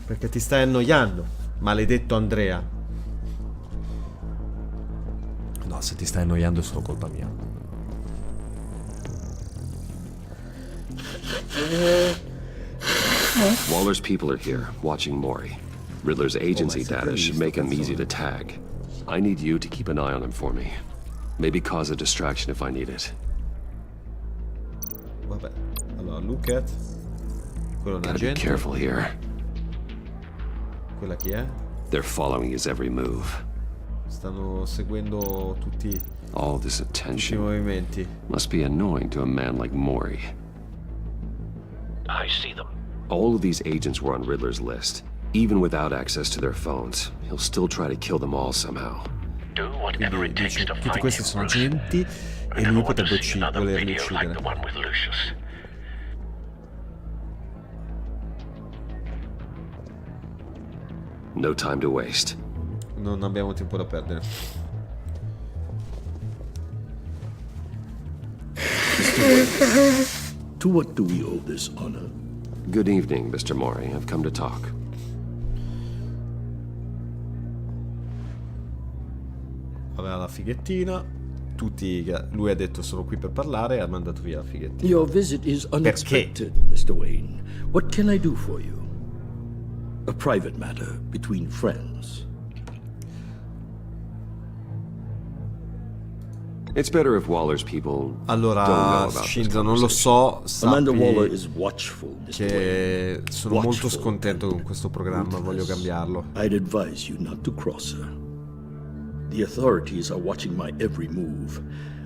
Perché ti stai annoiando, maledetto Andrea. No, se ti stai annoiando è solo colpa mia. Waller's people are here, watching Maury. Riddler's agency data should make him easy to tag. I need you to keep an eye on him for me. Maybe cause a distraction if I need it. Vabbè, allora look at. Quello è un Gotta be agente. careful here. Quella chi è? They're following his every move. Stanno seguendo tutti All this i attention movimenti. must be annoying to a man like Maury. I see them. All of these agents were on Riddler's list. Even without access to their phones, he'll still try to kill them all somehow. Do whatever it takes to Tutti find questi you, sono Bruce. agenti I e never lui want to potrebbe see another volerli video like uccidere. the one with Lucius. No time to waste. Non abbiamo tempo da perdere. To what do we owe this honor? Good evening, Mr. Maury. I've come to talk. Aveva la fighettina. Tutti, lui ha detto sono qui per parlare e ha mandato via la fighettina. Your visit is unexpected, Mr. Wayne. What can I do for you? A private matter between friends. It's better if Waller's people Allora, don't know about Shinzo, non lo so, Amanda sappi Waller is watchful, Mr. che Wayne. sono molto Watchful. scontento con questo programma, voglio cambiarlo. I'd advise you not to cross her. The authorities are watching my every move.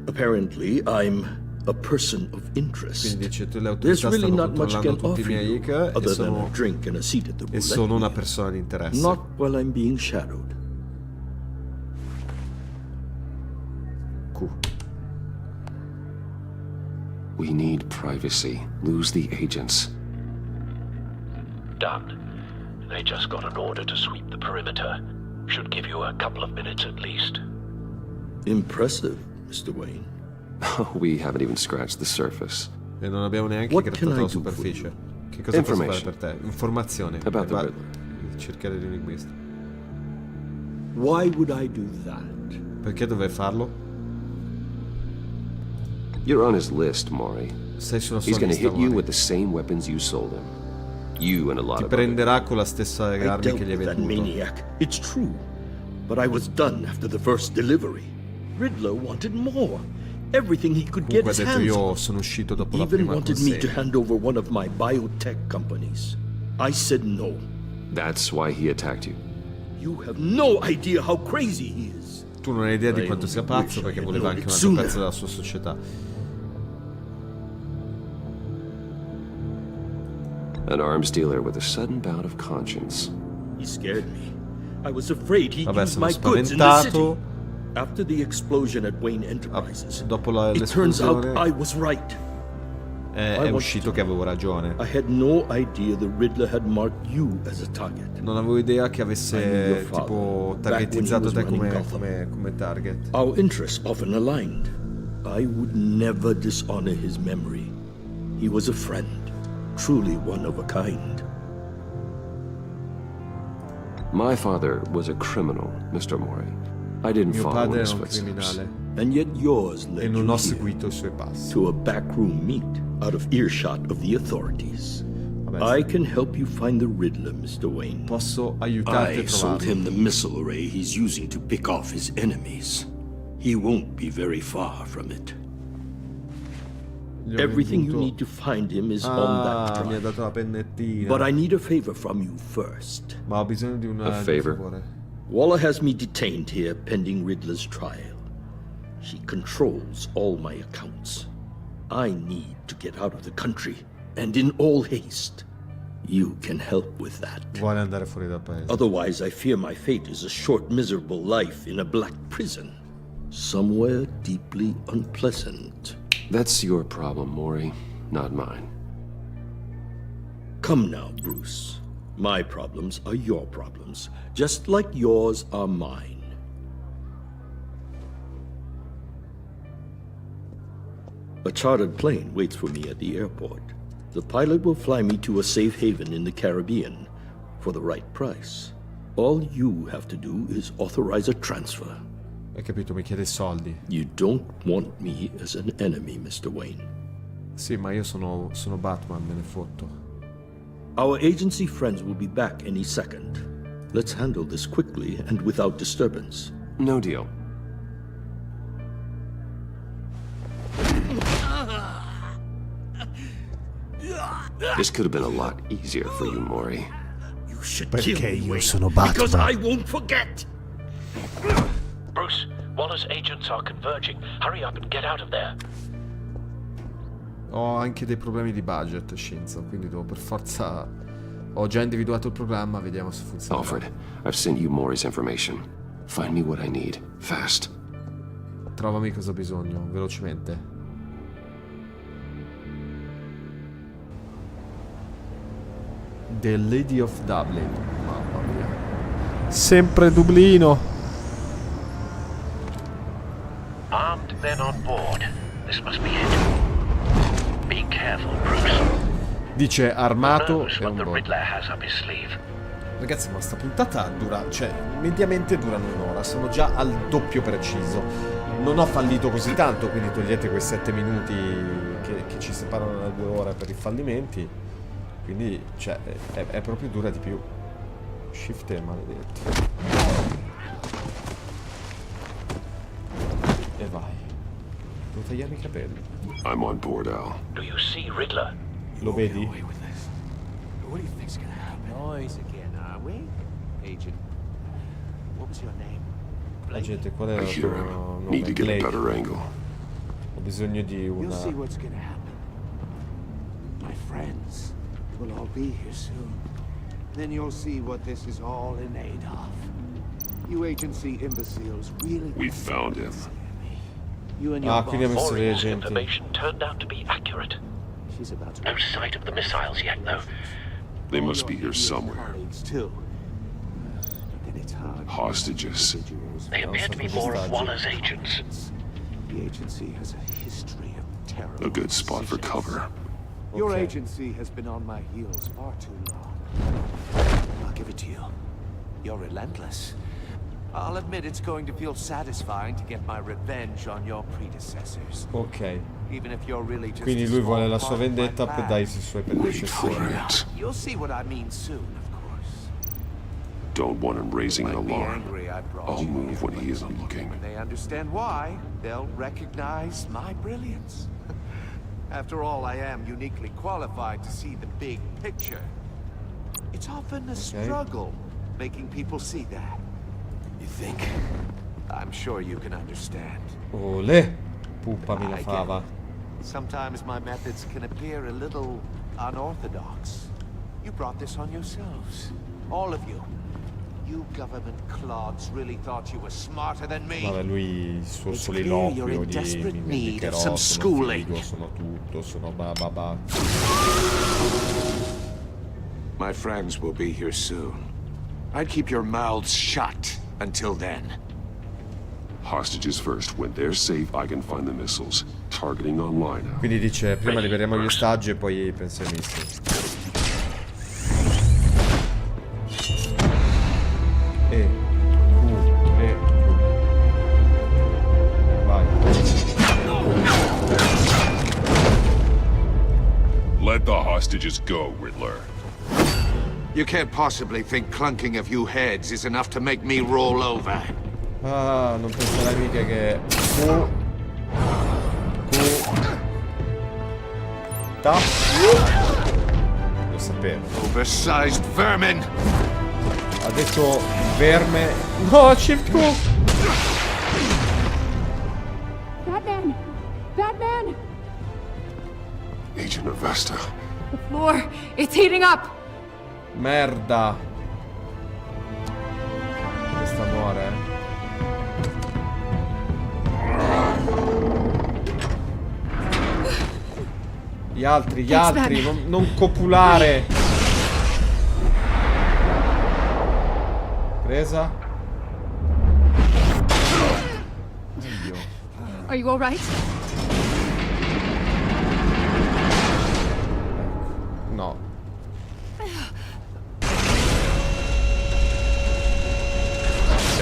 Apparently, I'm a person of interest. Quindi dice, tu le There's autorità really stanno not much I controllando can tutti i offer miei you, hic other than a drink and a seat at the e roulette sono una wheel. persona di interesse. Not while I'm being shadowed. We need privacy. Lose the agents. Done. They just got an order to sweep the perimeter. Should give you a couple of minutes at least. Impressive, Mr. Wayne. We haven't even scratched the surface. E non abbiamo neanche What grattato can I la do superficie. Che cosa posso fare per te? Informazioni. About the Guarda, Riddler. cercare l'enigmista. Why would I do that? Perché dovrei farlo? You're on his list, Maury. Sei sulla sua He's gonna lista, hit you Maury. with the same weapons you sold him. You and a lot Ti of others. prenderà con la stessa I armi dealt che gli hai with that venduto. maniac. It's true. But I was done after the first delivery. Riddler wanted more. Everything he could get Comunque ha his detto hands io on. sono uscito dopo la Even prima wanted me to consegna. hand over one of my biotech companies. I said no. That's why he attacked you. You have no idea how crazy he is. Tu non hai idea di I quanto sia only pazzo wish I perché had voleva known anche it un altro sooner. pezzo della sua società. An arms dealer with a sudden bout of conscience. He scared me. I was afraid he'd Vabbè, use sono my goods in the city. spaventato. After the explosion at Wayne Enterprises, Dopo it turns out l'esplosione I was right. è uscito che avevo ragione. I had no idea the Riddler had marked you as a target. Non avevo idea che I knew your avesse father, tipo back when he targetizzato was te running come target. Our interests often aligned. I would never dishonor his memory. He was a friend, truly one of a kind. My father was a criminal, Mr. Maury. I didn't Mio follow in padre his era un footsteps. criminale And yet yours e led non you ho here, seguito i suoi passi. to a backroom meet out of earshot of the authorities. I can help you find the Riddler, Mr. Wayne. Posso aiutarti a I sold trovarlo. him the missile array he's using to pick off his enemies. He won't be very far from it. Gli ho Everything you venduto- need to find him is on that mi ha drive. dato la pennettina. But I need a favor from you first. Ma ho bisogno di un favore. Waller has me detained here pending Riddler's trial. She controls all my accounts. I need to get out of the country, and in all haste. You can help with that. Vuole andare fuori dal paese. Otherwise, I fear my fate is a short, miserable life in a black prison. Somewhere deeply unpleasant. That's your problem, Maury, not mine. Come now, Bruce. My problems are your problems, just like yours are mine. A chartered plane waits for me at the airport. The pilot will fly me to a safe haven in the Caribbean for the right price. All you have to do is authorize a transfer. Hai capito, mi chiede soldi. You don't want me as an enemy, Mr. Wayne. Sì, ma io sono Batman, me ne fotto. Our agency friends will be back any second. Let's handle this quickly and without disturbance. No deal. This could have been a lot easier for you, Maury. You should Perché kill me, io Wayne, sono Batman. because I won't forget. Bruce, Waller's agents are converging. Hurry up and get out of there. Ho anche dei problemi di budget, Shinzo, quindi devo per forza... Ho già individuato il programma, vediamo se funziona. Alfred, I've sent you Maury's information. Find me what I need, fast. Trovami cosa ho bisogno, velocemente. The Lady of Dublin. Mamma mia. Sempre Dublino. Armed men on board. This must be it. Be careful, Bruce. Dice armato Who knows e what un the bot. Riddler has up his sleeve. Ragazzi, ma sta puntata dura, cioè, mediamente durano un'ora, sono già al doppio preciso. Non ho fallito così tanto, quindi togliete quei 7 minuti che ci separano da 2 ore per i fallimenti. Quindi, cioè, è proprio dura di più. Shift E, maledetti. E vai. Devo tagliarmi i capelli. I'm on board, Al. Do you see Riddler? Lo vedi? What do you think's gonna happen? Noise again, are we? Agent, what was your name? Agente, qual è I il hear tuo him. nome? Need to get a Blake. better angle. Ho bisogno di You'll see una... what's gonna happen. My friends will all be here soon. Then you'll see what this is all in aid of. You agency imbeciles really... We found him. You and your Ah, quindi ha messo degli Maury's agenti. information turned out to be accurate. She's about to... No sight of the missiles yet, though. They must be here somewhere. Too. But then it's hard. Hostages. They appear to be more of Waller's agents. The agency has a history of terror. A good spot for cover. Your Okay. agency has been on my heels far too long. I'll give it to you. You're relentless. I'll admit it's going to feel satisfying to get my revenge on your predecessors. Ok. Even if you're really just Quindi a lui small vuole la part sua of my vendetta per plan. dai suoi predecessori. You'll see what I mean soon, of course. Don't want him raising an Might be alarm. angry I brought I'll you move here, when he isn't looking. When they understand why, they'll recognize my brilliance. After all, I am uniquely qualified to see the big picture. It's often a struggle making people see that. You think? I'm sure you can understand. Olè! Puppami la I get fava. it. Sometimes my methods can appear a little unorthodox. You brought this on yourselves. All of you. You government clods really thought you were smarter than me. Vabbè, lui il suo It's clear you're soliloquio in di desperate mi need of vendicherò, some sono schooling. figo, sono tutto, sono ba ba ba. My friends will be here soon. I'd keep your mouths shut until then. Hostages first. When they're safe, I can find the missiles. Targeting online. Quindi dice prima liberiamo gli ostaggi e poi penso ai missili. Vai. Let the hostages go, Riddler. You can't possibly think clunking a few heads is enough to make me roll over. Ah, non penserai mica che... Lo sapevo. Oversized vermin! Ha detto verme... No, Shift Q! Batman! Batman! Agent Avesta. The floor, it's heating up! Merda. Questa muore. Gli altri, non copulare. Presa. Dio. Are you all right? No.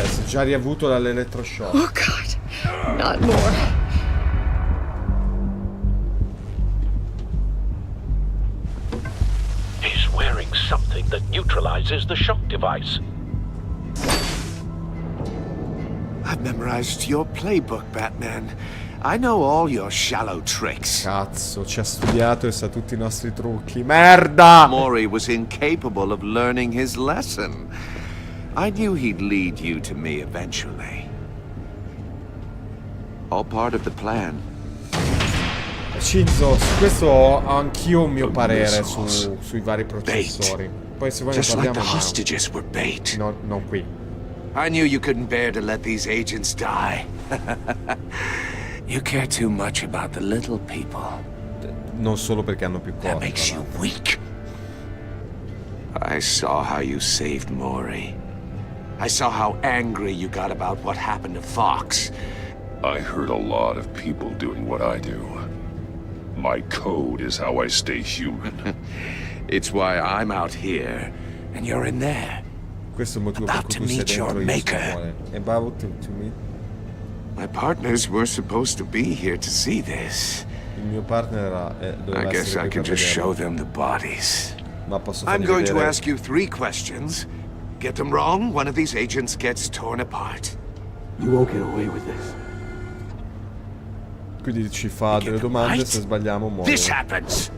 Si è già riavuto dall'elettroshock. Oh God, not more. He's wearing something that neutralizes the shock device. I've memorized your playbook, Batman. I know all your shallow tricks. Cazzo, ci ha studiato e sa tutti i nostri trucchi. Merda! Mori was incapable of learning his lesson. I knew he'd lead you to me eventually. All part of the plan. Shinzo, su questo ho anch'io un mio parere sui vari processori. Poi se vuoi ne Just like parliamo. the hostages were bait. No, non qui. I knew you couldn't bear to let these agents die. You care too much about the little people. Non solo perché hanno più corpo. That makes you weak. I saw how you saved Mori. I saw how angry you got about what happened to Fox. I heard a lot of people doing what I do. My code is how I stay human. It's why I'm out here and you're in there. Questo è il motivo per cui tu sei dentro io vuole. About to meet. My partners were supposed to be here to see this. Il mio partner doveva I guess essere I qui can per just show vederlo. them the bodies. Ma posso I'm fargli going to vedere- ask you 3 questions. Get them wrong, one of these agents gets torn apart. You won't get away with this. Quindi ci fa delle domande, se sbagliamo muore. This happens.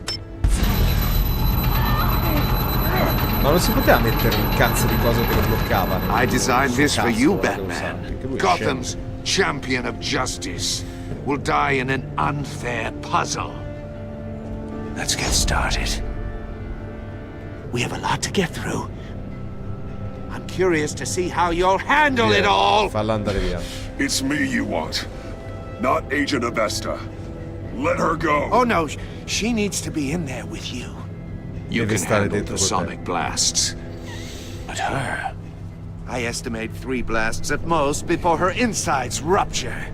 Ma non si poteva mettere un cazzo di cosa che lo bloccavano. I designed this for you, Cazzo, Batman. perché lui è Gotham's champion of justice will die in an unfair puzzle. Let's get started. We have a lot to get through. I'm curious to see how you'll handle it all. Falla andare via. It's me you want, not Agent Avesta. Let her go. Oh no, she needs to be in there with you. You Deve can stare handle dentro the con te. sonic blasts. But her, I estimate 3 blasts at most before her insides rupture.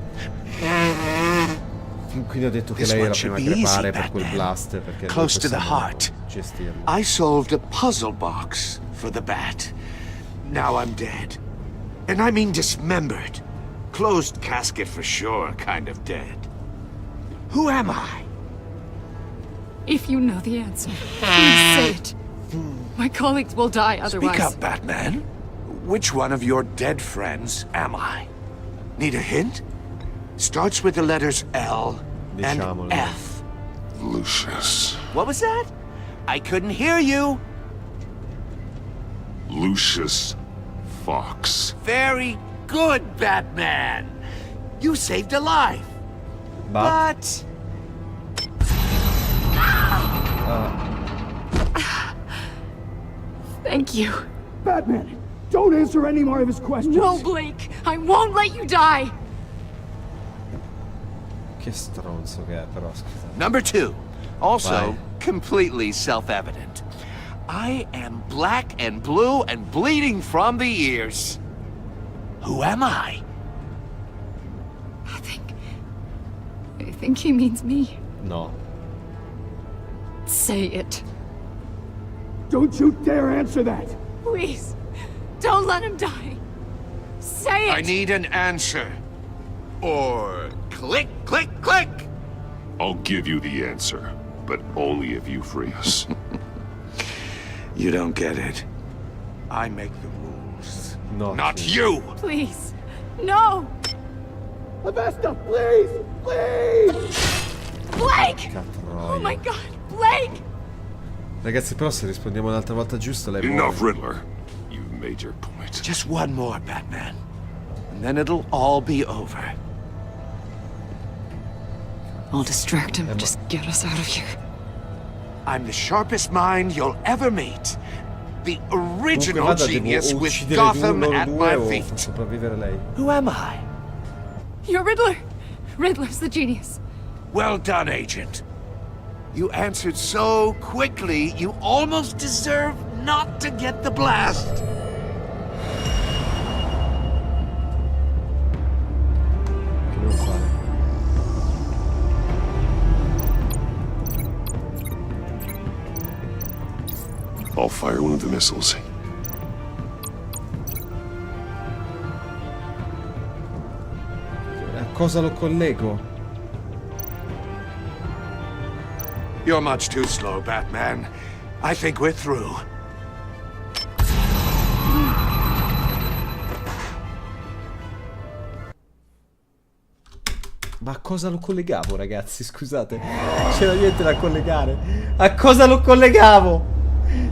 Quindi ho detto che This lei one era should prima be easy, crepare per quel Batman. blast perché Close to the possiamo heart. gestirlo. I solved a puzzle box for the bat. Now I'm dead. And I mean dismembered. Closed casket for sure, kind of dead. Who am I? If you know the answer, please say it. My colleagues will die otherwise. Speak up, Batman. Which one of your dead friends am I? Need a hint? Starts with the letters L and Diciamolo. F. Lucius. What was that? I couldn't hear you. Lucius Fox. Very good, Batman. You saved a life. But... Thank you. Batman, don't answer any more of his questions. No, Blake, I won't let you die. Che stronzo che è, però, scusa. Number 2, also Vai. completely self-evident. I am black and blue and bleeding from the ears. Who am I? I think he means me. No. Say it. Don't you dare answer that. Please, don't let him die. Say it. I need an answer. Or click, click, click. I'll give you the answer, but only if you free us. You don't get it. I make the rules. No. Not you. Please, no. Avesta, please, please. Blake! Catroia. Oh my God, Blake! Ragazzi, però se rispondiamo un'altra volta giusto, lei Enough, muore. Riddler. You've made your point. Just one more, Batman. And then it'll all be over. I'll distract him. Just get us out of here. I'm the sharpest mind you'll ever meet. the original Comunque, genius devo with uccidere Gotham loro at due my o feet. far sopravvivere lei. Who am I? You're Riddler. Riddler's the genius. Well done, Agent. You answered so quickly, you almost deserve not to get the blast. Che devo fare? I'll fire one of the missiles. A cosa lo collego? You're much too slow, Batman. I think we're through. Ma a cosa lo collegavo, ragazzi? Scusate. C'era niente da collegare. A cosa lo collegavo?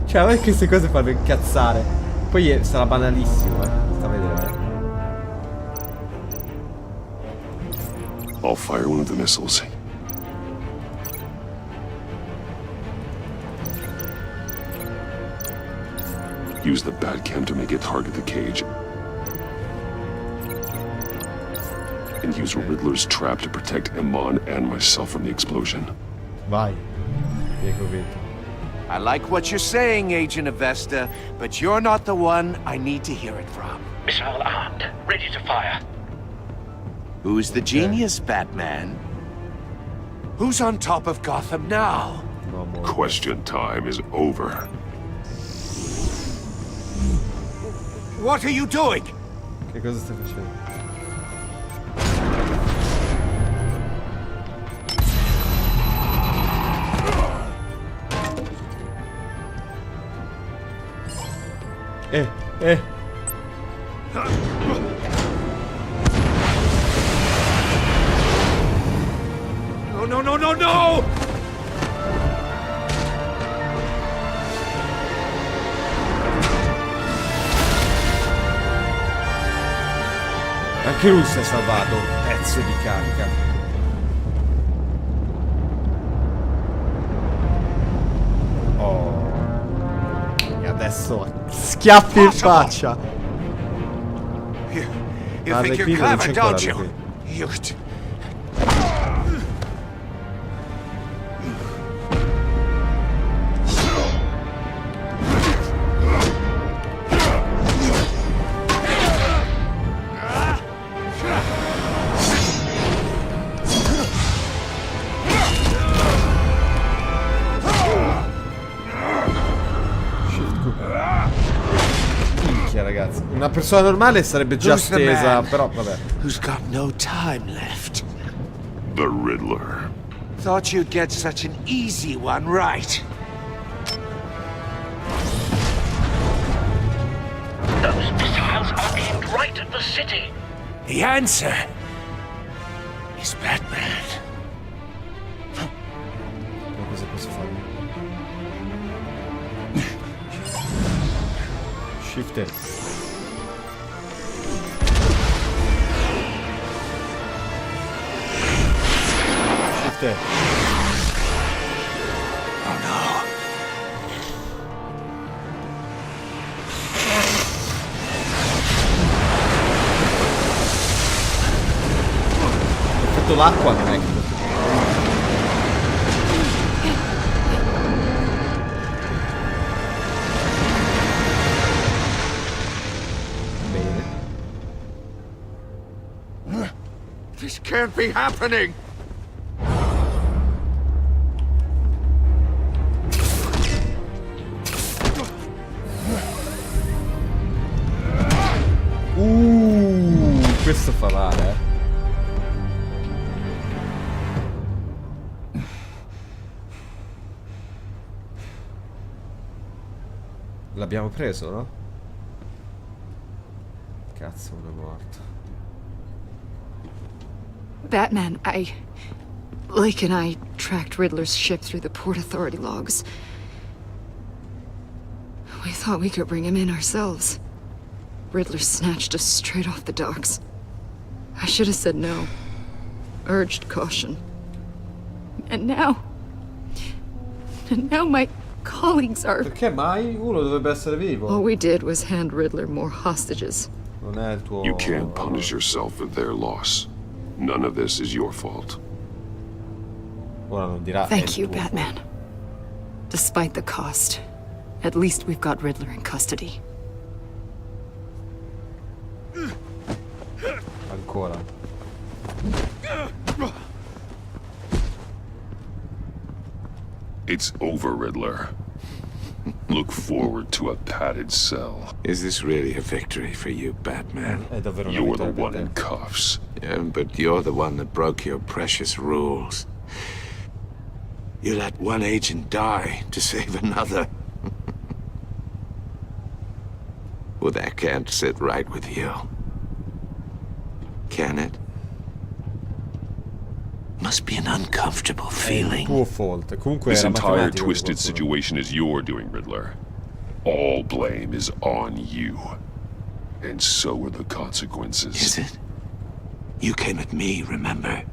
Cioè, a me queste cose fanno incazzare. Poi sarà banalissimo, sta a vedere. I'll fire one of the missiles. Use the Batcam to make it target the cage. And use Riddler's trap to protect Iman and myself from the explosion. Vai. Piego vedo. I like what you're saying, Agent Avesta, but you're not the one I need to hear it from. Missile armed, ready to fire. Who's the genius, Batman? Who's on top of Gotham now? Question time is over. What are you doing? Che cosa stai facendo? No, no, no, no, no! Anche lui si è salvato, pezzo di carica. Oh. E adesso schiaffi in faccia. You think you're clever, don't you? You... Ragazzi, una persona normale sarebbe già stesa, però vabbè. Who's got no time left? The Riddler. Thought you'd get such an easy one right. Those missiles are aimed right at the city. The answer is Batman. Ma cosa posso fare? Shifter. Shifter. Oh no. Ho fatto l'acqua, non è che... This can't be happening! Questo fa male, L'abbiamo preso, no? Cazzo, uno è morto. Batman, Lake and I tracked Riddler's ship through the Port Authority logs. We thought we could bring him in ourselves. Riddler snatched us straight off the docks. I should have said no. Urged caution. And now my colleagues are... Perché mai? Uno dovrebbe essere vivo. All we did was hand Riddler more hostages. Non è il tuo... You can't punish yourself for their loss. None of this is your fault. Ora non dirà... Thank you, Batman. Despite the cost, at least we've got Riddler in custody. Ancora. It's over, Riddler. Look forward to a padded cell. Is this really a victory for you, Batman? You're the one in cuffs. Yeah, but you're the one that broke your precious rules. You let one agent die to save another. Well, that can't sit right with you. Can it? Must be an uncomfortable feeling. Tuo fault. Comunque This era entire matematico, twisted qualcuno. situation is your doing, Riddler. All blame is on you. And so are the consequences. Is it? You came at me, remember?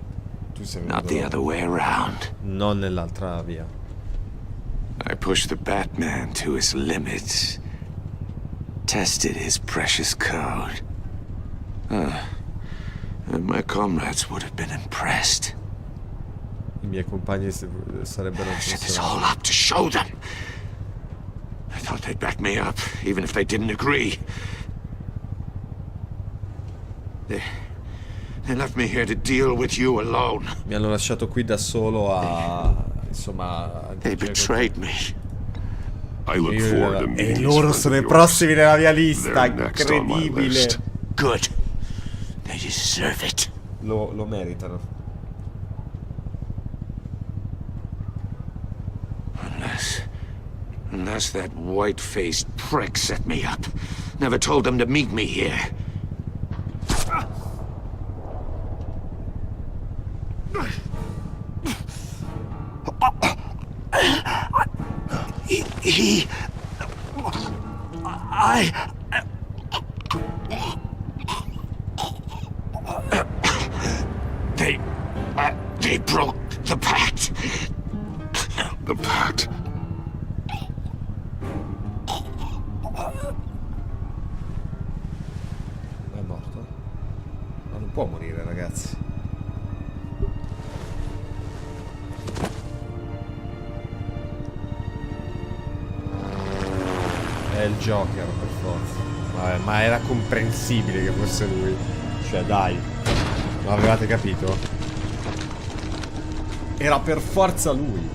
Not the other way around. Non nell'altra via. I pushed the Batman to his limits. Tested his precious code. And my comrades would have been impressed. I miei compagni sarebbero I set this all up to show them. I thought they'd back me up, even if they didn't agree. They left me here to deal with you alone. Mi hanno lasciato qui da solo a... insomma... They betrayed me. I look forward to meeting E these loro friends sono of i yours. prossimi nella mia lista, They're next on my incredibile. list. Good. They deserve it. Lo meritano. Unless that white-faced prick set me up. Never told them to meet me here. They broke the pact. The pact? È morto? Ma non può morire, ragazzi. È il Joker, per forza. Vabbè, ma era comprensibile che fosse lui. Cioè, dai. Non avevate capito? Era per forza lui.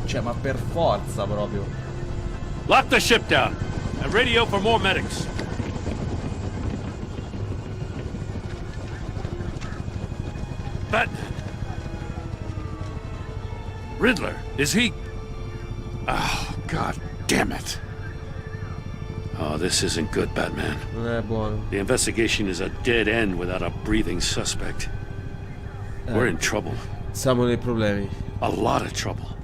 Cioè, ma per forza proprio. Lock the ship down and radio for more medics. Batman. Riddler, is he? Oh, God damn it. Oh, this isn't good, Batman. Non è buono. The investigation is a dead end without a breathing suspect. We're in trouble. Siamo nei problemi. A lot of trouble.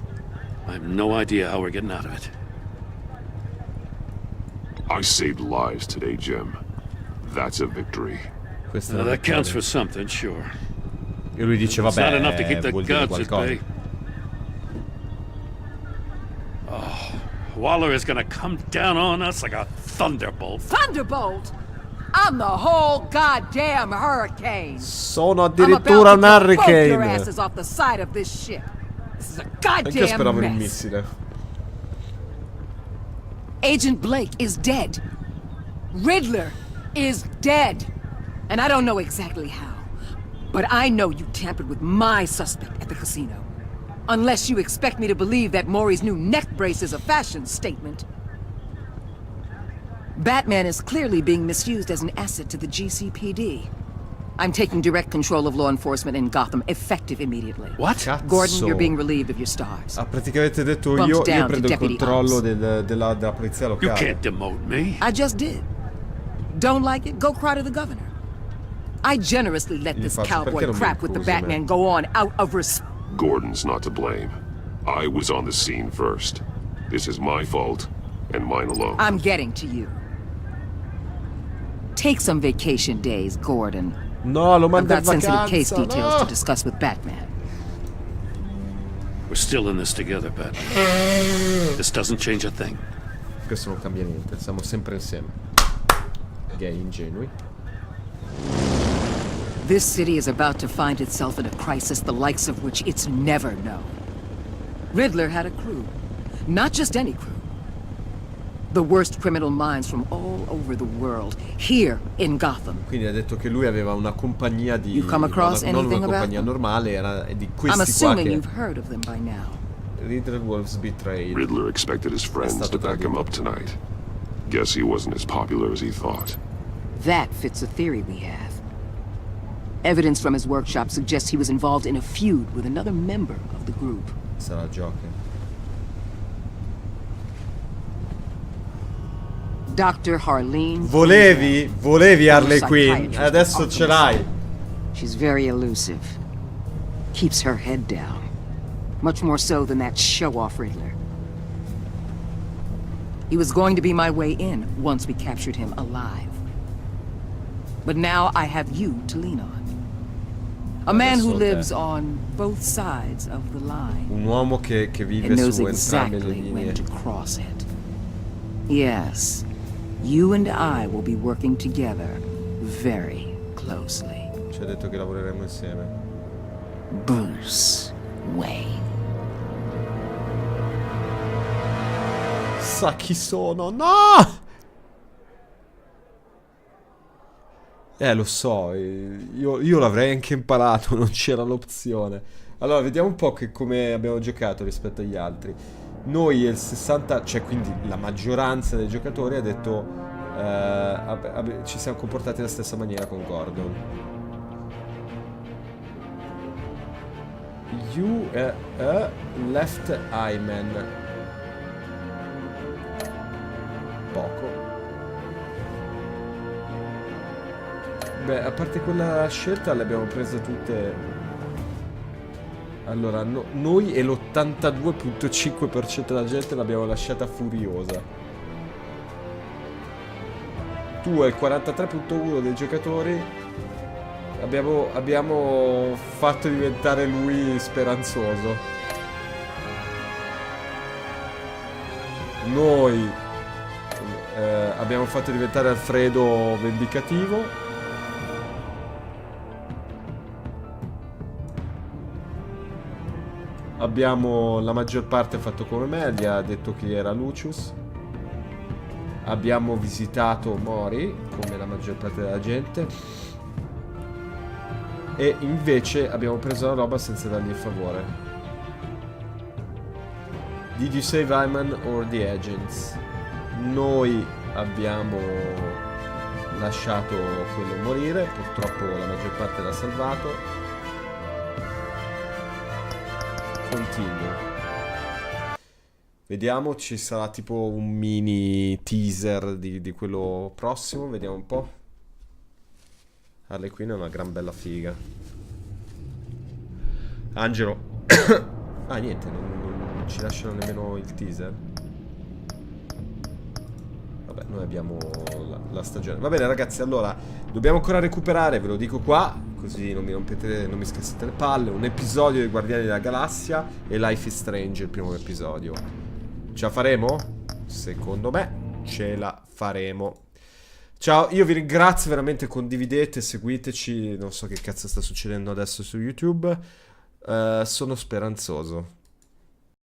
I have no idea how we're getting out of it. I saved lives today, Jim. That's a victory. Questa è Now, una that counts vittoria. for something, sure. E lui dice, It's not enough to vabbè, keep the vuol dire gods at qualcosa. bay. Oh, Waller is gonna come down on us like a thunderbolt. Thunderbolt? I'm the whole goddamn hurricane. Sono I'm addirittura un about to get both your hurricane. asses off the side of this ship. This is a Anch'io speravo in goddamn un mess. missile. Agent Blake is dead. Riddler is dead. And I don't know exactly how. But I know you tampered with my suspect at the casino. Unless you expect me to believe that Maury's new neck brace is a fashion statement. Batman is clearly being misused as an asset to the GCPD. I'm taking direct control of law enforcement in Gotham, effective immediately. What? Gordon, you're being relieved of your stars. Ha praticamente detto Bumped io down to prendo il deputy controllo ops. della polizia locale. You can't demote me. I just did. Don't like it? Go cry to the governor. I generously let this faccio, perché cowboy non mi crap with the accusi me? Batman go on out of respect. Gordon's not to blame. I was on the scene first. This is my fault, and mine alone. I'm getting to you. Take some vacation days, Gordon. No, lo I've manda in got sensitive case vacanza, details no! to discuss with Batman. We're still in this together, Pat. This doesn't change a thing. Questo non cambia niente, siamo sempre insieme. Gay ingenui. This city is about to find itself in a crisis the likes of which it's never known. Riddler had a crew. Not just any crew. The worst criminal minds from all over the world, here in Gotham. Quindi ha detto che lui aveva una compagnia di... You come across non una anything about compagnia them? normale, era di I'm questi qua assuming che... you've heard of them by now. Riddler was betrayed. Riddler expected his friends to back him up tonight. Guess he wasn't as popular as he thought. That fits a theory we have. Evidence from his workshop suggests he was involved in a feud with another member of the group. Sarà Joker. Dr. Harleen. Volevi Harley Quinn, adesso ce l'hai. She's very elusive. Keeps her head down. Much more so than that show-off Riddler. He was going to be my way in once we captured him alive. But now I have you to lean on. A man who lives on both sides of the line. Un uomo che vive and knows su entrambe le exactly when linee. to cross it. Yes, you and I will be working together very closely. Ci ha detto che lavoreremo insieme. Bruce Wayne. Sa chi sono? No! Lo so, io l'avrei anche imparato, non c'era l'opzione. Allora, vediamo un po' come abbiamo giocato rispetto agli altri. Noi il 60, cioè quindi la maggioranza dei giocatori ha detto ci siamo comportati della stessa maniera con Gordon. You left eye man. Poco. Beh, a parte quella scelta le abbiamo prese tutte. Allora, noi e l'82.5% della gente l'abbiamo lasciata furiosa. Tu e il 43.1% dei giocatori abbiamo fatto diventare lui speranzoso. Noi abbiamo fatto diventare Alfredo vendicativo. La maggior parte ha fatto come me, gli ha detto chi era Lucius. Abbiamo visitato Mori, come la maggior parte della gente. E invece abbiamo preso la roba senza dargli il favore. Did you save Hyman or the agents? Noi abbiamo lasciato quello morire, purtroppo la maggior parte l'ha salvato. Continuo. Vediamo, ci sarà tipo un mini teaser di quello prossimo. Vediamo un po'. Harley Quinn è una gran bella figa. Angelo. Ah, niente, non ci lasciano nemmeno il teaser. Vabbè, noi abbiamo la stagione. Va bene ragazzi, allora dobbiamo ancora recuperare, ve lo dico qua, così non mi rompete, non mi scassate le palle. Un episodio dei Guardiani della Galassia e Life is Strange, il primo episodio. Ce la faremo? Secondo me ce la faremo. Ciao, io vi ringrazio veramente, condividete, seguiteci, non so che cazzo sta succedendo adesso su YouTube. Sono speranzoso.